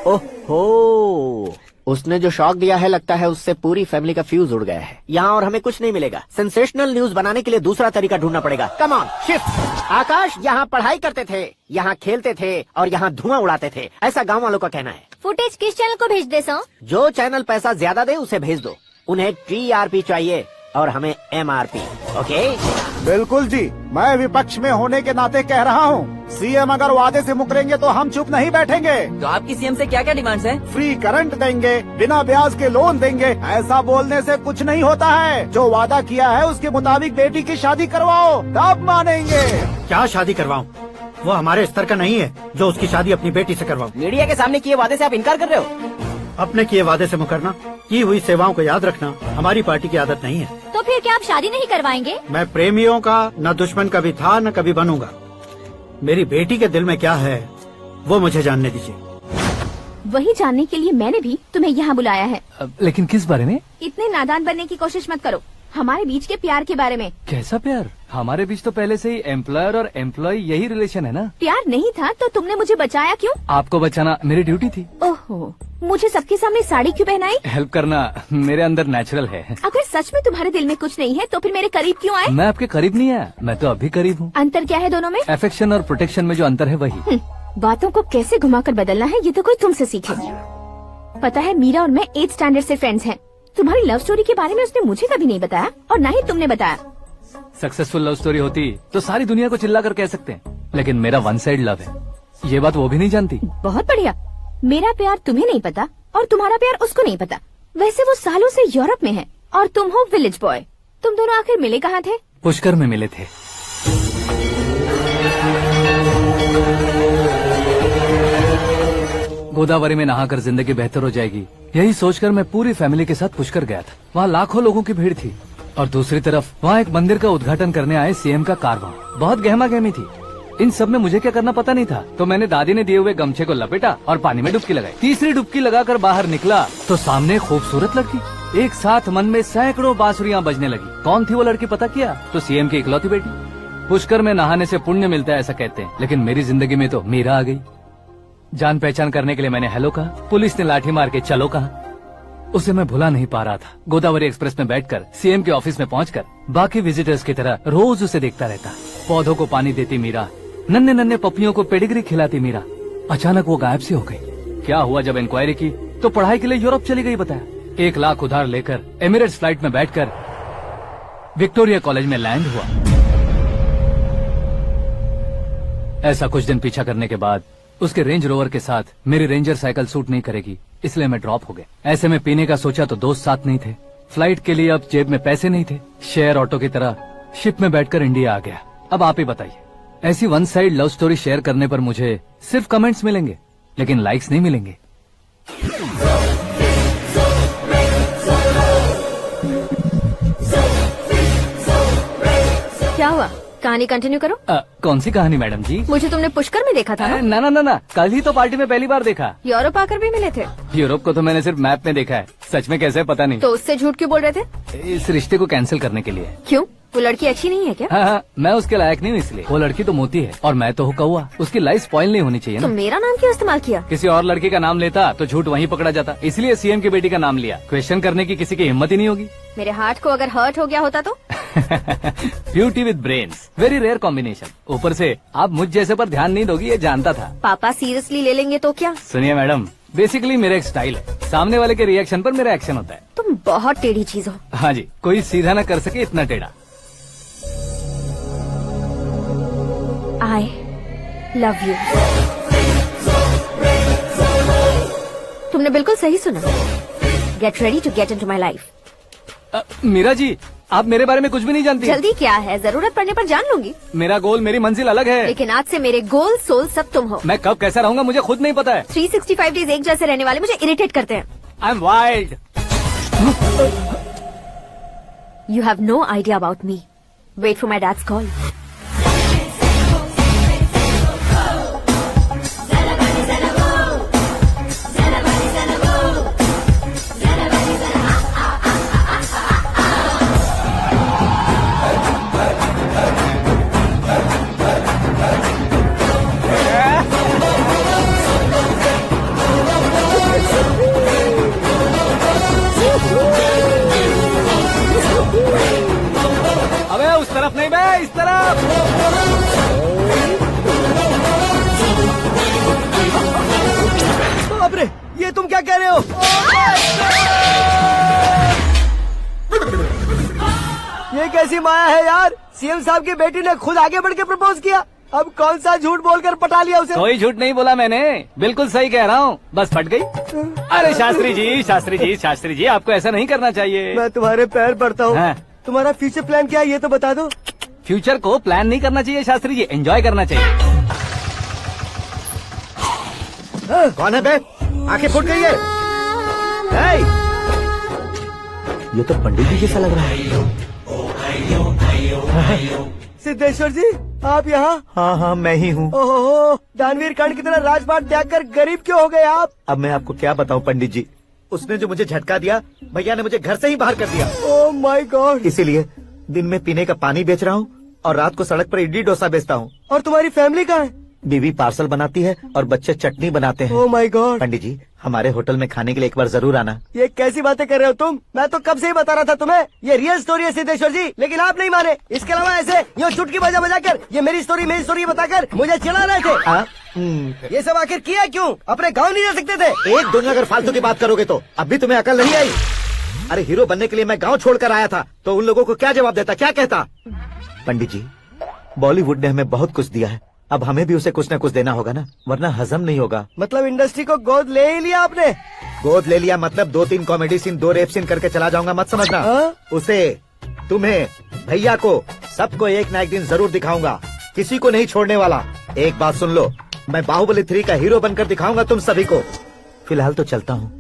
ओहो, उसने जो शॉक दिया है लगता है उससे पूरी फैमिली का फ्यूज उड़ गया है। यहाँ और हमें कुछ नहीं मिलेगा। सेंसेशनल न्यूज बनाने के लिए दूसरा तरीका ढूंढना पड़ेगा। Come on shift. आकाश यहाँ पढ़ाई करते थे, यहाँ खेलते थे और यहाँ धुआं उड़ाते थे, ऐसा गाँव वालों का कहना है। फुटेज किस चैनल को भेज दे सो? जो चैनल पैसा ज्यादा दे उसे भेज दो। उन्हें TRP चाहिए और हमें MRP। ओके? बिल्कुल जी, मैं विपक्ष में होने के नाते कह रहा हूँ, सीएम अगर वादे से मुकरेंगे तो हम चुप नहीं बैठेंगे। तो आपकी सीएम से क्या क्या डिमांड्स हैं? फ्री करंट देंगे, बिना ब्याज के लोन देंगे। ऐसा बोलने से कुछ नहीं होता है। जो वादा किया है उसके मुताबिक बेटी की शादी करवाओ, तब मानेंगे। क्या शादी करवाऊं? वो हमारे स्तर का नहीं है जो उसकी शादी अपनी बेटी से करवाऊं। मीडिया के सामने किए वादे से आप इनकार कर रहे हो? अपने किए वादे से मुकरना, की हुई सेवाओं को याद रखना हमारी पार्टी की आदत नहीं है। तो फिर क्या आप शादी नहीं करवाएंगे? मैं प्रेमियों का न दुश्मन कभी था न कभी बनूंगा। मेरी बेटी के दिल में क्या है वो मुझे जानने दीजिए। वही जानने के लिए मैंने भी तुम्हें यहाँ बुलाया है। लेकिन किस बारे में? इतने नादान बनने की कोशिश मत करो। हमारे बीच के प्यार के बारे में। कैसा प्यार? हमारे बीच तो पहले से ही एम्प्लॉयर और एम्प्लॉय यही रिलेशन है ना। प्यार नहीं था तो तुमने मुझे बचाया क्यों? आपको बचाना मेरी ड्यूटी थी। ओहो, मुझे सबके सामने साड़ी क्यों पहनाई? हेल्प करना मेरे अंदर नेचुरल है। अगर सच में तुम्हारे दिल में कुछ नहीं है तो फिर मेरे करीब क्यों आए? मैं आपके करीब नहीं आया, मैं तो अभी करीब हूँ। अंतर क्या है दोनों में? अफेक्शन और प्रोटेक्शन में जो अंतर है वही। बातों को कैसे घुमाकर बदलना है ये तो कोई तुमसे सीखे। पता है मीरा और मैं 8th स्टैंडर्ड से फ्रेंड्स हैं। तुम्हारी लव स्टोरी के बारे में उसने मुझे कभी नहीं बताया और न ही तुमने बताया। सक्सेसफुल लव स्टोरी होती तो सारी दुनिया को चिल्ला कर कह सकते हैं, लेकिन मेरा वन साइड लव है, ये बात वो भी नहीं जानती। बहुत बढ़िया। मेरा प्यार तुम्हें नहीं पता और तुम्हारा प्यार उसको नहीं पता। वैसे वो सालों से यूरोप में है और तुम हो विलेज बॉय। तुम दोनों आखिर मिले कहाँ थे? पुष्कर में मिले थे। गोदावरी में नहाकर जिंदगी बेहतर हो जाएगी, यही सोचकर मैं पूरी फैमिली के साथ पुष्कर गया था। वहाँ लाखों लोगों की भीड़ थी और दूसरी तरफ वहाँ एक मंदिर का उद्घाटन करने आए सीएम का कारवां। बहुत गहमा गहमी थी। इन सब में मुझे क्या करना पता नहीं था, तो मैंने दादी ने दिए हुए गमछे को लपेटा और पानी में डुबकी लगाई। तीसरी डुबकी लगाकर बाहर निकला तो सामने एक खूबसूरत लड़की। एक साथ मन में सैकड़ों बांसुरियां बजने लगी। कौन थी वो लड़की पता किया? तो सीएम की इकलौती बेटी। पुष्कर में नहाने से पुण्य मिलता है ऐसा कहते हैं, लेकिन मेरी जिंदगी में तो मीरा आ गई। जान पहचान करने के लिए मैंने हेलो कहा, पुलिस ने लाठी मार के चलो कहा। उसे मैं भुला नहीं पा रहा था। गोदावरी एक्सप्रेस में बैठकर सीएम के ऑफिस में पहुंचकर बाकी विजिटर्स की तरह रोज उसे देखता रहता। पौधों को पानी देती मीरा, नन्हे नन्हे पपियों को पेडिग्री खिलाती मीरा। अचानक वो गायब सी हो गई। क्या हुआ? जब इंक्वायरी की तो पढ़ाई के लिए यूरोप चली गई बताया। 1 लाख उधार लेकर एमिरेट्स फ्लाइट में बैठकर विक्टोरिया कॉलेज में लैंड हुआ। ऐसा कुछ दिन पीछा करने के बाद उसके रेंज रोवर के साथ मेरी रेंजर साइकिल सूट नहीं करेगी, इसलिए मैं ड्रॉप हो गया। ऐसे में पीने का सोचा तो दोस्त साथ नहीं थे। फ्लाइट के लिए अब जेब में पैसे नहीं थे। शेयर ऑटो की तरह शिप में बैठकर इंडिया आ गया। अब आप ही बताइए, ऐसी one side love story share करने पर मुझे सिर्फ कमेंट्स मिलेंगे, लेकिन लाइक्स नहीं मिलेंगे। क्या हुआ? कहानी कंटिन्यू करो। कौन सी कहानी मैडम जी? मुझे तुमने पुष्कर में देखा था ना? ना, कल ही तो पार्टी में पहली बार देखा। यूरोप आकर भी मिले थे? यूरोप को तो मैंने सिर्फ मैप में देखा है, सच में कैसे पता नहीं। तो उससे झूठ क्यों बोल रहे थे? इस रिश्ते को कैंसिल करने के लिए। क्यों? वो लड़की अच्छी नहीं है क्या? हाँ, मैं उसके लायक नहीं हूँ इसलिए। वो लड़की तो मोती है और मैं तो हूँ कौवा। उसकी लाइफ स्पॉइल नहीं होनी चाहिए तो ना। मेरा नाम क्यों इस्तेमाल किया? किसी और लड़की का नाम लेता तो झूठ वहीं पकड़ा जाता, इसलिए सीएम की बेटी का नाम लिया। क्वेश्चन करने की किसी की हिम्मत ही नहीं होगी। मेरे हार्ट को अगर हर्ट हो गया होता तो? Beauty with brains, very rare combination. ऊपर से आप मुझ जैसे पर ध्यान नहीं दोगी ये जानता था। पापा सीरियसली ले लेंगे तो क्या? सुनिए मैडम, बेसिकली मेरा एक स्टाइल है, सामने वाले के रिएक्शन पर मेरा एक्शन होता है। तुम बहुत टेढ़ी चीज हो। हाँ जी, कोई सीधा न कर सके इतना टेढ़ा। I love you। तुमने बिल्कुल सही सुना। Get ready to get into my life। Meera ji, आप मेरे बारे में कुछ भी नहीं जानती। जल्दी क्या है, जरूरत पड़ने पर जान लूंगी। मेरा गोल, मेरी मंजिल अलग है। लेकिन आज से मेरे गोल सोल सब तुम हो। मैं कब कैसा रहूंगा मुझे खुद नहीं पता है। 365 डेज एक जैसे रहने वाले मुझे इरिटेट करते हैं। I am wild. You have no idea about me। Wait for my dad's call। ये कैसी माया है यार, सीएम साहब की बेटी ने खुद आगे बढ़ के प्रपोज किया। अब कौन सा झूठ बोलकर पटा लिया उसे? कोई झूठ नहीं बोला मैंने, बिल्कुल सही कह रहा हूँ, बस फट गई। अरे शास्त्री जी, शास्त्री जी, शास्त्री जी, आपको ऐसा नहीं करना चाहिए। मैं तुम्हारे पैर पड़ता हूँ। हाँ। तुम्हारा फ्यूचर प्लान क्या है ये तो बता दो। फ्यूचर को प्लान नहीं करना चाहिए शास्त्री जी, एंजॉय करना चाहिए। कौन है बे? आंखें फूट गई है। हे! ये तो पंडित जी जैसा लग रहा है। सिद्धेश्वर जी आप यहाँ? हाँ मैं ही हूँ। ओहो, दानवीर कर्ण की तरह राजपाट त्याग कर गरीब क्यों हो गए आप? अब मैं आपको क्या बताऊँ पंडित जी, उसने जो मुझे झटका दिया, भैया ने मुझे घर से ही बाहर कर दिया। Oh my God. इसीलिए दिन में पीने का पानी बेच रहा हूँ और रात को सड़क पर इडली डोसा बेचता हूँ। और तुम्हारी फैमिली कहाँ है? बीवी पार्सल बनाती है और बच्चे चटनी बनाते हैं। Oh my God. पंडित जी हमारे होटल में खाने के लिए एक बार जरूर आना। ये कैसी बातें कर रहे हो तुम? मैं तो कब से ही बता रहा था तुम्हें, ये रियल स्टोरी है सिद्धेश्वर जी, लेकिन आप नहीं माने। इसके अलावा ऐसे यूँ चुटकी बजा बजा कर ये मेरी स्टोरी बताकर मुझे चिढ़ा रहे थे। ये सब आखिर किया क्यों? अपने गाँव नहीं जा सकते थे? एक दुनिया अगर फालतू की बात करोगे तो अब भी तुम्हें अकल नहीं आई? अरे हीरो बनने के लिए मैं गाँव छोड़कर आया था तो उन लोगों को क्या जवाब देता, क्या कहता? पंडित जी बॉलीवुड ने हमें बहुत कुछ दिया है, अब हमें भी उसे कुछ न कुछ देना होगा ना, वरना हजम नहीं होगा। मतलब इंडस्ट्री को गोद ले ही लिया आपने? गोद ले लिया मतलब 2-3 कॉमेडी सीन 2 रेप सीन करके चला जाऊंगा मत समझना। उसे, तुम्हें, भैया को, सबको एक ना एक दिन जरूर दिखाऊंगा, किसी को नहीं छोड़ने वाला। एक बात सुन लो, मैं बाहुबली 3 का हीरो बनकर दिखाऊंगा तुम सभी को। फिलहाल तो चलता हूँ,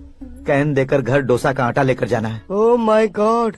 कैन देकर घर डोसा का आटा लेकर जाना है। Oh my God.